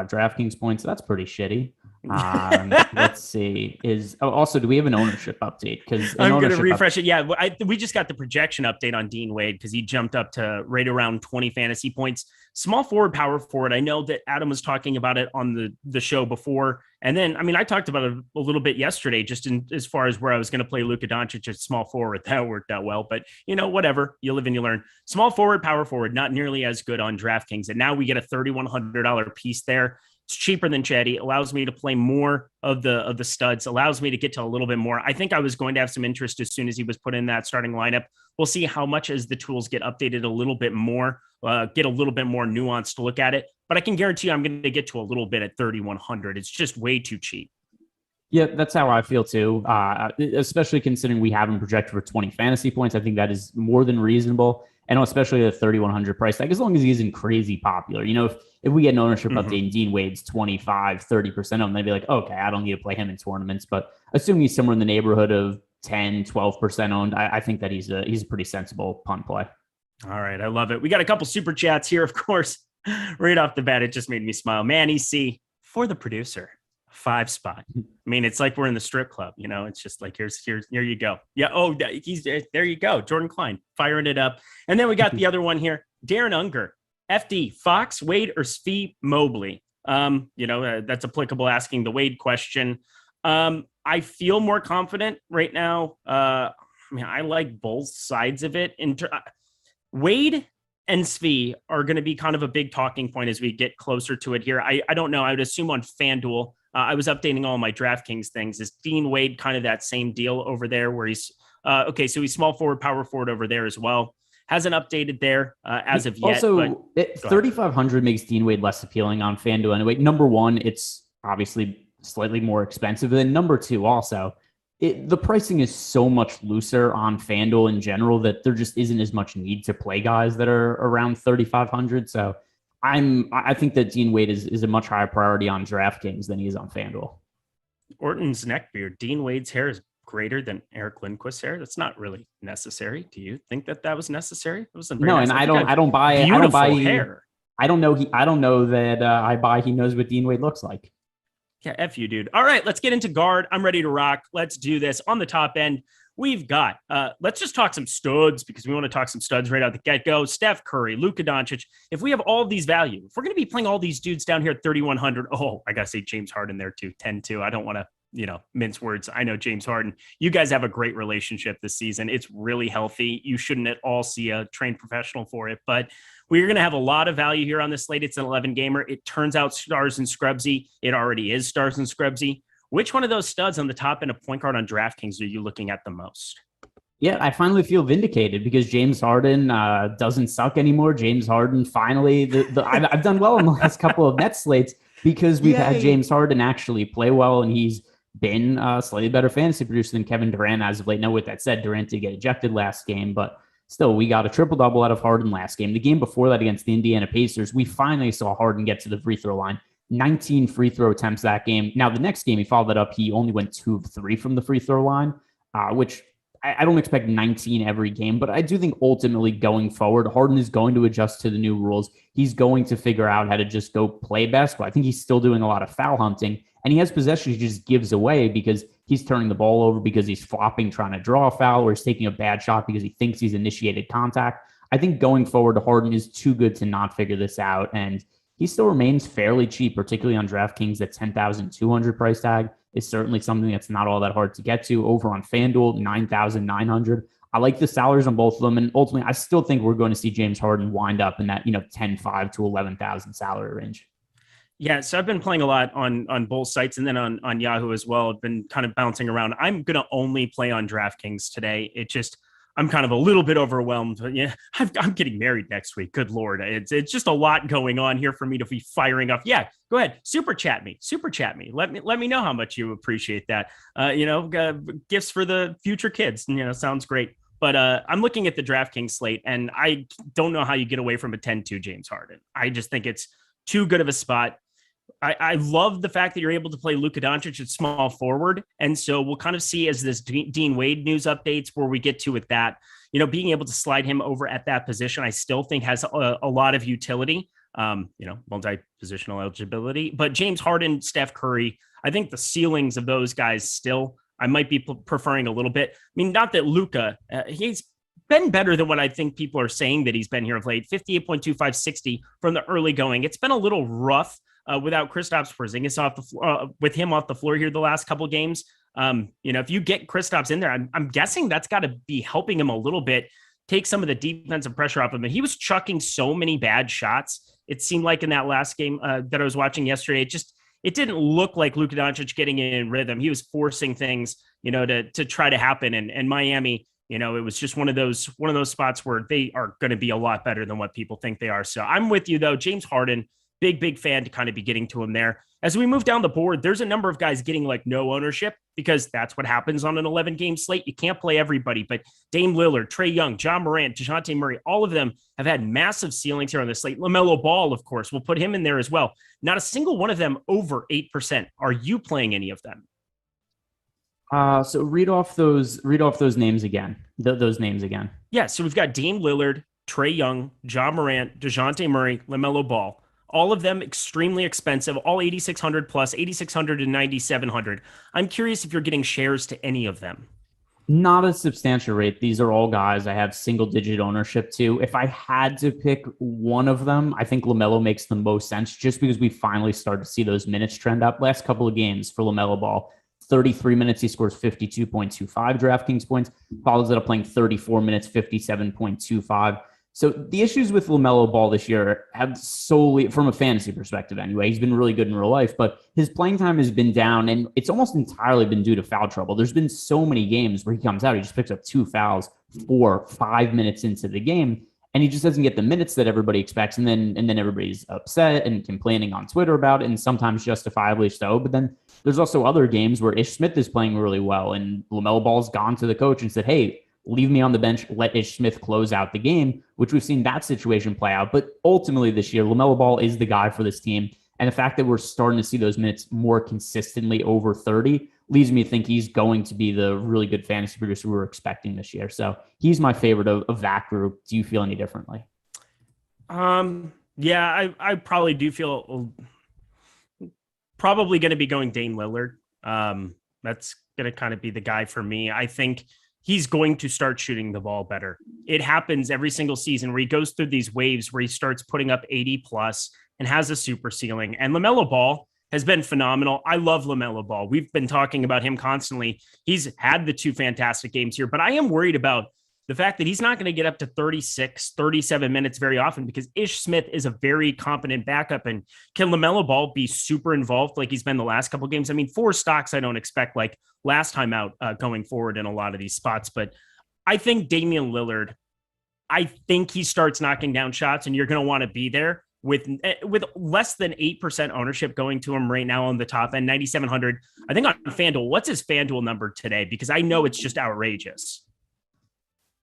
DraftKings points. That's pretty shitty. Let's see. Do we have an ownership update? Because I'm going to refresh it. Yeah, we just got the projection update on Dean Wade because he jumped up to right around 20 fantasy points. Small forward, power forward. I know that Adam was talking about it on the show before. And then, I mean, I talked about it a little bit yesterday, just as far as where I was going to play Luka Doncic at small forward. That worked out well, but whatever. You live and you learn. Small forward, power forward, not nearly as good on DraftKings. And now we get a $3,100 piece there. It's cheaper than Cedi, allows me to play more of the studs, allows me to get to a little bit more. I think I was going to have some interest as soon as he was put in that starting lineup. We'll see how much as the tools get updated a little bit more, get a little bit more nuanced to look at it. But I can guarantee you I'm going to get to a little bit at 3,100. It's just way too cheap. Yeah, that's how I feel too, especially considering we have him projected for 20 fantasy points. I think that is more than reasonable. And especially at 3,100 price tag, as long as he isn't crazy popular. If we get an ownership update and Dean Wade's 25, 30% of them, they'd be like, okay, I don't need to play him in tournaments. But assuming he's somewhere in the neighborhood of 10, 12% owned, I think that he's a pretty sensible punt play. All right, I love it. We got a couple super chats here, of course. Right off the bat, it just made me smile. Manny C, for the producer, 5 spot. I mean, it's like we're in the strip club, it's just like, here you go. Yeah. Oh, there you go. Jordan Klein firing it up. And then we got the other one here, Darren Unger, FD, Fox, Wade, or Svi Mobley. That's applicable asking the Wade question. I feel more confident right now. I like both sides of it. Wade and Svi are going to be kind of a big talking point as we get closer to it here. I don't know. I would assume on FanDuel, I was updating all my DraftKings things. Is Dean Wade kind of that same deal over there where he's okay? So he's small forward, power forward over there as well. Hasn't updated there as of yet. Also, 3,500 makes Dean Wade less appealing on FanDuel anyway. Number one, it's obviously slightly more expensive. And then number two, also, the pricing is so much looser on FanDuel in general that there just isn't as much need to play guys that are around 3,500. So I think that Dean Wade is a much higher priority on DraftKings than he is on FanDuel. Orton's neckbeard. Dean Wade's hair is greater than Eric Lindquist's hair. That's not really necessary. Do you think that was necessary? It was no, nice. And I don't buy it. Beautiful hair. I don't know that I buy he knows what Dean Wade looks like. Yeah, F you, dude. All right, let's get into guard. I'm ready to rock. Let's do this. On the top end, we've got, let's just talk some studs because we want to talk some studs right out the get-go. Steph Curry, Luka Doncic. If we have all of these value, if we're going to be playing all these dudes down here at 3,100, I got to say James Harden there too, 10-2. I don't want to, mince words. I know James Harden. You guys have a great relationship this season. It's really healthy. You shouldn't at all see a trained professional for it, but we're going to have a lot of value here on this slate. It's an 11 gamer. It turns out Stars and Scrubsy. It already is Stars and Scrubsy. Which one of those studs on the top end of point guard on DraftKings are you looking at the most? Yeah, I finally feel vindicated because James Harden doesn't suck anymore. James Harden finally, I've done well in the last couple of net slates because we've had James Harden actually play well, and he's been a slightly better fantasy producer than Kevin Durant as of late. Now, with that said, Durant did get ejected last game, but still, we got a triple-double out of Harden last game. The game before that against the Indiana Pacers, we finally saw Harden get to the free throw line. 19 free throw attempts that game. Now, the next game, he followed that up. He only went 2 of 3 from the free throw line, which I don't expect 19 every game, but I do think ultimately going forward, Harden is going to adjust to the new rules. He's going to figure out how to just go play basketball. I think he's still doing a lot of foul hunting, and he has possessions he just gives away because he's turning the ball over because he's flopping, trying to draw a foul, or he's taking a bad shot because he thinks he's initiated contact. I think going forward, Harden is too good to not figure this out, and he still remains fairly cheap, particularly on DraftKings. That 10,200 price tag is certainly something that's not all that hard to get to. Over on FanDuel, 9,900. I like the salaries on both of them, and ultimately, I still think we're going to see James Harden wind up in that 10,500 to 11,000 salary range. Yeah, so I've been playing a lot on both sites and then on Yahoo as well. I've been kind of bouncing around. I'm going to only play on DraftKings today. I'm kind of a little bit overwhelmed. Yeah, I'm getting married next week. Good Lord. It's just a lot going on here for me to be firing off. Yeah, go ahead. Super chat me. Let me know how much you appreciate that. Gifts for the future kids, sounds great. But I'm looking at the DraftKings slate, and I don't know how you get away from a 10-2 James Harden. I just think it's too good of a spot. I love the fact that you're able to play Luka Doncic at small forward. And so we'll kind of see as this Dean Wade news updates where we get to with that, being able to slide him over at that position, I still think has a lot of utility, multi-positional eligibility. But James Harden, Steph Curry, I think the ceilings of those guys still, I might be preferring a little bit. I mean, not that Luka, he's been better than what I think people are saying that he's been here of late. 58.25, 60 from the early going. It's been a little rough without Kristaps Porzingis with him off the floor here the last couple of games. If you get Kristaps in there, I'm guessing that's got to be helping him a little bit, take some of the defensive pressure off him. And he was chucking so many bad shots. It seemed like in that last game that I was watching yesterday, it didn't look like Luka Doncic getting in rhythm. He was forcing things, to try to happen. And Miami, it was just one of those spots where they are going to be a lot better than what people think they are. So I'm with you though. James Harden, big fan to kind of be getting to him there. As we move down the board, there's a number of guys getting like no ownership because that's what happens on an 11-game slate. You can't play everybody, but Dame Lillard, Trae Young, John Morant, DeJounte Murray, all of them have had massive ceilings here on the slate. LaMelo Ball, of course, we'll put him in there as well. Not a single one of them over 8%. Are you playing any of them? So read off those names again. Those names again. Yeah. So we've got Dame Lillard, Trae Young, John Morant, DeJounte Murray, LaMelo Ball. All of them extremely expensive, all 8,600 plus, 8,600 and 9,700. I'm curious if you're getting shares to any of them. Not a substantial rate. These are all guys I have single-digit ownership to. If I had to pick one of them, I think LaMelo makes the most sense just because we finally started to see those minutes trend up. Last couple of games for LaMelo Ball, 33 minutes, he scores 52.25 DraftKings points, follows it up playing 34 minutes, 57.25. So the issues with LaMelo Ball this year have solely, from a fantasy perspective anyway, he's been really good in real life, but his playing time has been down, and it's almost entirely been due to foul trouble. There's been so many games where he comes out, he just picks up 2 fouls 4-5 minutes into the game, and he just doesn't get the minutes that everybody expects, and then everybody's upset and complaining on Twitter about it, and sometimes justifiably so. But then there's also other games where Ish Smith is playing really well, and LaMelo Ball's gone to the coach and said, hey, leave me on the bench, let Ish Smith close out the game, which we've seen that situation play out. But ultimately this year, LaMelo Ball is the guy for this team. And the fact that we're starting to see those minutes more consistently over 30 leads me to think he's going to be the really good fantasy producer we were expecting this year. So he's my favorite of that group. Do you feel any differently? Yeah, I probably do feel probably going to be going Dame Lillard. That's going to kind of be the guy for me. I think he's going to start shooting the ball better. It happens every single season where he goes through these waves where he starts putting up 80 plus and has a super ceiling. And LaMelo Ball has been phenomenal. I love LaMelo Ball. We've been talking about him constantly. He's had the 2 fantastic games here, but I am worried about the fact that he's not going to get up to 36, 37 minutes very often because Ish Smith is a very competent backup. And can LaMelo Ball be super involved like he's been the last couple of games? I mean, 4 stocks I don't expect like last time out going forward in a lot of these spots. But I think Damian Lillard, I think he starts knocking down shots and you're going to want to be there with less than 8% ownership going to him right now on the top end, 9,700. I think on FanDuel, what's his FanDuel number today? Because I know it's just outrageous.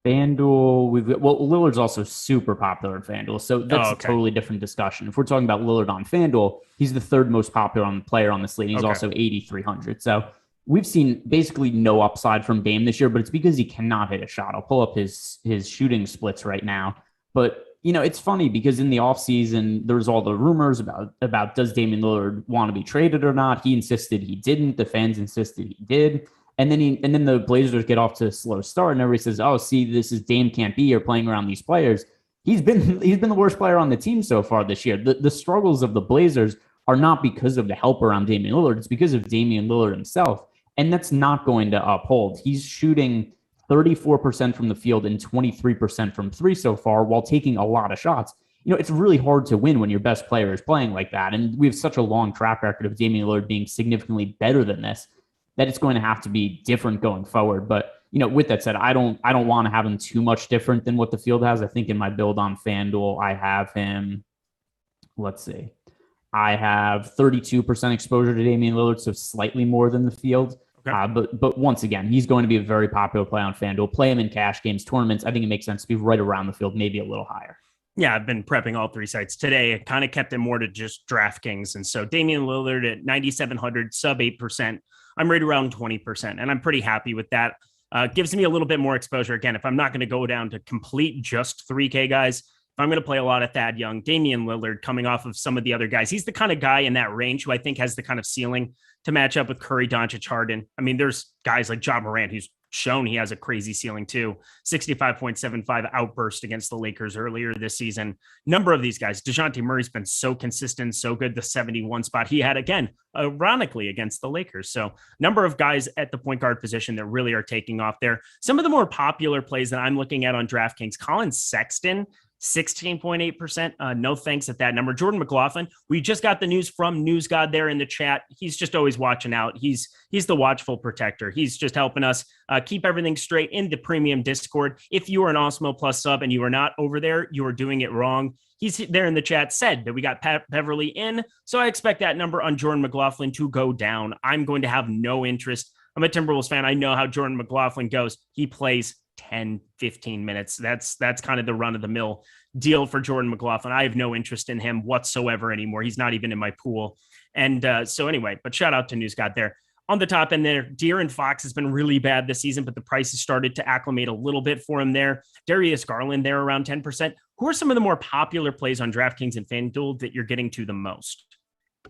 FanDuel, Lillard's also super popular in FanDuel, so that's a totally different discussion. If we're talking about Lillard on FanDuel, he's the 3rd most popular player on the slate. He's also 8,300. So we've seen basically no upside from Dame this year, but it's because he cannot hit a shot. I'll pull up his shooting splits right now. But, it's funny because in the offseason, there's all the rumors about does Damian Lillard want to be traded or not. He insisted he didn't. The fans insisted he did. And then the Blazers get off to a slow start, and everybody says, "Oh, see, this is Dame can't be here playing around these players." He's been the worst player on the team so far this year. The struggles of the Blazers are not because of the help around Damian Lillard; it's because of Damian Lillard himself, and that's not going to uphold. He's shooting 34% from the field and 23% from 3 so far, while taking a lot of shots. It's really hard to win when your best player is playing like that, and we have such a long track record of Damian Lillard being significantly better than this, that it's going to have to be different going forward. But with that said, I don't want to have him too much different than what the field has. I think in my build on FanDuel, I have him, let's see, I have 32% exposure to Damian Lillard, so slightly more than the field. Okay. But once again, he's going to be a very popular play on FanDuel. Play him in cash games, tournaments. I think it makes sense to be right around the field, maybe a little higher. Yeah, I've been prepping all three sites today. It kind of kept it more to just DraftKings. And so Damian Lillard at 9,700, sub 8%. I'm right around 20%, and I'm pretty happy with that. Gives me a little bit more exposure. Again, if I'm not going to go down to complete just 3K guys, if I'm going to play a lot of Thad Young, Damian Lillard coming off of some of the other guys, he's the kind of guy in that range who I think has the kind of ceiling to match up with Curry, Doncic, Harden. I mean, there's guys like Ja Morant who's shown he has a crazy ceiling too. 65.75 outburst against the Lakers earlier this season. Number of these guys, DeJounte Murray's been so consistent, so good. The 71 spot he had again, ironically against the Lakers. So number of guys at the point guard position that really are taking off there. Some of the more popular plays that I'm looking at on DraftKings, Colin Sexton, 16.8%. No thanks at that number. Jordan McLaughlin, we just got the news from News God there in the chat. He's just always watching out. He's the watchful protector. He's just helping us keep everything straight in the premium Discord. If you are an Awesemo Plus sub and you are not over there, you are doing it wrong. He's there in the chat said that we got Pat Beverly in. So I expect that number on Jordan McLaughlin to go down. I'm going to have no interest. I'm a Timberwolves fan. I know how Jordan McLaughlin goes. He plays 10, 15 minutes. That's kind of the run of the mill deal for Jordan McLaughlin. I have no interest in him whatsoever anymore. He's not even in my pool. And so anyway, but shout out to News God there. On the top end there, De'Aaron Fox has been really bad this season, but the price has started to acclimate a little bit for him there. Darius Garland there around 10%. Who are some of the more popular plays on DraftKings and FanDuel that you're getting to the most?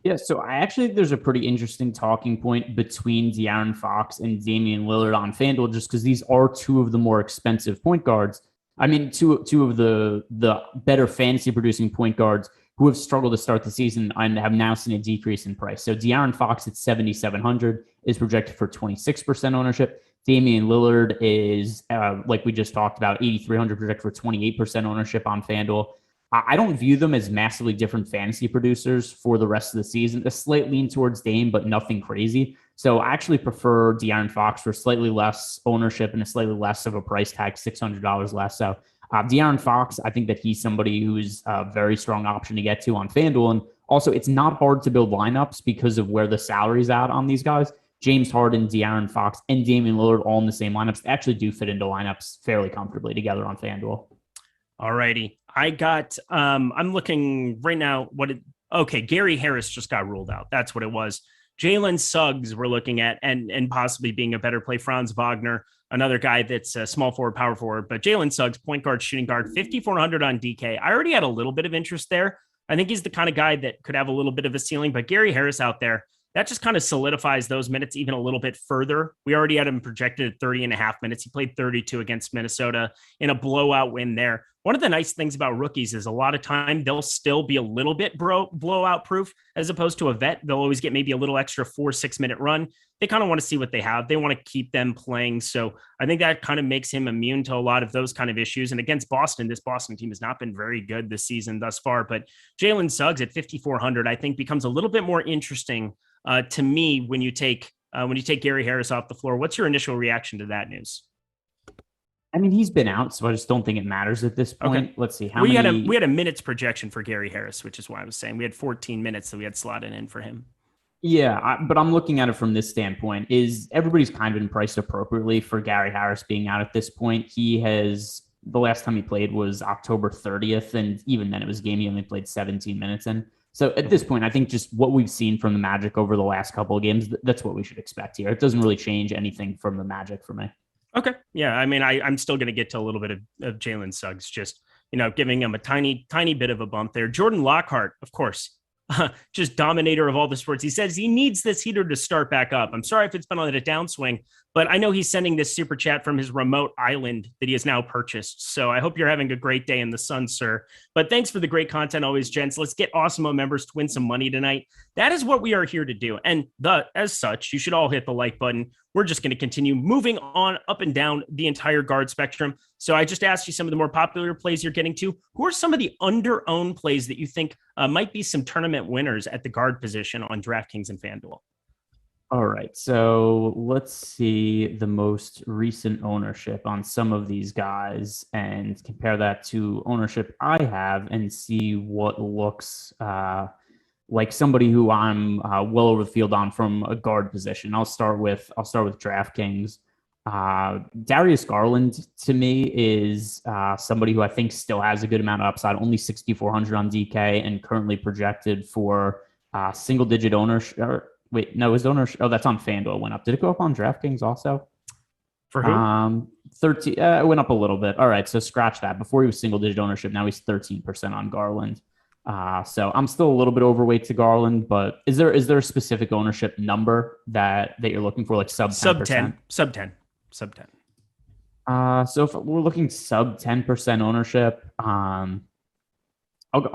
Yeah, so I actually think there's a pretty interesting talking point between De'Aaron Fox and Damian Lillard on FanDuel, just because these are two of the more expensive point guards. I mean, two of the better fantasy producing point guards who have struggled to start the season and have now seen a decrease in price. So De'Aaron Fox at 7,700 is projected for 26% ownership. Damian Lillard is, like we just talked about, 8,300 projected for 28% ownership on FanDuel. I don't view them as massively different fantasy producers for the rest of the season. A slight lean towards Dame, but nothing crazy. So I actually prefer De'Aaron Fox for slightly less ownership and a slightly less of a price tag, $600 less. So De'Aaron Fox, I think that he's somebody who's a very strong option to get to on FanDuel. And also, it's not hard to build lineups because of where the salary's at on these guys. James Harden, De'Aaron Fox, and Damian Lillard all in the same lineups. They actually do fit into lineups fairly comfortably together on FanDuel. All righty. I got, I'm looking right now. Okay. Gary Harris just got ruled out. That's what it was. Jalen Suggs we're looking at and possibly being a better play. Franz Wagner, another guy that's a small forward, power forward, but Jalen Suggs, point guard, shooting guard, 5,400 on DK. I already had a little bit of interest there. I think he's the kind of guy that could have a little bit of a ceiling, but Gary Harris out there, that just kind of solidifies those minutes even a little bit further. We already had him projected at 30 and a half minutes. He played 32 against Minnesota in a blowout win there. One of the nice things about rookies is a lot of time they'll still be a little bit blowout proof as opposed to a vet. They'll always get maybe a little extra 4-6 minute run. They kind of want to see what they have. They want to keep them playing. So I think that kind of makes him immune to a lot of those kind of issues. And against Boston, this Boston team has not been very good this season thus far, but Jalen Suggs at 5,400, I think becomes a little bit more interesting to me when you take Gary Harris off the floor. What's your initial reaction to that news? I mean, he's been out, so I just don't think it matters at this point. Okay. Let's see. We had a minutes projection for Gary Harris, which is why I was saying we had 14 minutes that we had slotted in for him. Yeah, but I'm looking at it from this standpoint. Is everybody's kind of been priced appropriately for Gary Harris being out at this point? He has, the last time he played was October 30th, and even then it was a game he only played 17 minutes in. So at this point, I think just what we've seen from the Magic over the last couple of games, that's what we should expect here. It doesn't really change anything from the Magic for me. Okay. Yeah. I mean, I'm still going to get to a little bit of Jalen Suggs, just, giving him a tiny bit of a bump there. Jordan Lockhart, of course, just dominator of all the sports. He says he needs this heater to start back up. I'm sorry if it's been on a downswing, but I know he's sending this super chat from his remote island that he has now purchased. So I hope you're having a great day in the sun, sir. But thanks for the great content always, gents. Let's get Awesemo members to win some money tonight. That is what we are here to do. And as such, you should all hit the like button. We're just going to continue moving on up and down the entire guard spectrum. So I just asked you some of the more popular plays you're getting to. Who are some of the under-owned plays that you think might be some tournament winners at the guard position on DraftKings and FanDuel? All right, so let's see the most recent ownership on some of these guys and compare that to ownership I have and see what looks like somebody who I'm well over the field on from a guard position. I'll start with DraftKings. Darius Garland to me is somebody who I think still has a good amount of upside. Only 6,400 on DK and currently projected for single digit ownership. Wait, no, his ownership. Oh, that's on FanDuel. It went up. Did it go up on DraftKings also? For who? 13. It went up a little bit. All right, so scratch that. Before he was single digit ownership, now he's 13% on Garland. So I'm still a little bit overweight to Garland, but is there a specific ownership number that you're looking for, like sub 10%? Sub 10. So if we're looking sub 10% ownership, I'll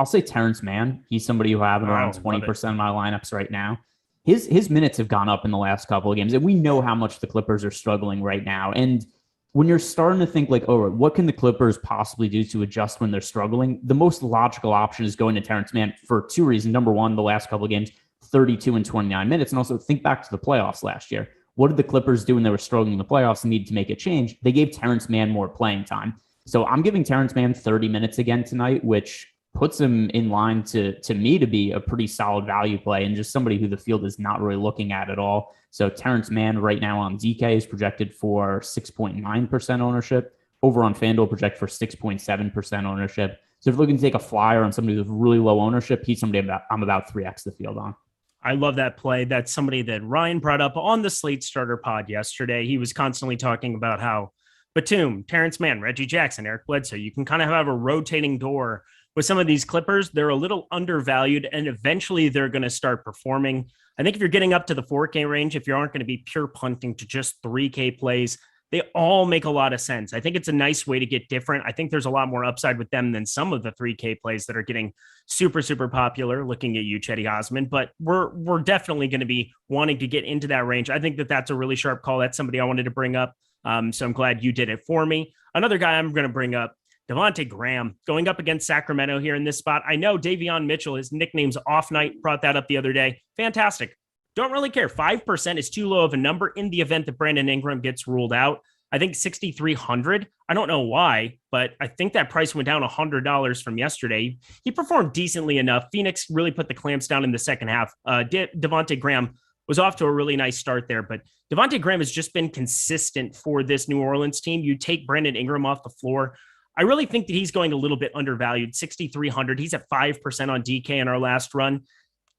say Terrence Mann. He's somebody who I have around 20% of my lineups right now. His minutes have gone up in the last couple of games, and we know how much the Clippers are struggling right now. And when you're starting to think like, oh, what can the Clippers possibly do to adjust when they're struggling? The most logical option is going to Terrence Mann for two reasons. Number one, the last couple of games, 32 and 29 minutes. And also think back to the playoffs last year. What did the Clippers do when they were struggling in the playoffs and needed to make a change? They gave Terrence Mann more playing time. So I'm giving Terrence Mann 30 minutes again tonight, which puts him in line to me to be a pretty solid value play and just somebody who the field is not really looking at all. So Terrence Mann right now on DK is projected for 6.9% ownership. Over on FanDuel projected for 6.7% ownership. So if you're looking to take a flyer on somebody with really low ownership, he's somebody I'm about 3x the field on. I love that play. That's somebody that Ryan brought up on the Slate Starter Pod yesterday. He was constantly talking about how Batum, Terrence Mann, Reggie Jackson, Eric Bledsoe, you can kind of have a rotating door with some of these Clippers. They're a little undervalued, and eventually they're going to start performing. I think if you're getting up to the 4K range, if you aren't going to be pure punting to just 3K plays, they all make a lot of sense. I think it's a nice way to get different. I think there's a lot more upside with them than some of the 3K plays that are getting super, super popular, looking at you, Chetty Osman. But we're definitely going to be wanting to get into that range. I think that's a really sharp call. That's somebody I wanted to bring up. So I'm glad you did it for me. Another guy I'm going to bring up, Devontae Graham, going up against Sacramento here in this spot. I know Davion Mitchell, his nickname's Off Night, brought that up the other day. Fantastic. Don't really care. 5% is too low of a number in the event that Brandon Ingram gets ruled out. I think 6,300. I don't know why, but I think that price went down $100 from yesterday. He performed decently enough. Phoenix really put the clamps down in the second half. Devontae Graham was off to a really nice start there, but Devontae Graham has just been consistent for this New Orleans team. You take Brandon Ingram off the floor, I really think that he's going a little bit undervalued, 6,300. He's at 5% on DK in our last run.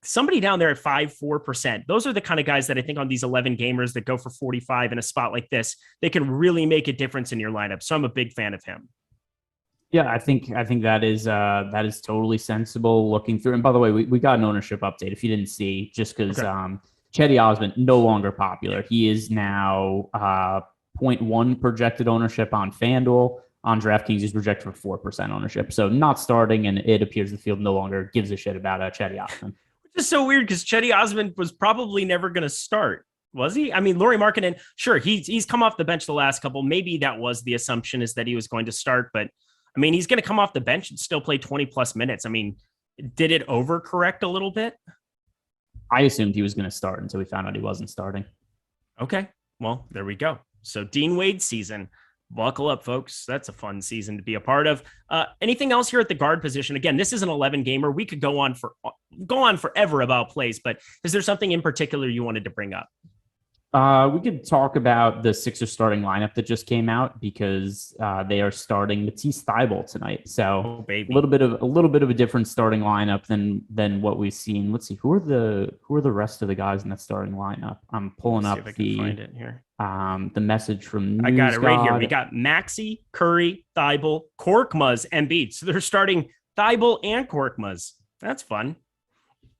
Somebody down there at 4%. Those are the kind of guys that I think on these 11 gamers that go for 45 in a spot like this, they can really make a difference in your lineup. So I'm a big fan of him. Yeah, I think that is totally sensible looking through. And by the way, we got an ownership update if you didn't see, just because Chetty Osman no longer popular. He is now 0.1 projected ownership on FanDuel. On DraftKings, he's projected for 4% ownership. So not starting, and it appears the field no longer gives a shit about Chetty Osman. Which is so weird because Chetty Osman was probably never going to start, was he? I mean, Lauri Markkanen, sure, he's come off the bench the last couple. Maybe that was the assumption, is that he was going to start. But, I mean, he's going to come off the bench and still play 20-plus minutes. I mean, did it overcorrect a little bit? I assumed he was going to start until we found out he wasn't starting. Okay, well, there we go. So Dean Wade's season. Buckle up, folks. That's a fun season to be a part of. Anything else here at the guard position? Again, this is an 11 gamer. We could go on forever about plays, but is there something in particular you wanted to bring up? We could talk about the Sixers starting lineup that just came out, because they are starting Matisse Thybulle tonight. So a little bit of a different starting lineup than what we've seen. Let's see, who are the rest of the guys in that starting lineup? I'm pulling up the message from News I got it right God. here. We got Maxey, Curry, Thybulle, Korkmaz, Embiid. So they're starting Thybulle and Korkmaz. That's fun.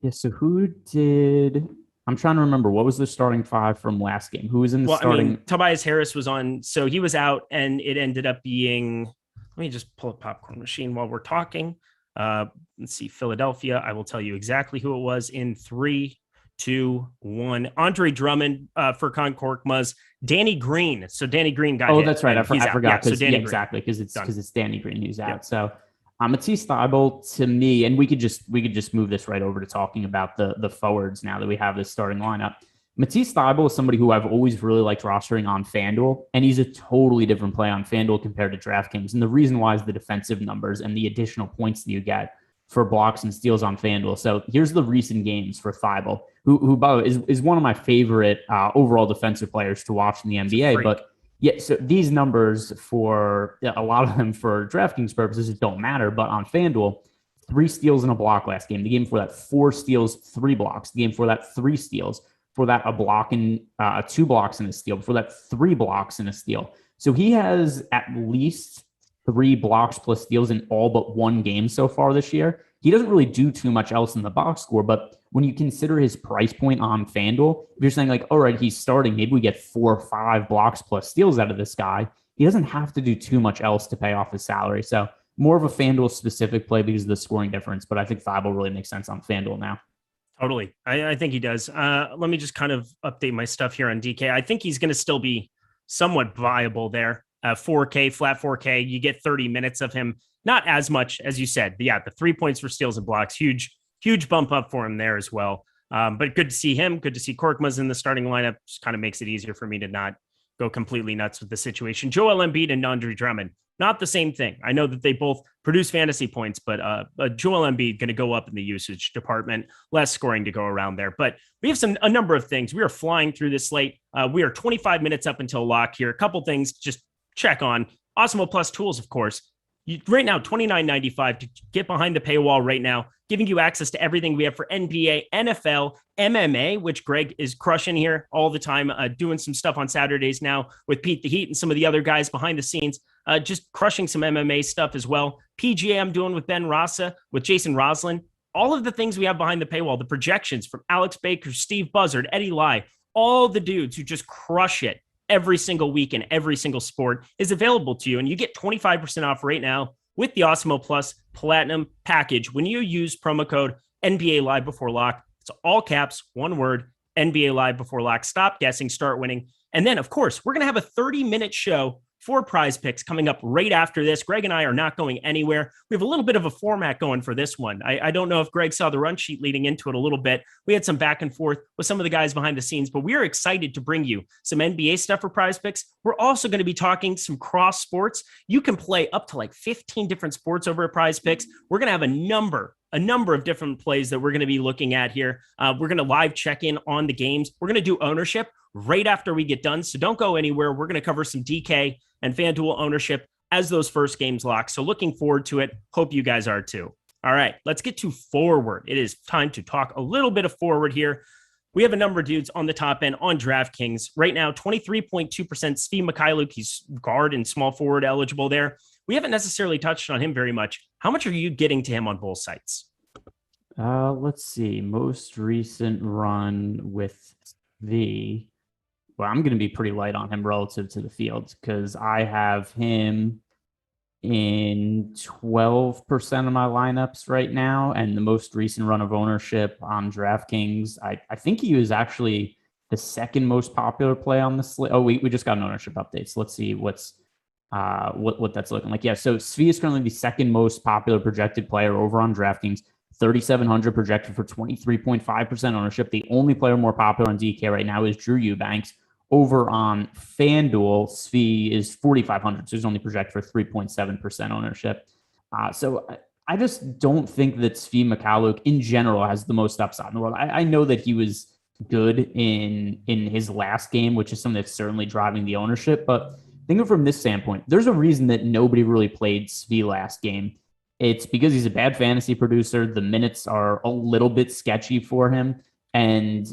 Yeah. So who did? I'm trying to remember, what was the starting five from last game? Who was in the starting? I mean, Tobias Harris was on, so he was out, and it ended up being, let me just pull a popcorn machine while we're talking. Let's see, Philadelphia. I will tell you exactly who it was in 3, 2, 1. Andre Drummond, Furkan Korkmaz, Danny Green. So Danny Green got hit. That's right. I forgot. Exactly, because it's Danny Green who's out. Yep. So Matisse Thybulle, to me, and we could just move this right over to talking about the forwards now that we have this starting lineup. Matisse Thybulle is somebody who I've always really liked rostering on FanDuel, and he's a totally different play on FanDuel compared to DraftKings. And the reason why is the defensive numbers and the additional points that you get for blocks and steals on FanDuel. So here's the recent games for Thybulle, who by the way, is one of my favorite overall defensive players to watch in the NBA. But yeah, so these numbers for a lot of them for DraftKings purposes don't matter. But on FanDuel, 3 steals and a block last game. The game before that, 4 steals, 3 blocks. The game before that, 3 steals. For that, a block and 2 blocks and a steal. Before that, 3 blocks and a steal. So he has at least 3 blocks plus steals in all but 1 game so far this year. He doesn't really do too much else in the box score, but when you consider his price point on FanDuel, if you're saying like, all right, he's starting, maybe we get 4 or 5 blocks plus steals out of this guy, he doesn't have to do too much else to pay off his salary. So more of a FanDuel specific play because of the scoring difference, but I think Thybulle really makes sense on FanDuel now. Totally. I think he does. Let me just kind of update my stuff here on DK. I think he's going to still be somewhat viable there. 4K, flat 4K. You get 30 minutes of him. Not as much as you said. But yeah, the 3 points for steals and blocks. Huge bump up for him there as well. But good to see him. Good to see Korkmaz in the starting lineup. Just kind of makes it easier for me to not go completely nuts with the situation. Joel Embiid and Andre Drummond. Not the same thing. I know that they both produce fantasy points, but Joel Embiid going to go up in the usage department, less scoring to go around there. But we have a number of things. We are flying through this slate. We are 25 minutes up until lock here. A couple things just check on. Awesemo Plus tools, of course. Right now, $29.95 to get behind the paywall right now, giving you access to everything we have for NBA, NFL, MMA, which Greg is crushing here all the time, doing some stuff on Saturdays now with Pete the Heat and some of the other guys behind the scenes, just crushing some MMA stuff as well. PGA I'm doing with Ben Rasa, with Jason Roslin. All of the things we have behind the paywall, the projections from Alex Baker, Steve Buzzard, Eddie Lai, all the dudes who just crush it every single week in every single sport is available to you. And you get 25% off right now with the Awesemo Plus Platinum package when you use promo code NBA Live Before Lock. It's all caps, one word, NBA Live Before Lock. Stop guessing, start winning. And then, of course, we're going to have a 30-minute show for PrizePicks coming up right after this. Greg and I are not going anywhere. We have a little bit of a format going for this one. I don't know if Greg saw the run sheet leading into it a little bit. We had some back and forth with some of the guys behind the scenes, but we are excited to bring you some NBA stuff for PrizePicks. We're also going to be talking some cross sports. You can play up to like 15 different sports over at PrizePicks. We're going to have a number of different plays that we're going to be looking at here. We're going to live check in on the games. We're going to do ownership right after we get done. So don't go anywhere. We're going to cover some DK and FanDuel ownership as those first games lock. So looking forward to it. Hope you guys are too. All right, let's get to forward. It is time to talk a little bit of forward here. We have a number of dudes on the top end on DraftKings. Right now, 23.2% Svi Mikhailuk. He's guard and small forward eligible there. We haven't necessarily touched on him very much. How much are you getting to him on both sites? Let's see. Most recent run with the... Well, I'm going to be pretty light on him relative to the field because I have him in 12% of my lineups right now. And the most recent run of ownership on DraftKings, I think he was actually the second most popular play on the slate. Oh, we just got an ownership update. So let's see what that's looking like. Yeah, so Svi is currently the second most popular projected player over on DraftKings. 3,700 projected for 23.5% ownership. The only player more popular on DK right now is Drew Eubanks. Over on FanDuel, Svi is 4,500, so he's only projected for 3.7% ownership. So I just don't think that Svi Mikhailuk in general has the most upside in the world. I know that he was good in his last game, which is something that's certainly driving the ownership. But think of it from this standpoint. There's a reason that nobody really played Svi last game. It's because he's a bad fantasy producer. The minutes are a little bit sketchy for him, and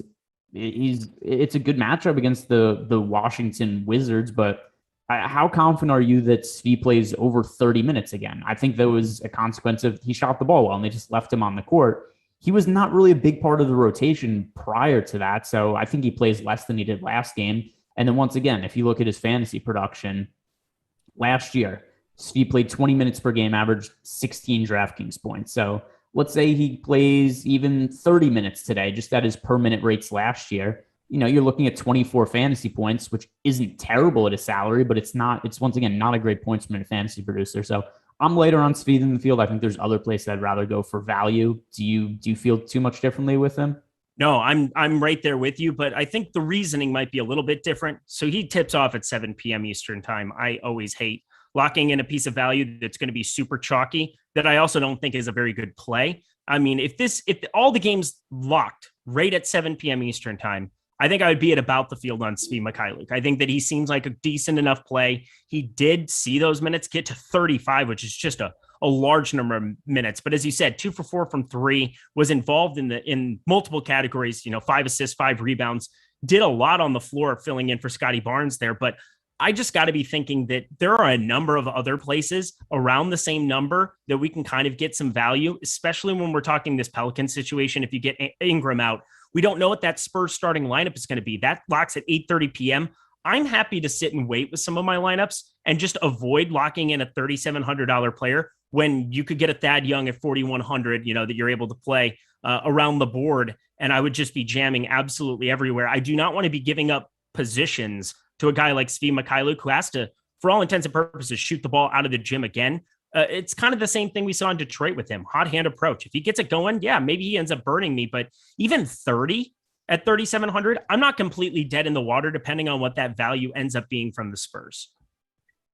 it's a good matchup against the Washington Wizards. But how confident are you that Svi plays over 30 minutes again? I think that was a consequence of he shot the ball well and they just left him on the court. He was not really a big part of the rotation prior to that, so I think he plays less than he did last game. And then once again, if you look at his fantasy production last year, Svi played 20 minutes per game, averaged 16 DraftKings points. So let's say he plays even 30 minutes today, just at his per minute rates last year. You know, you're looking at 24 fantasy points, which isn't terrible at his salary, but it's once again, not a great points per minute fantasy producer. So I'm later on Svi than the field. I think there's other places I'd rather go for value. Do you feel too much differently with him? No, I'm right there with you, but I think the reasoning might be a little bit different. So he tips off at 7 p.m. Eastern time. I always hate locking in a piece of value that's going to be super chalky that I also don't think is a very good play. I mean, if all the games locked right at 7 p.m. Eastern time, I think I would be at about the field on Svi Mikhailiuk. I think that he seems like a decent enough play. He did see those minutes get to 35, which is just a large number of minutes. But as you said, 2 for 4 from 3, was involved in multiple categories, 5 assists, 5 rebounds, did a lot on the floor filling in for Scotty Barnes there. But I just got to be thinking that there are a number of other places around the same number that we can kind of get some value, especially when we're talking this Pelican situation. If you get Ingram out, we don't know what that Spurs starting lineup is going to be. That locks at 8:30 p.m. I'm happy to sit and wait with some of my lineups and just avoid locking in a $3,700 player when you could get a Thad Young at 4,100, that you're able to play around the board. And I would just be jamming absolutely everywhere. I do not want to be giving up positions to a guy like Svi Mikhailiuk, who has to, for all intents and purposes, shoot the ball out of the gym again. It's kind of the same thing we saw in Detroit with him. Hot hand approach. If he gets it going, yeah, maybe he ends up burning me. But even 30 at 3,700, I'm not completely dead in the water, depending on what that value ends up being from the Spurs.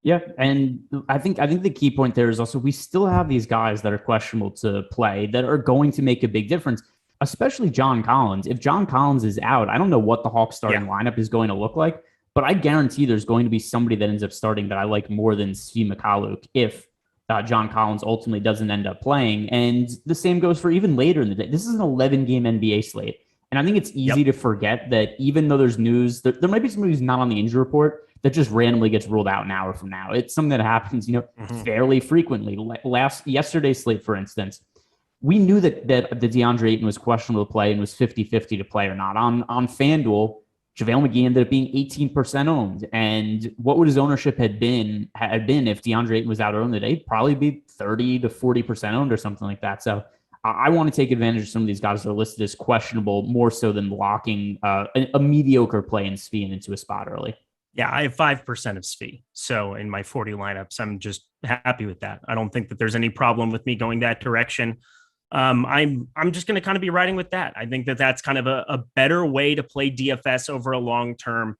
Yeah, and I think the key point there is also we still have these guys that are questionable to play that are going to make a big difference, especially John Collins. If John Collins is out, I don't know what the Hawks starting lineup is going to look like, but I guarantee there's going to be somebody that ends up starting that I like more than Svi Mikhailiuk if John Collins ultimately doesn't end up playing. And the same goes for even later in the day. This is an 11-game NBA slate. And I think it's easy to forget that even though there's news, there might be somebody who's not on the injury report that just randomly gets ruled out an hour from now. It's something that happens, fairly frequently. Yesterday's slate, for instance, we knew that the DeAndre Ayton was questionable to play and was 50-50 to play or not. On FanDuel, JaVale McGee ended up being 18% owned. And what would his ownership had been if DeAndre Ayton was out early today? It'd probably be 30 to 40% owned or something like that. So I want to take advantage of some of these guys that are listed as questionable more so than locking a mediocre play in Svi into a spot early. Yeah, I have 5% of Svi. So in my 40 lineups, I'm just happy with that. I don't think that there's any problem with me going that direction. I'm just going to kind of be riding with that. I think that that's kind of a better way to play DFS over a long term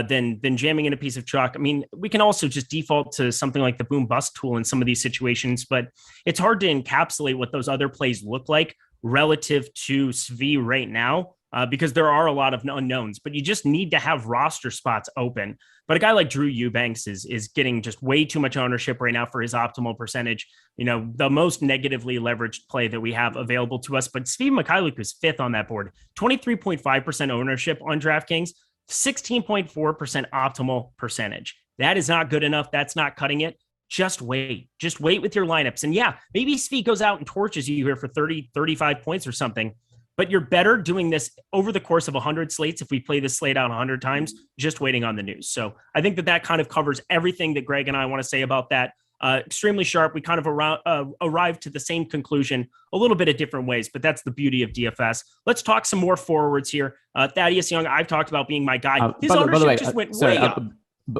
than jamming in a piece of chalk. I mean, we can also just default to something like the boom bust tool in some of these situations, but it's hard to encapsulate what those other plays look like relative to Svi right now. Because there are a lot of unknowns, but you just need to have roster spots open. But a guy like Drew Eubanks is getting just way too much ownership right now for his optimal percentage. The most negatively leveraged play that we have available to us. But Svi Mikhailiuk was 5th on that board, 23.5% ownership on DraftKings, 16.4% optimal percentage. That is not good enough. That's not cutting it. Just wait with your lineups. And yeah, maybe Svi goes out and torches you here for 30, 35 points or something. But you're better doing this over the course of 100 slates. If we play this slate out 100 times, just waiting on the news. So I think that kind of covers everything that Greg and I want to say about that. Extremely sharp. We kind of arrived to the same conclusion a little bit of different ways, but that's the beauty of DFS. Let's talk some more forwards here. Thaddeus Young, I've talked about being my guy. His ownership just went way up.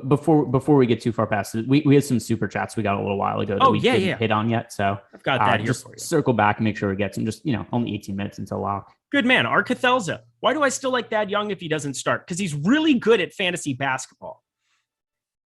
Before we get too far past it, we had some super chats we got a little while ago that we didn't hit on yet. So I've got that here just for you. Circle back and make sure we get some. Just only 18 minutes until lock. Good man, Arcathelza. Why do I still like Thad Young if he doesn't start? Because he's really good at fantasy basketball.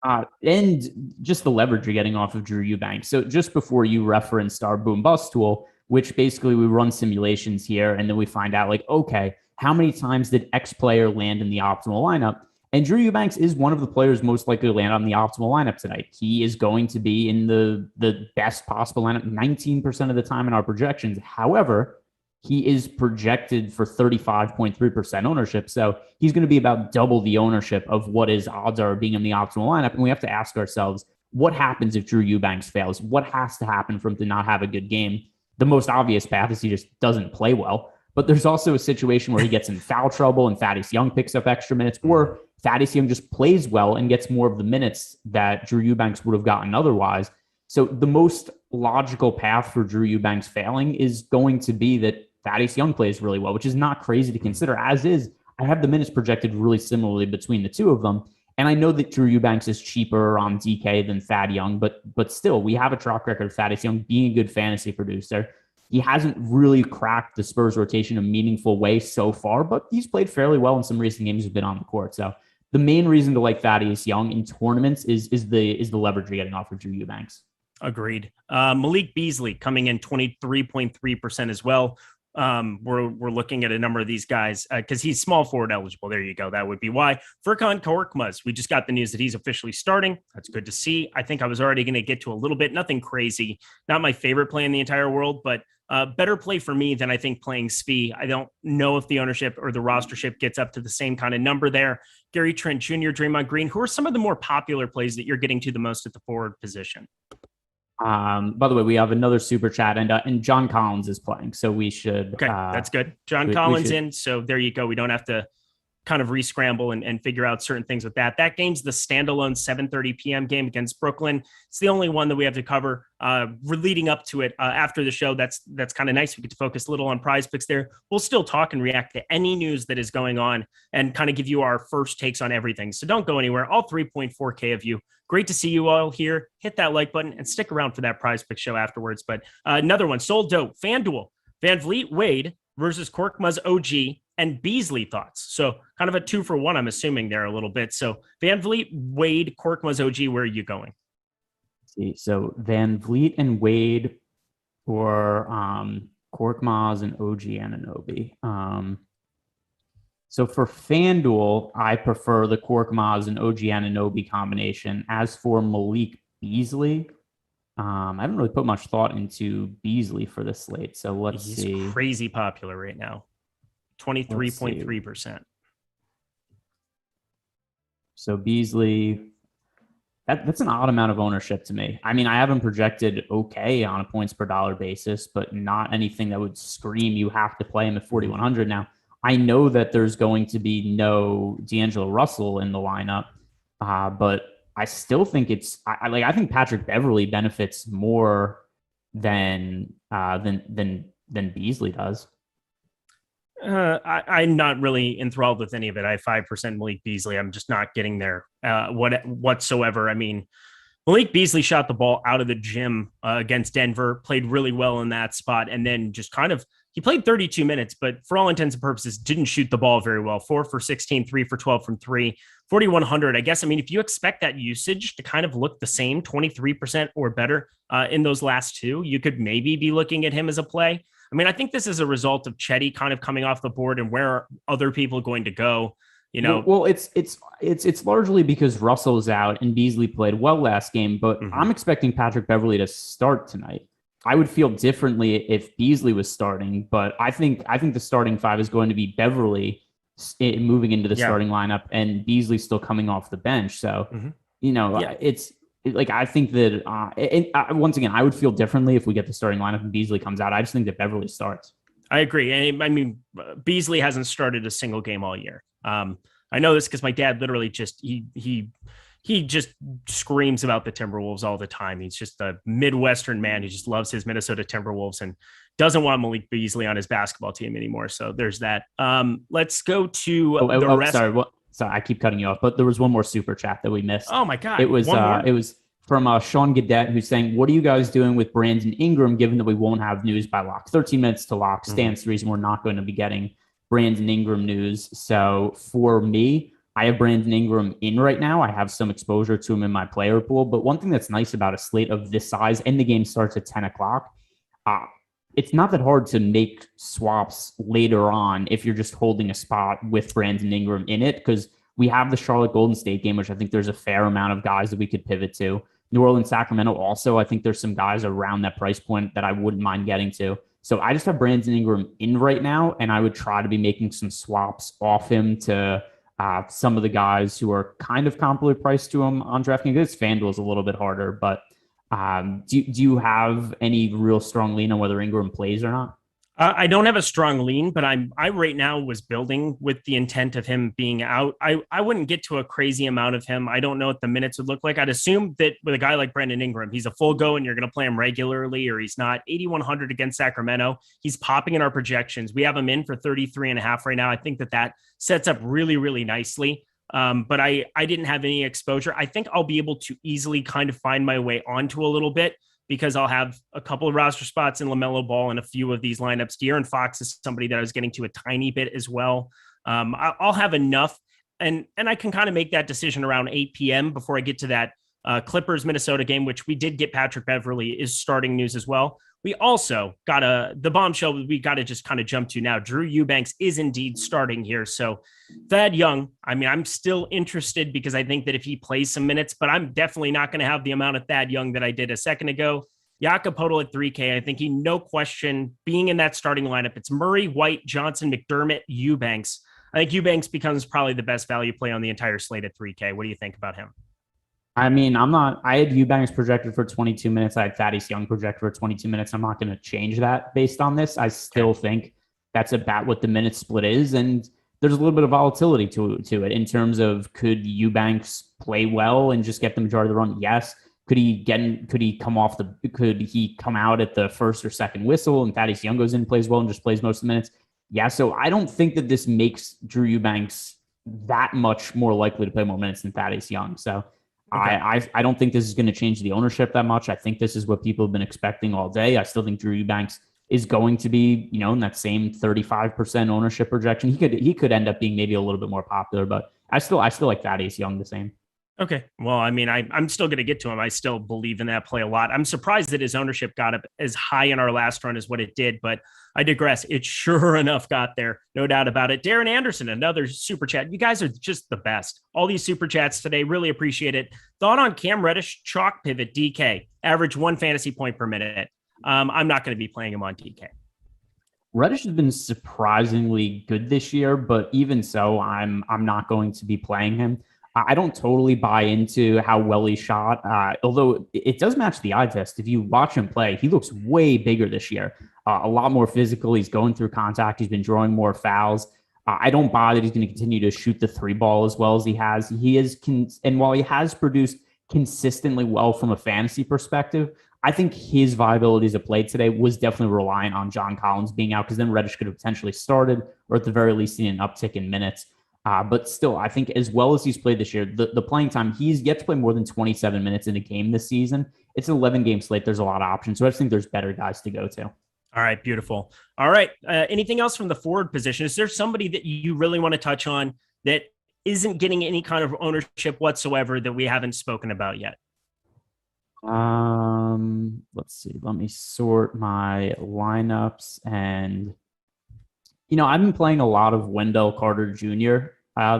And just the leverage you're getting off of Drew Eubanks. So just before you referenced our boom bust tool, which basically we run simulations here, and then we find out okay, how many times did X player land in the optimal lineup? And Drew Eubanks is one of the players most likely to land on the optimal lineup tonight. He is going to be in the best possible lineup 19% of the time in our projections. However, he is projected for 35.3% ownership. So he's going to be about double the ownership of what his odds are of being in the optimal lineup. And we have to ask ourselves, what happens if Drew Eubanks fails? What has to happen for him to not have a good game? The most obvious path is he just doesn't play well. But there's also a situation where he gets in foul trouble and Thaddeus Young picks up extra minutes, or Thaddeus Young just plays well and gets more of the minutes that Drew Eubanks would have gotten otherwise. So the most logical path for Drew Eubanks failing is going to be that Thaddeus Young plays really well, which is not crazy to consider, as is. I have the minutes projected really similarly between the two of them. And I know that Drew Eubanks is cheaper on DK than Thad Young, but still, we have a track record of Thaddeus Young being a good fantasy producer. He hasn't really cracked the Spurs rotation in a meaningful way so far, but he's played fairly well in some recent games he's been on the court. So the main reason to like Thaddeus Young in tournaments is the leverage you're getting off of Drew Eubanks. Agreed. Malik Beasley coming in 23.3% as well. We're looking at a number of these guys because he's small forward eligible. There you go. That would be why. Furkan Korkmaz, we just got the news that he's officially starting. That's good to see. I think I was already going to get to a little bit, nothing crazy. Not my favorite play in the entire world, but better play for me than I think playing Svi. I don't know if the ownership or the rostership gets up to the same kind of number there. Gary Trent Jr., Draymond Green, who are some of the more popular plays that you're getting to the most at the forward position? By the way, we have another super chat, and John Collins is playing, so we should. Okay, that's good. John Collins in, so there you go. We don't have to kind of re-scramble and figure out certain things with that. That game's the standalone 7:30 p.m. game against Brooklyn. It's the only one that we have to cover. We're leading up to it after the show. That's kind of nice. We get to focus a little on PrizePicks there. We'll still talk and react to any news that is going on and kind of give you our first takes on everything. So don't go anywhere. All 3.4K of you. Great to see you all here. Hit that like button and stick around for that PrizePicks show afterwards. But another one, Sold Dope, FanDuel, Van Vliet Wade versus Korkmaz OG and Beasley thoughts. So kind of a 2-for-1, I'm assuming there a little bit. So Van Vliet, Wade, Korkmaz OG, where are you going? See, so Van Vliet and Wade or Korkmaz and OG Anunoby. So for FanDuel, I prefer the Korkmaz and OG Anunoby combination. As for Malik Beasley, I haven't really put much thought into Beasley for this slate. So let's see. He's crazy popular right now. 23.3%. So Beasley, that's an odd amount of ownership to me. I mean, I have him projected okay on a points per dollar basis, but not anything that would scream you have to play him at 4,100. Now, I know that there's going to be no D'Angelo Russell in the lineup, but I still think I think Patrick Beverley benefits more than Beaslly does. I'm not really enthralled with any of it. I have 5% Malik Beasley. I'm just not getting there whatsoever. I mean, Malik Beasley shot the ball out of the gym against Denver, played really well in that spot, and then just he played 32 minutes, but for all intents and purposes, didn't shoot the ball very well. 4 for 16, 3 for 12 from 3, 4,100. I guess, I mean, if you expect that usage to kind of look the same, 23% or better in those last two, you could maybe be looking at him as a play. I mean, I think this is a result of Chetty kind of coming off the board and where are other people going to go? You know, well, it's largely because Russell's out and Beasley played well last game, but I'm expecting Patrick Beverley to start tonight. I would feel differently if Beasley was starting, but I think the starting five is going to be Beverley moving into the starting lineup and Beasley still coming off the bench. So, I think that once again, I would feel differently if we get the starting lineup and Beasley comes out. I just think that Beverley starts. I agree. And I mean, Beasley hasn't started a single game all year. I know this because my dad literally just, he just screams about the Timberwolves all the time. He's just a Midwestern man who just loves his Minnesota Timberwolves and doesn't want Malik Beasley on his basketball team anymore. So there's that. Let's go to the rest. Sorry, I keep cutting you off, but there was one more super chat that we missed. Oh my God. It was from Sean Gadet, who's saying, what are you guys doing with Brandon Ingram, given that we won't have news by lock? 13 minutes to lock stands the reason we're not going to be getting Brandon Ingram news. So for me, I have Brandon Ingram in right now. I have some exposure to him in my player pool. But one thing that's nice about a slate of this size, and the game starts at 10 o'clock, it's not that hard to make swaps later on if you're just holding a spot with Brandon Ingram in it, because we have the Charlotte Golden State game, which I think there's a fair amount of guys that we could pivot to. New Orleans, Sacramento also, I think there's some guys around that price point that I wouldn't mind getting to. So I just have Brandon Ingram in right now, and I would try to be making some swaps off him to some of the guys who are kind of comparably priced to him on DraftKings. This FanDuel is a little bit harder, but do you have any real strong lean on whether Ingram plays or not? I don't have a strong lean, but I right now was building with the intent of him being out. I wouldn't get to a crazy amount of him. I don't know what the minutes would look like. I'd assume that with a guy like Brandon Ingram, he's a full go and you're going to play him regularly, or he's not. 8,100 against Sacramento. He's popping in our projections. We have him in for 33.5 right now. I think that sets up really, really nicely. But I didn't have any exposure. I think I'll be able to easily kind of find my way onto a little bit. because I'll have a couple of roster spots in LaMelo Ball and a few of these lineups. De'Aaron Fox is somebody that I was getting to a tiny bit as well. I'll have enough, and I can kind of make that decision around 8 p.m. before I get to that Clippers Minnesota game, which we did get Patrick Beverley is starting news as well. We also got the bombshell we got to just kind of jump to now. Drew Eubanks is indeed starting here. So Thad Young, I mean, I'm still interested because I think that if he plays some minutes, but I'm definitely not going to have the amount of Thad Young that I did a second ago. Jakob Poeltl at 3K. I think he, no question, being in that starting lineup, it's Murray, White, Johnson, McDermott, Eubanks. I think Eubanks becomes probably the best value play on the entire slate at 3K. What do you think about him? I mean, I had Eubanks projected for 22 minutes. I had Thaddeus Young projected for 22 minutes. I'm not going to change that based on this. I still think that's about what the minute split is. And there's a little bit of volatility to it in terms of, could Eubanks play well and just get the majority of the run? Yes. Could he come out at the first or second whistle and Thaddeus Young goes in and plays well and just plays most of the minutes? Yeah. So I don't think that this makes Drew Eubanks that much more likely to play more minutes than Thaddeus Young. So okay. I don't think this is going to change the ownership that much. I think this is what people have been expecting all day. I still think Drew Eubanks is going to be, in that same 35% ownership projection. He could end up being maybe a little bit more popular, but I still like Thaddeus Young the same. Okay. Well, I mean, I'm still going to get to him. I still believe in that play a lot. I'm surprised that his ownership got up as high in our last run as what it did, but I digress. It sure enough got there. No doubt about it. Darren Anderson, another super chat. You guys are just the best. All these super chats today. Really appreciate it. Thought on Cam Reddish, chalk pivot, DK, average 1 fantasy point per minute. I'm not going to be playing him on DK. Reddish has been surprisingly good this year, but even so, I'm not going to be playing him. I don't totally buy into how well he shot, although it does match the eye test. If you watch him play, he looks way bigger this year, a lot more physical. He's going through contact. He's been drawing more fouls. I don't buy that he's going to continue to shoot the 3 ball as well as he has. And while he has produced consistently well from a fantasy perspective, I think his viability as a play today was definitely reliant on John Collins being out, because then Reddish could have potentially started, or at the very least seen an uptick in minutes. But still, I think as well as he's played this year, the playing time, he's yet to play more than 27 minutes in a game this season. It's an 11-game slate. There's a lot of options. So I just think there's better guys to go to. All right, beautiful. All right. Anything else from the forward position? Is there somebody that you really want to touch on that isn't getting any kind of ownership whatsoever that we haven't spoken about yet? Let's see. Let me sort my lineups. And, I've been playing a lot of Wendell Carter Jr.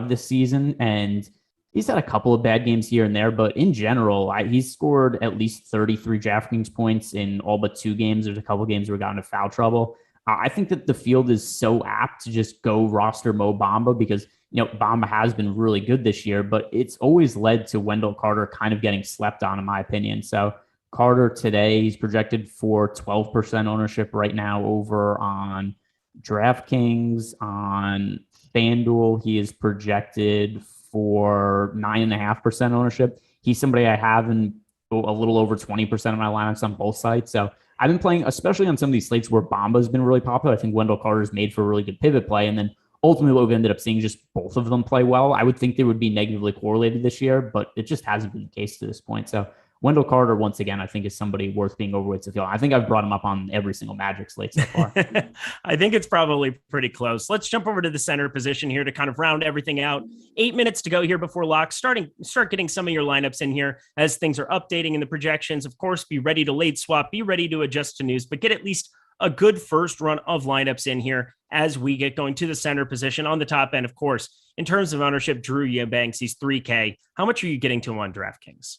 This season, and he's had a couple of bad games here and there, but in general, he's scored at least 33 DraftKings points in all but 2 games. There's a couple of games where he got into foul trouble. I think that the field is so apt to just go roster Mo Bamba because, Bamba has been really good this year, but it's always led to Wendell Carter kind of getting slept on, in my opinion. So Carter today, he's projected for 12% ownership right now over on DraftKings. On FanDuel, he is projected for 9.5% ownership. He's somebody I have in a little over 20% of my lineups on both sides. So I've been playing, especially on some of these slates where Bamba's been really popular. I think Wendell Carter's made for a really good pivot play. And then ultimately what we've ended up seeing, just both of them play well. I would think they would be negatively correlated this year, but it just hasn't been the case to this point. So Wendell Carter, once again, I think is somebody worth being overweight to feel. I think I've brought him up on every single Magic slate so far. I think it's probably pretty close. Let's jump over to the center position here to kind of round everything out. 8 minutes to go here before lock. Start getting some of your lineups in here as things are updating in the projections. Of course, be ready to late swap, be ready to adjust to news, but get at least a good first run of lineups in here as we get going to the center position. On the top end, of course, in terms of ownership, Drew Eubanks, he's 3K. How much are you getting to him on DraftKings?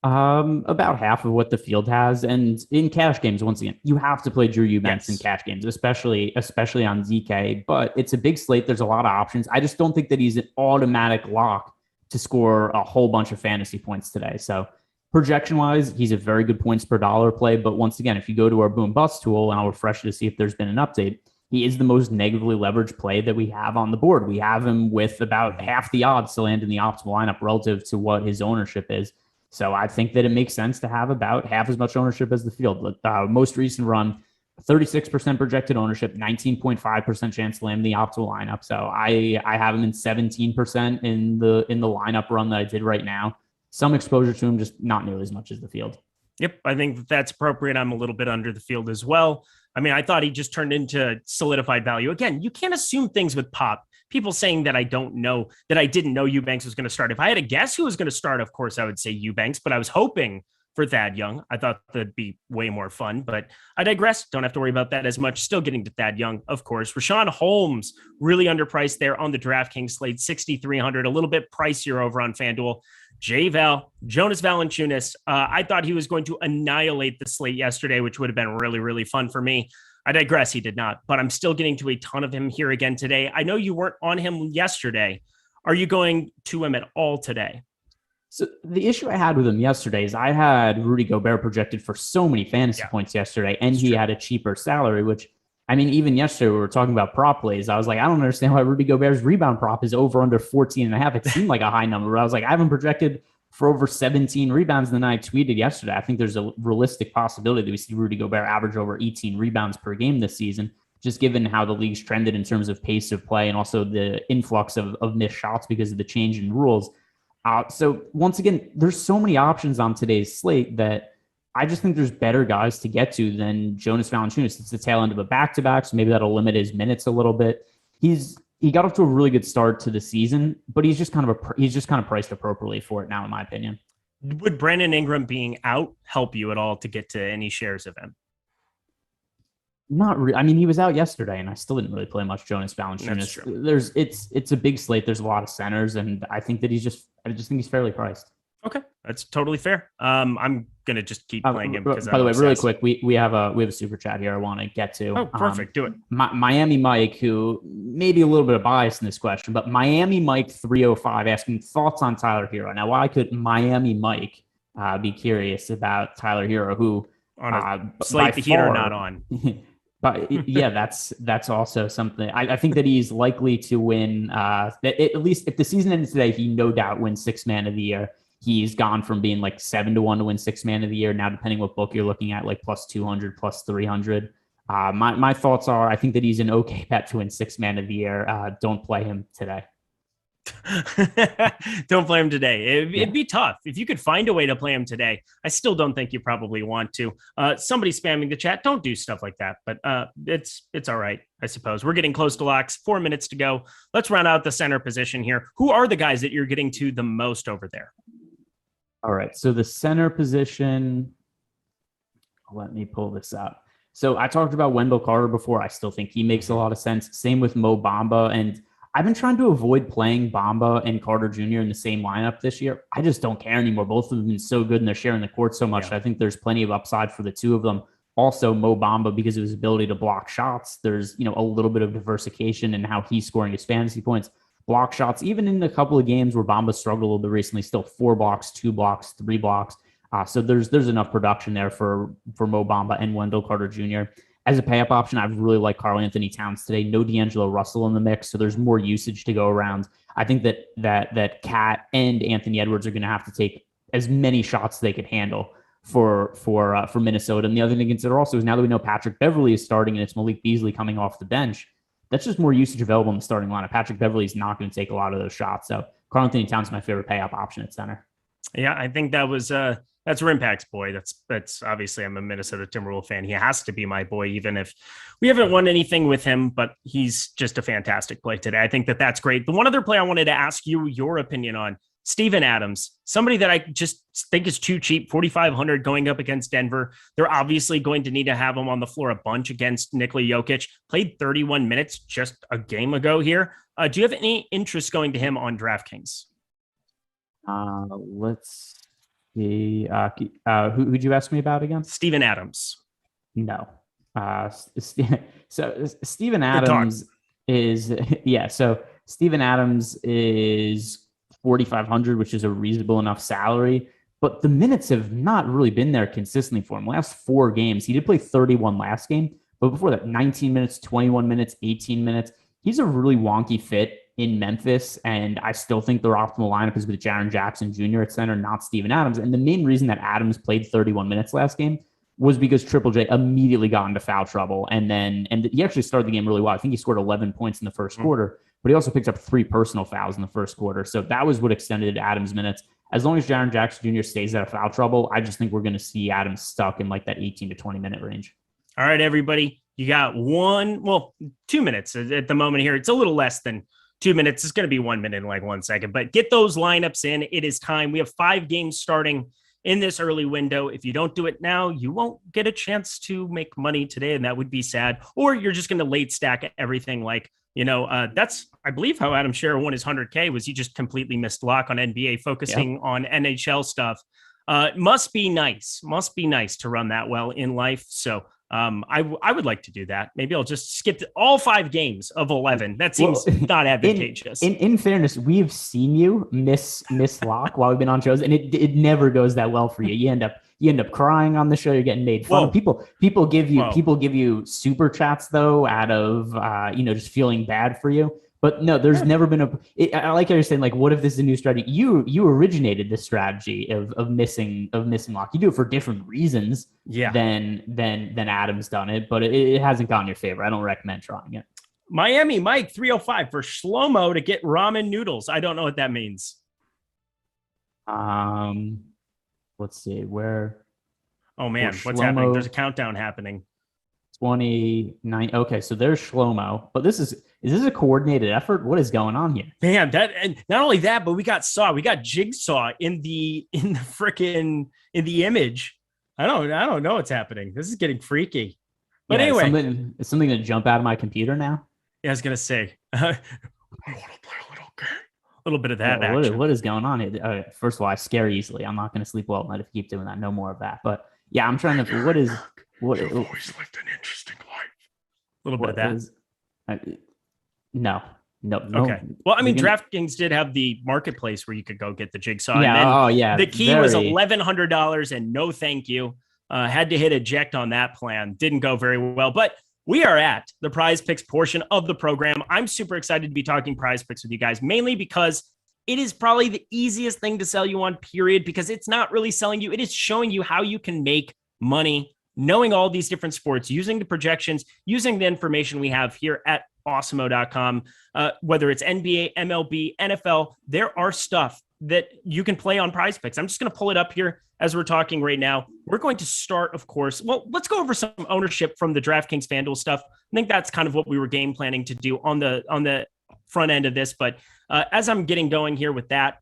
About half of what the field has. And in cash games, once again, you have to play Drew Eubanks in cash games, especially on ZK, but it's a big slate. There's a lot of options. I just don't think that he's an automatic lock to score a whole bunch of fantasy points today. So projection wise, he's a very good points per dollar play. But once again, if you go to our boom bust tool, and I'll refresh to see if there's been an update, he is the most negatively leveraged play that we have on the board. We have him with about half the odds to land in the optimal lineup relative to what his ownership is. So I think that it makes sense to have about half as much ownership as the field. Most recent run, 36% projected ownership, 19.5% chance to land in the optimal lineup. So I have him in 17% in the lineup run that I did right now. Some exposure to him, just not nearly as much as the field. Yep, I think that's appropriate. I'm a little bit under the field as well. I mean, I thought he just turned into solidified value. Again, you can't assume things with Pop. People saying that I didn't know Eubanks was going to start. If I had a guess who was going to start, of course, I would say Eubanks, but I was hoping for Thad Young. I thought that'd be way more fun, but I digress. Don't have to worry about that as much. Still getting to Thad Young, of course. Rashawn Holmes, really underpriced there on the DraftKings slate, 6,300, a little bit pricier over on FanDuel. Jonas Valanciunas. I thought he was going to annihilate the slate yesterday, which would have been really, really fun for me. I digress. He did not, but I'm still getting to a ton of him here again today. I know you weren't on him yesterday. Are you going to him at all today? So the issue I had with him yesterday is I had Rudy Gobert projected for so many fantasy points yesterday, and he had a cheaper salary, which, I mean, even yesterday we were talking about prop plays. I was like, I don't understand why Rudy Gobert's rebound prop is over under 14.5. It seemed like a high number. I was like, I haven't projected for over 17 rebounds. And then I tweeted yesterday, I think there's a realistic possibility that we see Rudy Gobert average over 18 rebounds per game this season, just given how the league's trended in terms of pace of play and also the influx of missed shots because of the change in rules. So once again, there's so many options on today's slate that I just think there's better guys to get to than Jonas Valanciunas. It's the tail end of a back-to-back, so maybe that'll limit his minutes a little bit. He got off to a really good start to the season, but he's just kind of priced appropriately for it now, in my opinion. Would Brandon Ingram being out help you at all to get to any shares of him? Not really. I mean, he was out yesterday, and I still didn't really play much Jonas Valanciunas. That's true. It's a big slate. There's a lot of centers, and I think that I just think he's fairly priced. Okay, that's totally fair. I'm gonna just keep playing him because. By the way, really quick, we have a super chat here I want to get to. Oh, perfect. Do it. Miami Mike, who may be a little bit of bias in this question, but Miami Mike 305 asking thoughts on Tyler Hero. Now, why could Miami Mike be curious about Tyler Hero, who on a slate the heat or not on? But yeah, that's also something. I think that he's likely to win. At least if the season ended today, he no doubt wins Sixth Man of the Year. He's gone from being like 7-1 to win Sixth Man of the Year. Now, depending what book you're looking at, like plus 200, plus 300. My thoughts are, I think that he's an okay bet to win Sixth Man of the Year. Don't play him today. Don't play him today. It'd be tough if you could find a way to play him today. I still don't think you probably want to. Somebody spamming the chat. Don't do stuff like that. But it's all right, I suppose. We're getting close to locks. 4 minutes to go. Let's round out the center position here. Who are the guys that you're getting to the most over there? All right. So the center position. Let me pull this up. So I talked about Wendell Carter before. I still think he makes a lot of sense. Same with Mo Bamba. And I've been trying to avoid playing Bamba and Carter Jr. in the same lineup this year. I just don't care anymore. Both of them have been so good and they're sharing the court so much. Yeah. I think there's plenty of upside for the two of them. Also, Mo Bamba, because of his ability to block shots, there's a little bit of diversification in how he's scoring his fantasy points. Block shots, even in a couple of games where Bamba struggled a little bit recently, still 4 blocks, 2 blocks, 3 blocks. So there's enough production there for Mo Bamba and Wendell Carter Jr. As a pay-up option, I really like Karl Anthony Towns today. No D'Angelo Russell in the mix, so there's more usage to go around. I think that Cat and Anthony Edwards are going to have to take as many shots as they could handle for Minnesota. And the other thing to consider also is now that we know Patrick Beverley is starting and it's Malik Beasley coming off the bench, that's just more usage available in the starting lineup. Patrick Beverley is not going to take a lot of those shots. So Karl Anthony Towns is my favorite pay-up option at center. Yeah, I think that was that's Rimpac's boy. That's obviously, I'm a Minnesota Timberwolves fan. He has to be my boy, even if we haven't won anything with him, but he's just a fantastic play today. I think that's great. The one other play I wanted to ask you your opinion on, Steven Adams, somebody that I just think is too cheap, 4,500 going up against Denver. They're obviously going to need to have him on the floor a bunch against Nikola Jokic. Played 31 minutes just a game ago here. Do you have any interest going to him on DraftKings? Let's see. Who'd you ask me about again? Steven Adams. No. So Steven Adams is, so Steven Adams is 4,500, which is a reasonable enough salary, but the minutes have not really been there consistently for him. Last 4 games, he did play 31 last game, but before that, 19 minutes, 21 minutes, 18 minutes. He's a really wonky fit in Memphis, and I still think their optimal lineup is with Jaren Jackson Jr. at center, not Steven Adams. And the main reason that Adams played 31 minutes last game was because Triple J immediately got into foul trouble, and he actually started the game really well. I think he scored 11 points in the first quarter, but he also picked up 3 personal fouls in the first quarter. So that was what extended Adams' minutes. as long as Jaren Jackson Jr. stays out of foul trouble, I just think we're going to see Adams stuck in like that 18 to 20 minute range. All right, everybody. You got 2 minutes at the moment here. It's a little less than 2 minutes. It's going to be 1 minute and like 1 second, but get those lineups in. It is time. We have 5 games starting in this early window. If you don't do it now, you won't get a chance to make money today, and that would be sad. Or you're just going to late stack everything. Like, that's, I believe, how Adam Scherer won his 100K was he just completely missed lock on NBA, focusing on NHL stuff. Must be nice to run that well in life. So I would like to do that. Maybe I'll just skip all 5 games of 11. That seems not advantageous. In fairness, we've seen you miss lock while we've been on shows, and it never goes that well for you. You end up crying on the show. You're getting made fun of. People give you super chats though out of just feeling bad for you. But no, there's never been I like how you're saying, like, what if this is a new strategy? You originated this strategy of missing lock. You do it for different reasons than Adam's done it, but it hasn't gone in your favor. I don't recommend trying it. Miami Mike 305 for Shlomo to get ramen noodles. I don't know what that means. Let's see where. Oh man, what's happening? There's a countdown happening. 29. Okay, so there's Shlomo, but is this a coordinated effort? What is going on here? Man, and not only that, but we got Jigsaw in the image. I don't know what's happening. This is getting freaky. But anyway, it's something to jump out of my computer now. Yeah, I was gonna say, I want to play a little game. A little bit of that action. What is going on here? First of all, I scare easily. I'm not going to sleep well at night if you keep doing that. No more of that. But yeah, I'm trying to. You've always lived an interesting life. A little bit of that. No. Okay. Well, I mean, DraftKings did have the marketplace where you could go get the Jigsaw. Yeah. And then the key was $1,100, and no thank you. Had to hit eject on that plan. Didn't go very well. But we are at the PrizePicks portion of the program. I'm super excited to be talking PrizePicks with you guys, mainly because it is probably the easiest thing to sell you on, period, because it's not really selling you. It is showing you how you can make money, knowing all these different sports, using the projections, using the information we have here at Awesemo.com, whether it's NBA, MLB, NFL, there are stuff that you can play on PrizePicks. I'm just going to pull it up here as we're talking right now. We're going to start, of course. Well, let's go over some ownership from the DraftKings FanDuel stuff. I think that's kind of what we were game planning to do on the front end of this. But as I'm getting going here with that,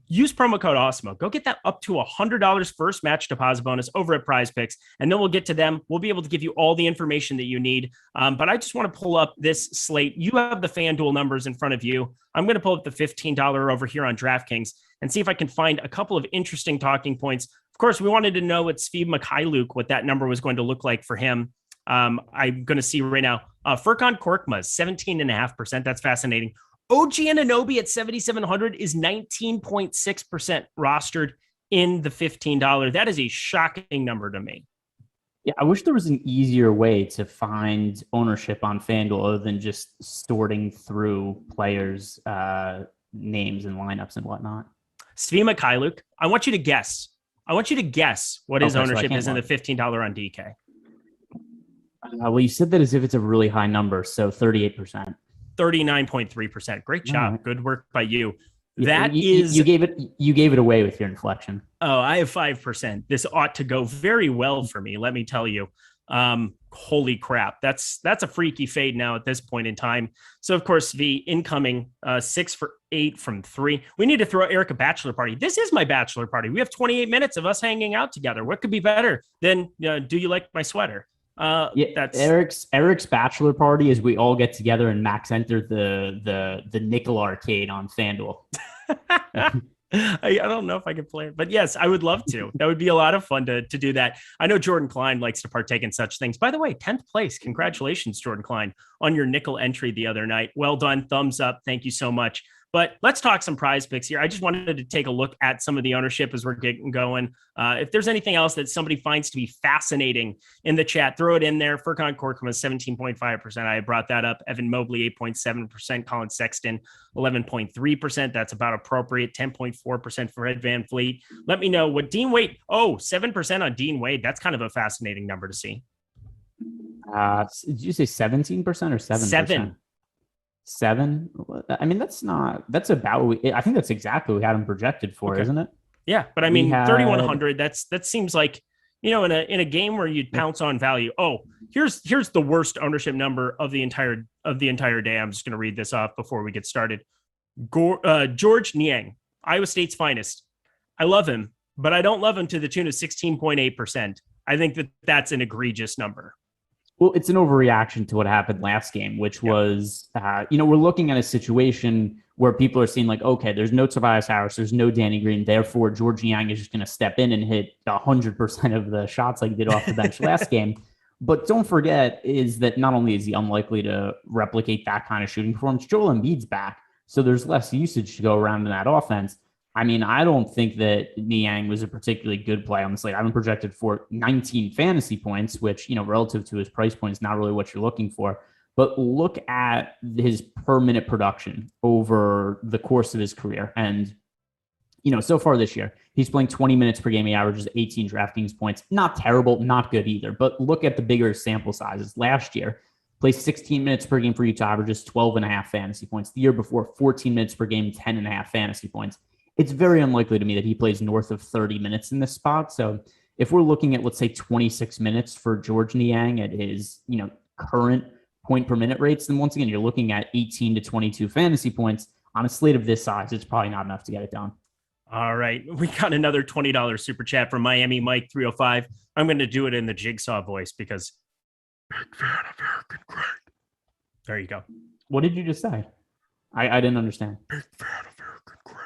use promo code Awesemo. Go get that up to $100 first match deposit bonus over at PrizePicks, and then we'll get to them. We'll be able to give you all the information that you need. But I just want to pull up this slate. You have the FanDuel numbers in front of you. I'm going to pull up the $15 over here on DraftKings and see if I can find a couple of interesting talking points. Of course, we wanted to know what Svi Mikhailuk, what that number was going to look like for him. I'm going to see right now. Furkan Korkmaz, 17.5%. That's fascinating. OG Anunoby at 7,700 is 19.6% rostered in the $15. That is a shocking number to me. Yeah, I wish there was an easier way to find ownership on FanDuel other than just sorting through players' names and lineups and whatnot. Svi Mikhailuk, I want you to guess. What his ownership is in the $15 on DK. Well, you said that as if it's a really high number, so 38%. 39.3%. Great job. Right. Good work by you. You gave it away with your inflection. Oh, I have 5%. This ought to go very well for me. Let me tell you. Holy crap. That's a freaky fade now at this point in time. So of course, the incoming 6 for 8 from 3. We need to throw Eric a bachelor party. This is my bachelor party. We have 28 minutes of us hanging out together. What could be better than do you like my sweater? That's Eric's bachelor party is we all get together and max enter the nickel arcade on FanDuel. I don't know if I can play it, but yes, I would love to. That would be a lot of fun to do that. I know Jordan Klein likes to partake in such things. By the way, 10th place. Congratulations, Jordan Klein, on your nickel entry the other night. Well done. Thumbs up. Thank you so much. But let's talk some PrizePicks here. I just wanted to take a look at some of the ownership as we're getting going. If there's anything else that somebody finds to be fascinating in the chat, throw it in there. Furkan Korkmaz, 17.5%. I brought that up. Evan Mobley, 8.7%. Colin Sexton, 11.3%. That's about appropriate. 10.4% for Ed Van Fleet. Let me know what Dean Wade. 7% on Dean Wade. That's kind of a fascinating number to see. Did you say 17% or 7%? 7. I mean, that's about what I think that's exactly what we had him projected for, isn't it? Yeah, but I mean, 3,100. That seems like, you know, in a game where you'd pounce on value. Oh, here's the worst ownership number of the entire day. I'm just going to read this off before we get started. George Niang, Iowa State's finest. I love him, but I don't love him to the tune of 16.8%. I think that's an egregious number. Well, it's an overreaction to what happened last game, which was, we're looking at a situation where people are seeing like, okay, there's no Tobias Harris, there's no Danny Green. Therefore, George Niang is just going to step in and hit 100% of the shots like he did off the bench last game. But don't forget is that not only is he unlikely to replicate that kind of shooting performance, Joel Embiid's back. So there's less usage to go around in that offense. I mean, I don't think that Niang was a particularly good play on the slate. I've been projected for 19 fantasy points, which, relative to his price point is not really what you're looking for. But look at his per minute production over the course of his career. And, so far this year, he's playing 20 minutes per game. He averages 18 DraftKings points. Not terrible, not good either. But look at the bigger sample sizes. Last year, plays 16 minutes per game for Utah, averages 12.5 fantasy points. The year before, 14 minutes per game, 10.5 fantasy points. It's very unlikely to me that he plays north of 30 minutes in this spot. So if we're looking at, let's say, 26 minutes for George Niang at his, current point per minute rates, then once again, you're looking at 18 to 22 fantasy points on a slate of this size. It's probably not enough to get it done. All right. We got another $20 super chat from Miami Mike 305. I'm going to do it in the Jigsaw voice because big fan of American Great. There you go. What did you just say? I didn't understand. Big fan of American Great.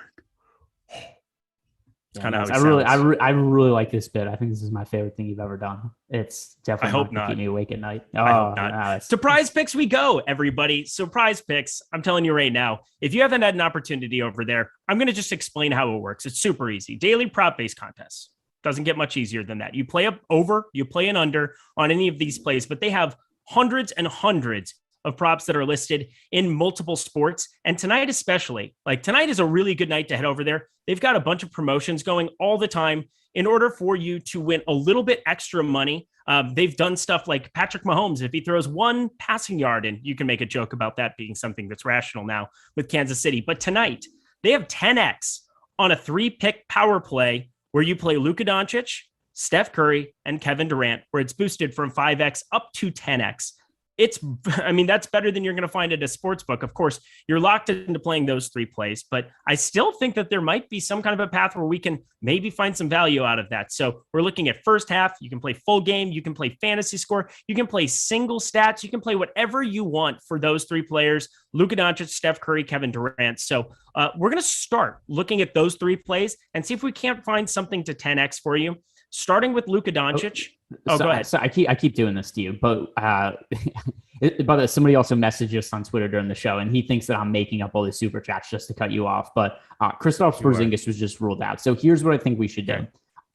It's kind of I really like this bit. I think this is my favorite thing you've ever done. It's definitely I hope not keep me awake at night. I hope not. To PrizePicks we go, everybody. So PrizePicks, I'm telling you right now, if you haven't had an opportunity over there, I'm going to just explain how it works. It's super easy. Daily prop-based contests. Doesn't get much easier than that. You play up over, you play an under on any of these plays, but they have hundreds and hundreds of props that are listed in multiple sports. And tonight, especially, tonight is a really good night to head over there. They've got a bunch of promotions going all the time in order for you to win a little bit extra money. They've done stuff like Patrick Mahomes. If he throws one passing yard, and you can make a joke about that being something that's rational now with Kansas City. But tonight, they have 10X on a 3-pick power play where you play Luka Doncic, Steph Curry, and Kevin Durant, where it's boosted from 5X up to 10X. That's better than you're going to find at a sports book. Of course, you're locked into playing those 3 plays, but I still think that there might be some kind of a path where we can maybe find some value out of that. So we're looking at first half. You can play full game. You can play fantasy score. You can play single stats. You can play whatever you want for those 3 players, Luka Doncic, Steph Curry, Kevin Durant. So we're going to start looking at those 3 plays and see if we can't find something to 10X for you. Starting with Luka Doncic. Go ahead. So I keep doing this to you, but somebody also messaged us on Twitter during the show, and he thinks that I'm making up all these super chats just to cut you off. But Kristaps Porzingis was just ruled out. So here's what I think we should do.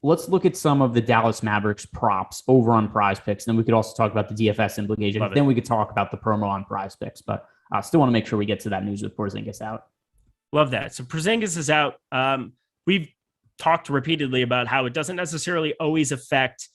Let's look at some of the Dallas Mavericks props over on PrizePicks. Then we could also talk about the DFS implications. Then we could talk about the promo on PrizePicks. But I still want to make sure we get to that news with Porzingis out. Love that. So Porzingis is out. We've talked repeatedly about how it doesn't necessarily always affect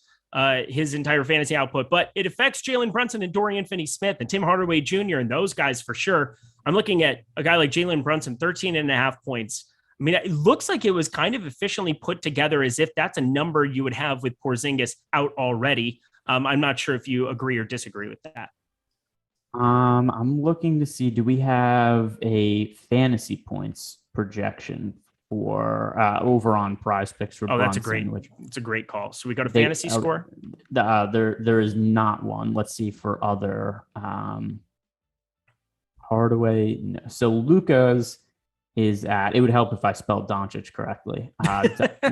his entire fantasy output, but it affects Jalen Brunson and Dorian Finney-Smith and Tim Hardaway Jr. and those guys for sure. I'm looking at a guy like Jalen Brunson, 13.5 points. I mean, it looks like it was kind of efficiently put together as if that's a number you would have with Porzingis out already. I'm not sure if you agree or disagree with that. I'm looking to see, do we have a fantasy points projection for over on PrizePicks for Brunson? It's a great call. So we got a fantasy score. There is not one. Let's see for other Hardaway. No. So Luka's is at. It would help if I spelled Doncic correctly.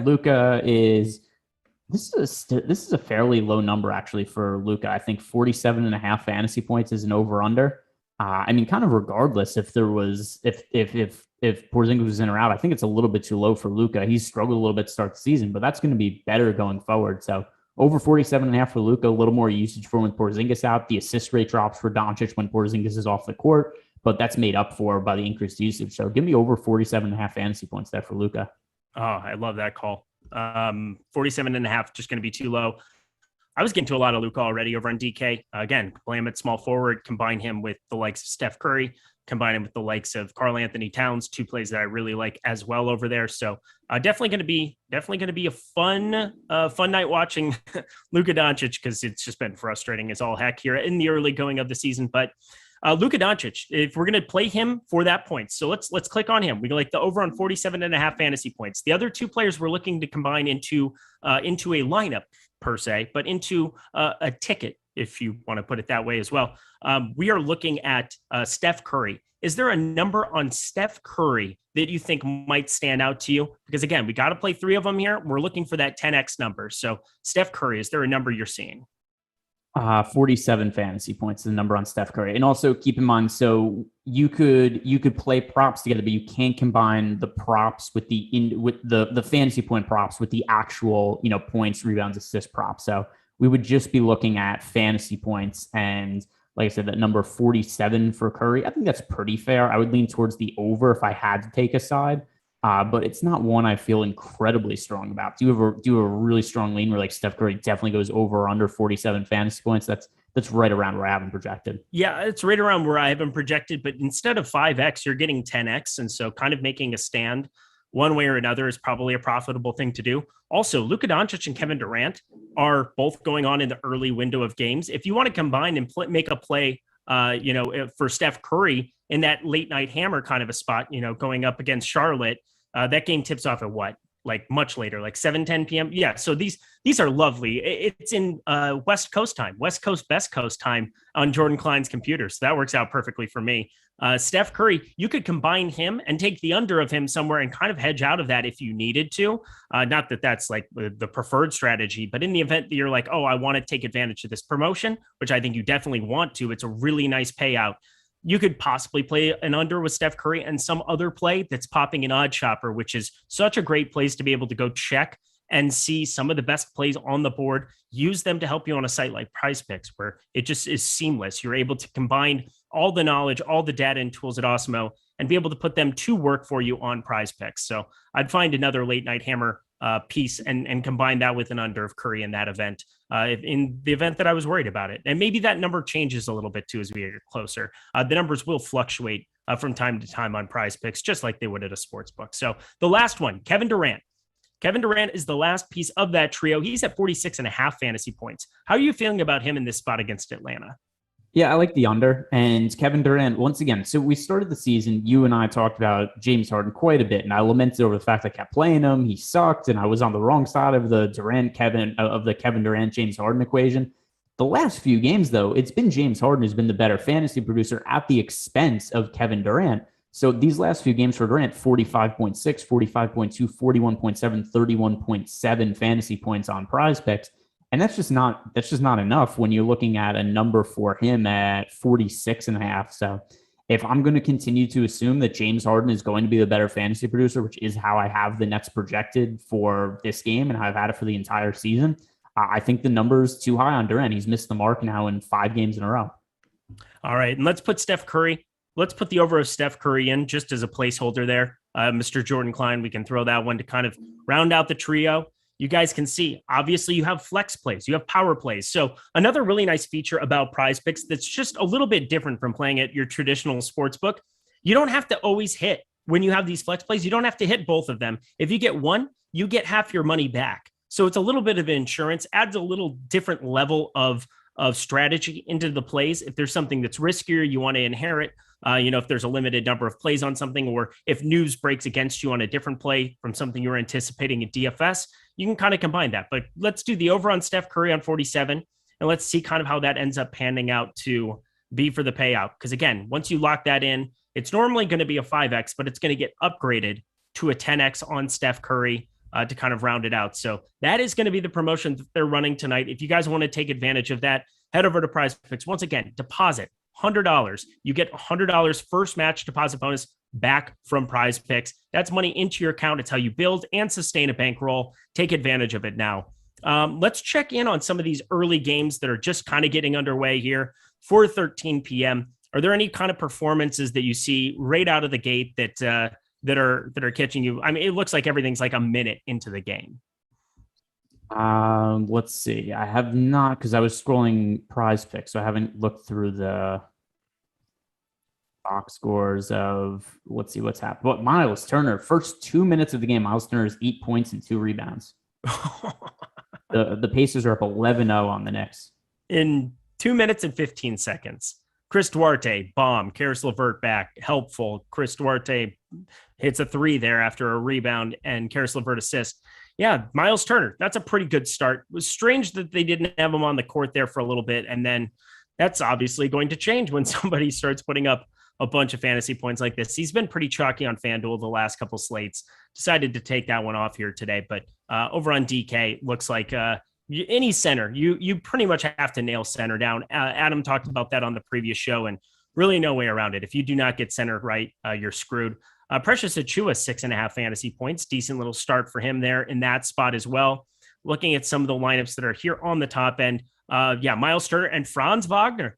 Luka is. This is a fairly low number actually for Luka. I think 47.5 fantasy points is an over under. Kind of regardless if Porzingis was in or out, I think it's a little bit too low for Luka. He's struggled a little bit to start the season, but that's going to be better going forward. So over 47.5 for Luka, a little more usage for him with Porzingis out. The assist rate drops for Doncic when Porzingis is off the court, but that's made up for by the increased usage. So give me over 47.5 fantasy points there for Luka. Oh, I love that call. 47.5 just going to be too low. I was getting to a lot of Luka already over on DK. Again, play him at small forward, combine him with the likes of Steph Curry, combine him with the likes of Karl Anthony Towns, 2 plays that I really like as well over there. So definitely going to be a fun night watching Luka Doncic, because it's just been frustrating as all heck here in the early going of the season. But Luka Doncic, if we're going to play him for that point, so let's click on him. We like the over on 47.5 fantasy points. The other 2 players we're looking to combine into a lineup per se, but into a ticket, if you want to put it that way as well. We are looking at Steph Curry. Is there a number on Steph Curry that you think might stand out to you? Because again, we got to play 3 of them here. We're looking for that 10x number. So Steph Curry, is there a number you're seeing? 47 fantasy points is the number on Steph Curry. And also keep in mind, so you could play props together, but you can't combine the props with the fantasy point props with the actual, points, rebounds, assist props. So we would just be looking at fantasy points. And like I said, that number 47 for Curry, I think that's pretty fair. I would lean towards the over if I had to take a side. But it's not one I feel incredibly strong about. Do you have a really strong lean where like Steph Curry definitely goes over or under 47 fantasy points? That's right around where I have him projected. Yeah, it's right around where I have him projected, but instead of 5x, you're getting 10x. And so kind of making a stand one way or another is probably a profitable thing to do. Also, Luka Doncic and Kevin Durant are both going on in the early window of games. If you want to combine and make a play, for Steph Curry in that late night hammer kind of a spot, going up against Charlotte, that game tips off at what? Like much later, like 7:10 p.m. Yeah. So these are lovely. It's in West Coast time, West Coast, Best Coast time on Jordan Klein's computer. So that works out perfectly for me. Steph Curry, you could combine him and take the under of him somewhere and kind of hedge out of that if you needed to. Not that that's like the preferred strategy, but in the event that you're like, oh, I want to take advantage of this promotion, which I think you definitely want to, it's a really nice payout. You could possibly play an under with Steph Curry and some other play that's popping in Odd Shopper, which is such a great place to be able to go check and see some of the best plays on the board. Use them to help you on a site like PrizePicks, where it just is seamless. You're able to combine all the knowledge, all the data and tools at Awesemo, and be able to put them to work for you on PrizePicks. So I'd find another late night hammer piece and combine that with an under of Curry in that event, in the event that I was worried about it. And maybe that number changes a little bit too as we get closer. The numbers will fluctuate from time to time on PrizePicks, just like they would at a sports book. So the last one, Kevin Durant. Kevin Durant is the last piece of that trio. He's at 46.5 fantasy points. How are you feeling about him in this spot against Atlanta? Yeah, I like the under. And Kevin Durant, once again, so we started the season, you and I talked about James Harden quite a bit, and I lamented over the fact I kept playing him. He sucked, and I was on the wrong side of the Kevin Durant James Harden equation. The last few games, though, it's been James Harden who's been the better fantasy producer at the expense of Kevin Durant. So these last few games for Durant, 45.6, 45.2, 41.7, 31.7 fantasy points on PrizePicks. And that's just not enough when you're looking at a number for him at 46.5. So if I'm going to continue to assume that James Harden is going to be the better fantasy producer, which is how I have the Nets projected for this game and I've had it for the entire season, I think the number is too high on Durant. He's missed the mark now in 5 games in a row. All right. And let's put Steph Curry. Let's put the over of Steph Curry in just as a placeholder there. Mr. Jordan Klein, we can throw that one to kind of round out the trio. You guys can see, obviously, you have flex plays, you have power plays. So another really nice feature about PrizePicks that's just a little bit different from playing at your traditional sports book. You don't have to always hit when you have these flex plays. You don't have to hit both of them. If you get one, you get half your money back. So it's a little bit of insurance, adds a little different level of strategy into the plays. If there's something that's riskier, you want to inherit, if there's a limited number of plays on something, or if news breaks against you on a different play from something you're anticipating at DFS, you can kind of combine that. But let's do the over on Steph Curry on 47, and let's see kind of how that ends up panning out to be for the payout. Because again, once you lock that in, it's normally going to be a 5x, but it's going to get upgraded to a 10x on Steph Curry to kind of round it out. So that is going to be the promotion that they're running tonight. If you guys want to take advantage of that, head over to PrizePicks. Once again, deposit $100. You get $100 first match deposit bonus back from PrizePicks. That's money into your account. It's how you build and sustain a bankroll. Take advantage of it now. Let's check in on some of these early games that are just kind of getting underway here. 4:13 p.m. Are there any kind of performances that you see right out of the gate that are catching you? I mean, it looks like everything's like a minute into the game. Let's see. I have not, because I was scrolling PrizePicks, so I haven't looked through the box scores of. Let's see what's happened. But Miles Turner, first 2 minutes of the game, Miles Turner has 8 points and 2 rebounds. The Pacers are up 11-0 on the Knicks in 2 minutes and 15 seconds. Chris Duarte, bomb. Karis LeVert back, helpful. Chris Duarte hits a 3 there after a rebound, and Karis LeVert assist. Yeah, Miles Turner, that's a pretty good start. It was strange that they didn't have him on the court there for a little bit, and then that's obviously going to change when somebody starts putting up a bunch of fantasy points like this. He's been pretty chalky on FanDuel the last couple slates. Decided to take that one off here today, but over on DK, looks like any center, you pretty much have to nail center down. Adam talked about that on the previous show, and really no way around it. If you do not get center right, you're screwed. Precious Achiuwa, 6.5 fantasy points. Decent little start for him there in that spot as well. Looking at some of the lineups that are here on the top end. Miles Turner and Franz Wagner.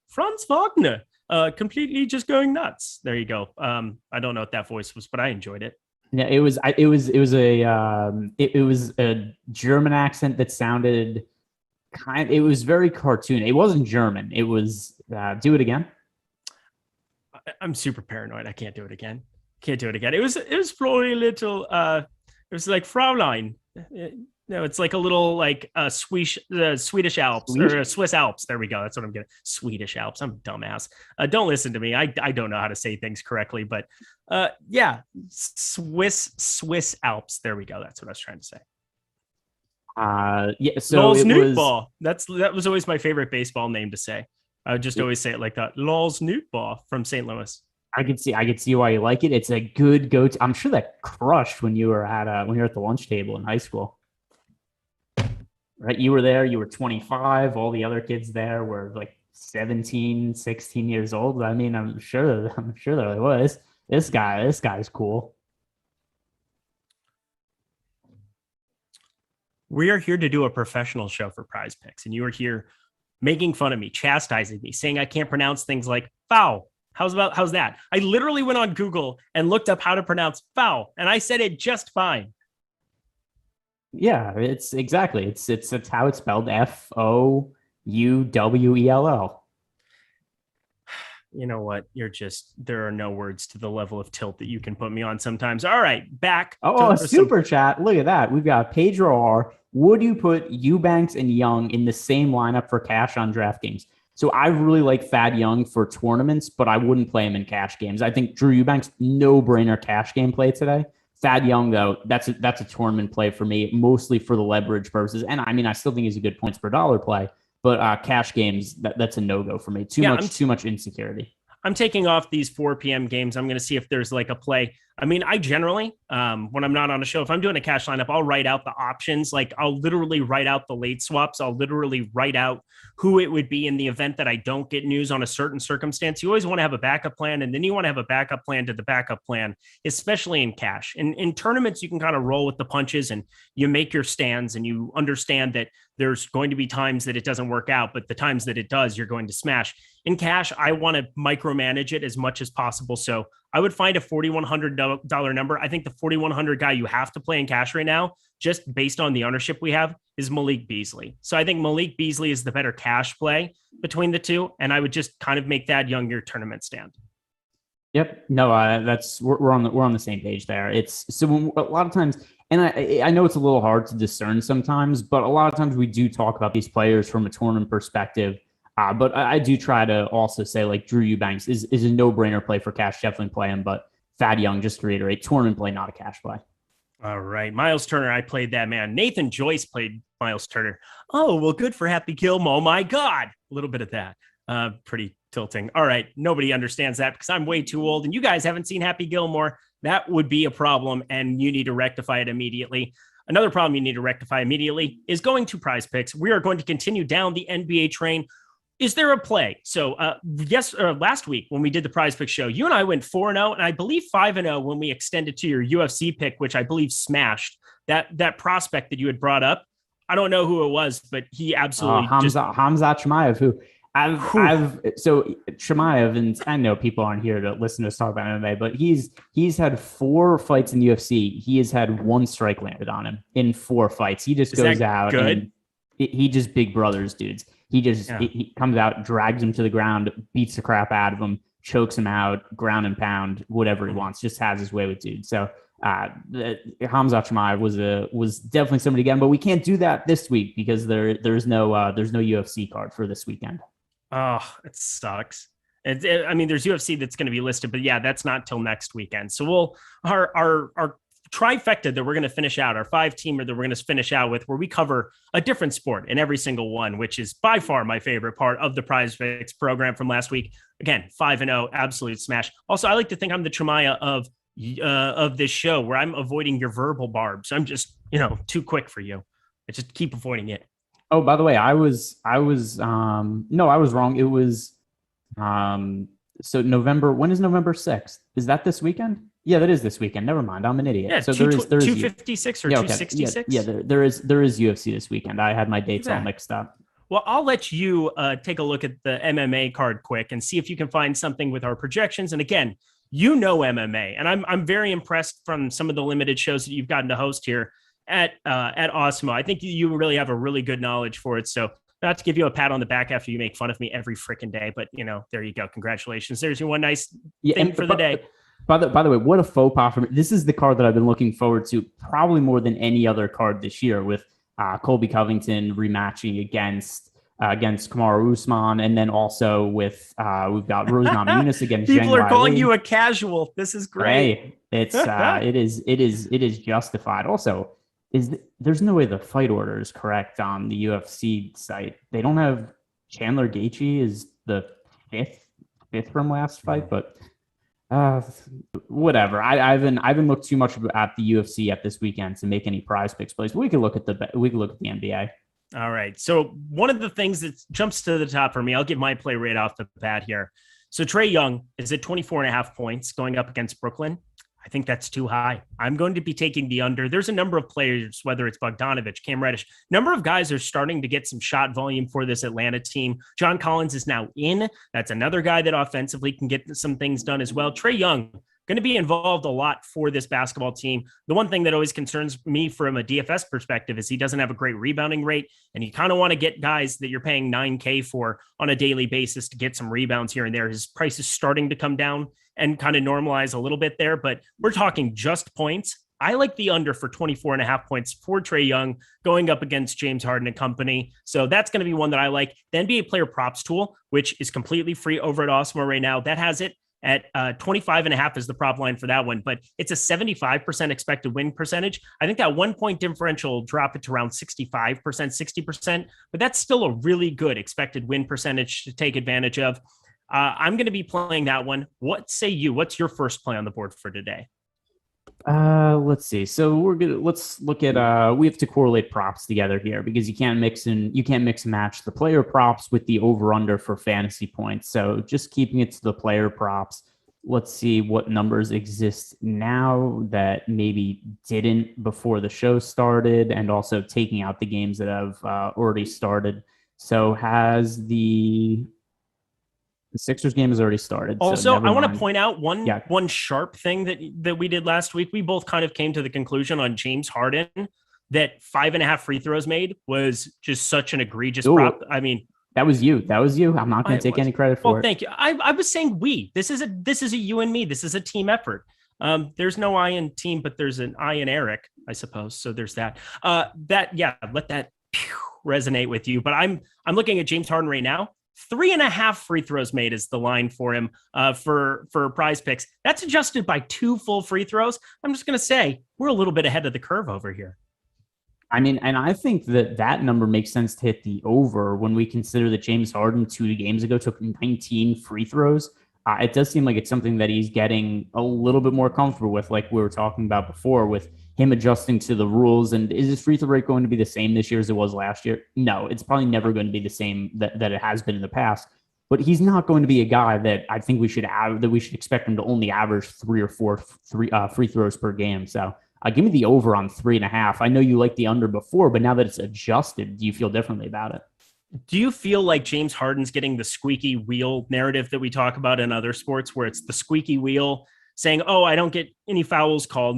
Completely just going nuts. There you go. I don't know what that voice was, but I enjoyed it. Yeah, it was a German accent that sounded it was very cartoon. It wasn't German. It was do it again. I'm super paranoid. I can't do it again. It was probably a little it was like Fraulein. No, it's like a little like Swedish Alps or Swiss Alps. There we go. That's what I'm getting. Swedish Alps. I'm a dumbass. Don't listen to me. I don't know how to say things correctly, but Swiss Alps. There we go. That's what I was trying to say. So Lars it Nootbaugh. That was always my favorite baseball name to say. I would just always say it like that. Lars Nootbaugh from St. Louis. I could see why you like it. It's a good go-to. I'm sure that crushed when you were at the lunch table in high school. Right, you were there. You were 25. All the other kids there were like 17, 16 years old. I mean, I'm sure there was. This guy's cool. We are here to do a professional show for PrizePicks, and you are here making fun of me, chastising me, saying I can't pronounce things like foul. How's that? I literally went on Google and looked up how to pronounce foul, and I said it just fine. Yeah, it's how it's spelled. Fouwell. You know what? There are no words to the level of tilt that you can put me on sometimes. All right, back. A super chat. Look at that. We've got Pedro R. Would you put Eubanks and Young in the same lineup for cash on DraftKings? So I really like Thad Young for tournaments, but I wouldn't play him in cash games. I think Drew Eubanks, no-brainer cash game play today. Thad Young, though, that's a tournament play for me, mostly for the leverage purposes. And I mean, I still think he's a good points per dollar play, but cash games, that's a no-go for me. Too much insecurity. I'm taking off these 4 p.m. games. I'm going to see if there's like a play. I mean, I generally, when I'm not on a show, if I'm doing a cash lineup, I'll write out the options. Like I'll literally write out the late swaps. I'll literally write out who it would be in the event that I don't get news on a certain circumstance. You always want to have a backup plan, and then you want to have a backup plan to the backup plan, especially in cash. In tournaments, you can kind of roll with the punches and you make your stands, and you understand that there's going to be times that it doesn't work out, but the times that it does, you're going to smash. In cash, I want to micromanage it as much as possible. So I would find a $4,100 number. I think the $4,100 guy you have to play in cash right now, just based on the ownership we have, is Malik Beasley. So I think Malik Beasley is the better cash play between the two. And I would just kind of make that Young your tournament stand. Yep. No, we're on the same page there. It's so a lot of times, and I know it's a little hard to discern sometimes, but a lot of times we do talk about these players from a tournament perspective. But I do try to also say like Drew Eubanks is a no-brainer play for cash. Definitely play him, but Thad Young, just to reiterate, tournament play, not a cash play. All right. Miles Turner, I played that man. Nathan Joyce played Miles Turner. Oh, well, good for Happy Gilmore. My God. A little bit of that. Pretty tilting. All right. Nobody understands that because I'm way too old and you guys haven't seen Happy Gilmore. That would be a problem and you need to rectify it immediately. Another problem you need to rectify immediately is going to PrizePicks. We are going to continue down the NBA train. Is there a play? So last week when we did the PrizePicks show, you and I went 4-0 and I believe 5-0 when we extended to your UFC pick, which I believe smashed that prospect that you had brought up. I don't know who it was, but he absolutely Hamzat Chimaev, who So Chimaev, and I know people aren't here to listen to us talk about MMA, but he's had 4 fights in the UFC. He has had 1 strike landed on him in 4 fights. He just goes out good? and he just big brothers dudes. He comes out, drags him to the ground, beats the crap out of him, chokes him out, ground and pound, whatever he wants. Just has his way with dudes. So Khamzat Chimaev was definitely somebody again, but we can't do that this week because there's no UFC card for this weekend. Oh, it sucks. I mean, there's UFC that's going to be listed, but yeah, that's not till next weekend. So our trifecta that we're going to finish out, our 5-teamer that we're going to finish out with, where we cover a different sport in every single one, which is by far my favorite part of the PrizePicks program from last week. Again, 5-0, absolute smash. Also, I like to think I'm the Tremaya of this show, where I'm avoiding your verbal barbs. I'm just, too quick for you. I just keep avoiding it. Oh, by the way, I was wrong. It was so November. When is November 6th? Is that this weekend? Yeah, that is this weekend. Never mind. I'm an idiot. Yeah, so there is 256 or 266. Yeah, there is UFC this weekend. I had my dates all mixed up. Well, I'll let you take a look at the MMA card quick and see if you can find something with our projections. And again, MMA, and I'm very impressed from some of the limited shows that you've gotten to host here at Awesemo. I think you really have a really good knowledge for it. So not to give you a pat on the back after you make fun of me every freaking day, but there you go. Congratulations. There's your one nice thing for the day. By the way, what a faux pas for me. This is the card that I've been looking forward to probably more than any other card this year, with Colby Covington rematching against Kamaru Usman, and then also with we've got Rose Namajunas against people Zhang are calling Weili. You a casual. This is great. Hey, it's it is justified. Also, there's no way the fight order is correct on the UFC site. They don't have Chandler Gaethje is the fifth from last fight, but whatever. I haven't looked too much at the UFC at this weekend to make any prize picks plays. But we could look at the NBA. All right. So one of the things that jumps to the top for me, I'll give my play right off the bat here. So Trae Young is at 24.5 points going up against Brooklyn. I think that's too high. I'm going to be taking the under. There's a number of players, whether it's Bogdanovich, Cam Reddish, number of guys are starting to get some shot volume for this Atlanta team. John Collins is now in. That's another guy that offensively can get some things done as well. Trae Young going to be involved a lot for this basketball team. The one thing that always concerns me from a DFS perspective is he doesn't have a great rebounding rate, and you kind of want to get guys that you're paying $9K for on a daily basis to get some rebounds here and there. His price is starting to come down and kind of normalize a little bit there, but we're talking just points. I like the under for 24.5 points for Trae Young going up against James Harden and company. So that's going to be one that I like. The NBA player props tool, which is completely free over at Awesemo right now, that has it at 25.5 is the prop line for that one, but it's a 75% expected win percentage. I think that 1 point differential will drop it to around 65%, 60%, but that's still a really good expected win percentage to take advantage of. I'm going to be playing that one. What say you? What's your first play on the board for today? Let's see. So let's look at, we have to correlate props together here because you can't mix and match the player props with the over under for fantasy points. So just keeping it to the player props. Let's see what numbers exist now that maybe didn't before the show started, and also taking out the games that have already started. So has the Sixers game has already started. Also, so I want to point out one sharp thing that we did last week. We both kind of came to the conclusion on James Harden that 5.5 free throws made was just such an egregious prop. I mean, that was you. I'm not going to take any credit for it. Well, thank you. I was saying we. This is a you and me. This is a team effort. There's no I in team, but there's an I in Eric, I suppose. So there's that. Let that resonate with you. But I'm looking at James Harden right now. 3.5 free throws made is the line for him for PrizePicks. That's adjusted by 2 full free throws. I'm just going to say we're a little bit ahead of the curve over here. I mean, and I think that number makes sense to hit the over when we consider that James Harden 2 games ago took 19 free throws. It does seem like it's something that he's getting a little bit more comfortable with, like we were talking about before, with him adjusting to the rules. And is his free throw rate going to be the same this year as it was last year? No, it's probably never going to be the same that it has been in the past. But he's not going to be a guy that I think we should expect him to only average 3 or 4 free throws per game. So give me the over on 3.5. I know you liked the under before, but now that it's adjusted, do you feel differently about it? Do you feel like James Harden's getting the squeaky wheel narrative that we talk about in other sports, where it's the squeaky wheel saying, "Oh, I don't get any fouls called,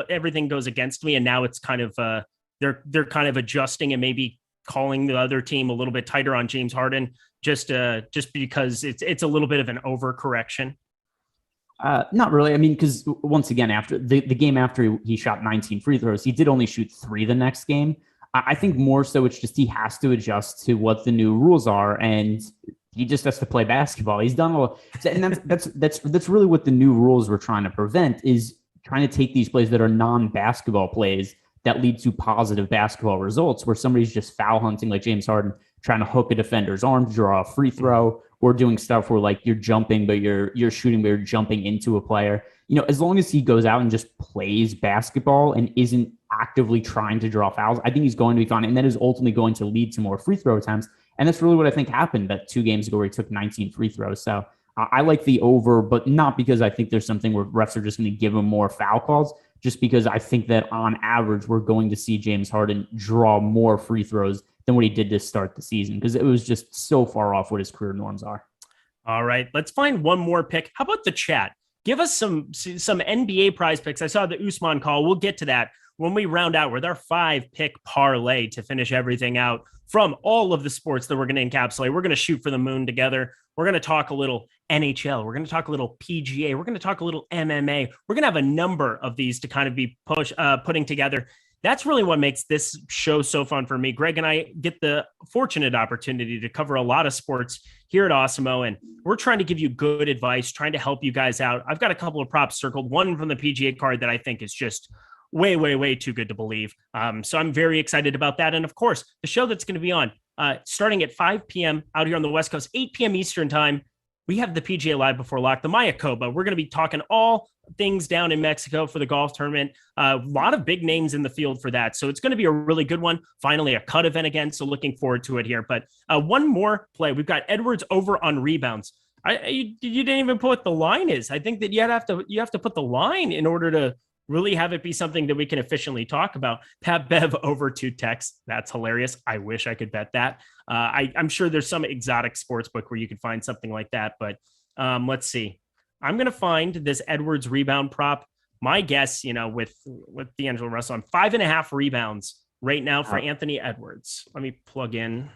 everything goes against me," and now it's kind of they're kind of adjusting and maybe calling the other team a little bit tighter on James Harden just because it's a little bit of an overcorrection? Not really. I mean, because once again, after the game after he shot 19 free throws, he did only shoot 3 the next game. I think more so it's just he has to adjust to what the new rules are, and he just has to play basketball. He's done a lot, and that's really what the new rules were trying to prevent, is trying to take these plays that are non-basketball plays that lead to positive basketball results, where somebody's just foul hunting like James Harden, trying to hook a defender's arm to draw a free throw, or doing stuff where like you're jumping, but you're shooting, but you're jumping into a player. You know, as long as he goes out and just plays basketball and isn't actively trying to draw fouls, I think he's going to be fine. And that is ultimately going to lead to more free throw attempts. And that's really what I think happened that 2 games ago where he took 19 free throws. So I like the over, but not because I think there's something where refs are just going to give him more foul calls, just because I think that on average, we're going to see James Harden draw more free throws than what he did to start the season, because it was just so far off what his career norms are. All right, let's find one more pick. How about the chat? Give us some NBA prize picks. I saw the Usman call. We'll get to that when we round out with our 5-pick parlay to finish everything out from all of the sports that we're going to encapsulate. We're going to shoot for the moon together. We're going to talk a little NHL. We're going to talk a little PGA. We're going to talk a little MMA. We're going to have a number of these to kind of be putting together. That's really what makes this show so fun for me. Greg and I get the fortunate opportunity to cover a lot of sports here at Awesemo, and we're trying to give you good advice, trying to help you guys out. I've got a couple of props circled, one from the PGA card that I think is just way, way, way too good to believe. So I'm very excited about that. And of course, the show that's going to be on starting at 5 p.m. out here on the West Coast, 8 p.m. Eastern time, we have the PGA Live Before Lock, the Mayakoba. We're going to be talking all things down in Mexico for the golf tournament. A lot of big names in the field for that. So it's going to be a really good one. Finally, a cut event again. So looking forward to it here. But one more play. We've got Edwards over on rebounds. You didn't even put what the line is. I think that you have to put the line in order to really have it be something that we can efficiently talk about. Pat Bev over 2 techs. That's hilarious. I wish I could bet that. I'm sure there's some exotic sports book where you could find something like that, but let's see. I'm going to find this Edwards rebound prop. My guess, with D'Angelo Russell, on 5.5 rebounds right now for Anthony Edwards. Let me plug in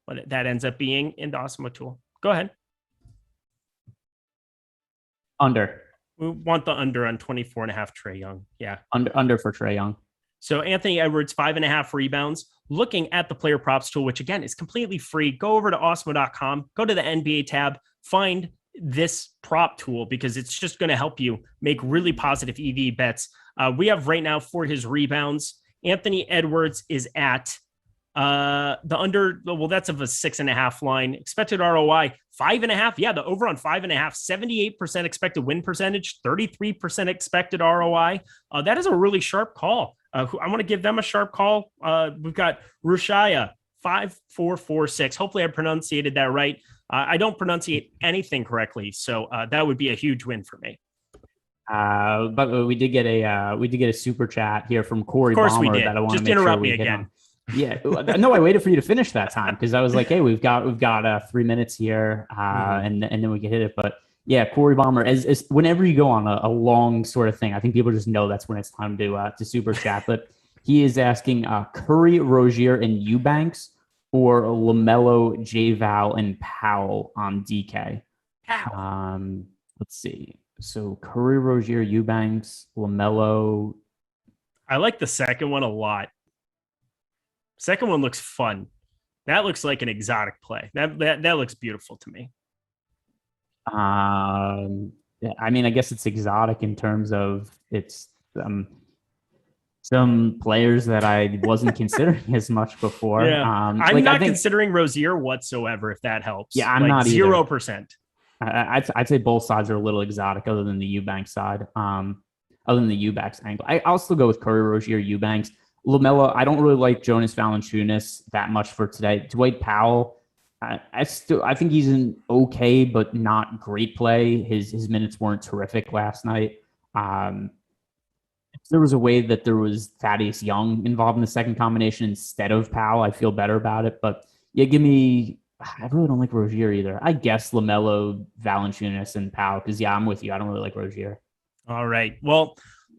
what that ends up being in the Awesemo tool. Go ahead. Under. We want the under on 24.5 Trae Young. Yeah. Under for Trae Young. So Anthony Edwards, 5.5 rebounds. Looking at the player props tool, which again is completely free. Go over to awesemo.com, go to the NBA tab, find this prop tool, because it's just going to help you make really positive EV bets. We have right now for his rebounds, Anthony Edwards is at the under. Well, that's of a 6.5 line. Expected ROI 5.5. Yeah, the over on 5.5. 78% expected win percentage. 33% expected ROI. That is a really sharp call. I want to give them a sharp call. We've got Rushaya 5446. Hopefully I pronunciated that right. I don't pronunciate anything correctly, so that would be a huge win for me. But we did get a super chat here from Corey. Of course Bomber we did. That I want Just to make interrupt sure me we hit again. On. Yeah, no, I waited for you to finish that time because I was like, hey, we've got 3 minutes here, and then we can hit it. But yeah, Corey Bomber, as whenever you go on a long sort of thing, I think people just know that's when it's time to super chat. But he is asking Curry, Rozier, and Eubanks, or LaMelo, J-Val, and Powell on DK. Let's see. So Curry, Rozier, Eubanks, LaMelo. I like the second one a lot. Second one looks fun. That looks like an exotic play. That looks beautiful to me. I mean, I guess it's exotic in terms of it's some players that I wasn't considering as much before. Yeah. I'm not considering Rozier whatsoever, if that helps. Yeah, I'm not either. 0%. I'd say both sides are a little exotic other than the Eubanks side. Other than the Eubanks angle. I'll still go with Curry, Rozier, Eubanks. LaMelo, I don't really like Jonas Valanciunas that much for today. Dwight Powell, I think he's an okay but not great play. His minutes weren't terrific last night. If there was a way that there was Thaddeus Young involved in the second combination instead of Powell, I feel better about it. But Yeah, give me. I really don't like Rozier either. I guess LaMelo, Valanciunas, and Powell. Because I'm with you. I don't really like Rozier. All right. Well,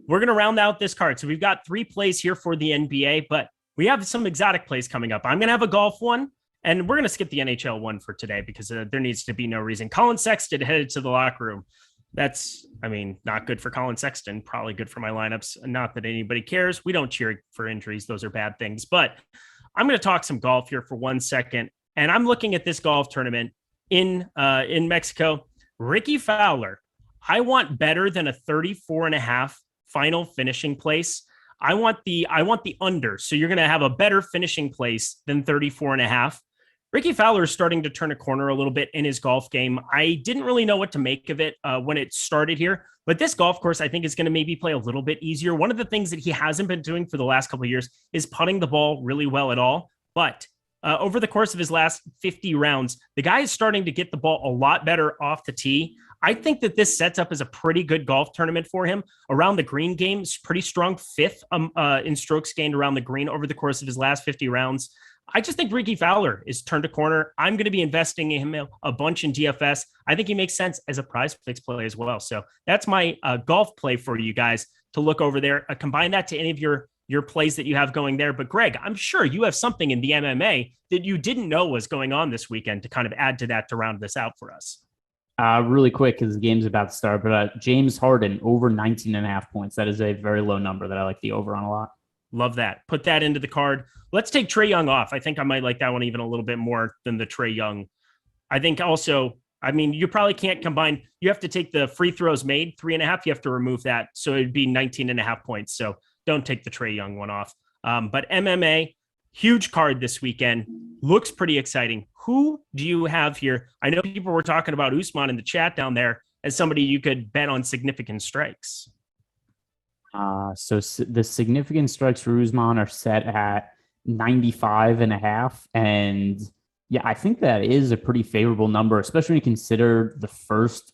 we're going to round out this card. So we've got 3 plays here for the NBA, but we have some exotic plays coming up. I'm going to have a golf one, and we're going to skip the NHL one for today because there needs to be no reason. Colin Sexton headed to the locker room. That's, not good for Colin Sexton, probably good for my lineups. Not that anybody cares. We don't cheer for injuries. Those are bad things. But I'm going to talk some golf here for 1 second. And I'm looking at this golf tournament in Mexico. Ricky Fowler, I want better than a 34.5 final finishing place. I want the under. So you're going to have a better finishing place than 34.5. Ricky Fowler is starting to turn a corner a little bit in his golf game. I didn't really know what to make of it when it started here, but this golf course, I think, is going to maybe play a little bit easier. One of the things that he hasn't been doing for the last couple of years is putting the ball really well at all. But over the course of his last 50 rounds, the guy is starting to get the ball a lot better off the tee. I think that this sets up as a pretty good golf tournament for him. Around the green game, is pretty strong, 5th in strokes gained around the green over the course of his last 50 rounds. I just think Ricky Fowler is turned a corner. I'm going to be investing in him a bunch in DFS. I think he makes sense as a PrizePicks play as well. So that's my golf play for you guys to look over there. Combine that to any of your plays that you have going there. But Greg, I'm sure you have something in the MMA that you didn't know was going on this weekend to kind of add to that to round this out for us. Really quick, because the game's about to start, but James Harden over 19.5 points. That is a very low number that I like the over on a lot. Love that. Put that into the card. Let's take Trae Young off. I think I might like that one even a little bit more than the Trae Young. I think also, you probably can't combine. You have to take the free throws made 3.5. You have to remove that. So it'd be 19.5 points. So don't take the Trae Young one off. But MMA, huge card this weekend. Looks pretty exciting. Who do you have here? I know people were talking about Usman in the chat down there as somebody you could bet on significant strikes. So the significant strikes for Usman are set at 95.5. And yeah, I think that is a pretty favorable number, especially when you consider the first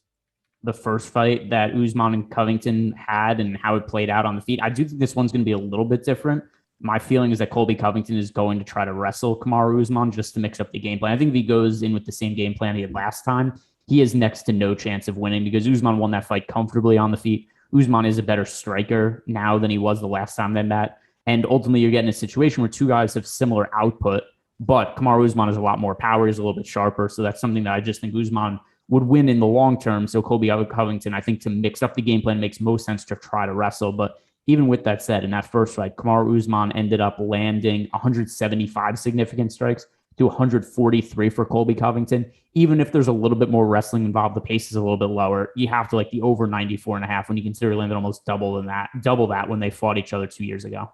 fight that Usman and Covington had and how it played out on the feet. I do think this one's going to be a little bit different. My feeling is that Colby Covington is going to try to wrestle Kamaru Usman just to mix up the game plan. I think if he goes in with the same game plan he had last time, he has next to no chance of winning because Usman won that fight comfortably on the feet. Usman is a better striker now than he was the last time they met. And ultimately, you're getting a situation where two guys have similar output, but Kamaru Usman has a lot more power. He's a little bit sharper. So that's something that I just think Usman would win in the long term. So Colby Covington, I think to mix up the game plan makes most sense to try to wrestle. But even with that said, in that first fight, Kamaru Usman ended up landing 175 significant strikes to 143 for Colby Covington. Even if there's a little bit more wrestling involved, the pace is a little bit lower. You have to like the over 94.5 when you consider he landed almost double that when they fought each other 2 years ago.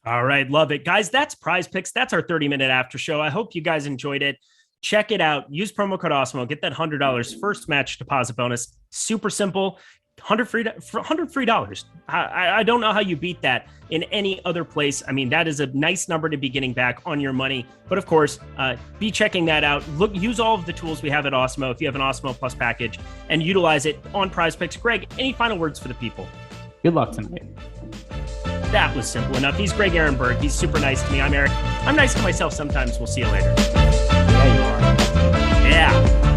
All right. Love it. Guys, that's PrizePicks. That's our 30-minute after show. I hope you guys enjoyed it. Check it out. Use promo code Awesemo. Get that $100 first match deposit bonus. Super simple. $100 free dollars. I don't know how you beat that in any other place. That is a nice number to be getting back on your money. But of course, be checking that out. Use all of the tools we have at Awesemo if you have an Awesemo Plus package and utilize it on PrizePicks. Greg, any final words for the people? Good luck tonight. That was simple enough. He's Greg Ehrenberg. He's super nice to me. I'm Eric. I'm nice to myself sometimes. We'll see you later. Yeah, you are. Yeah.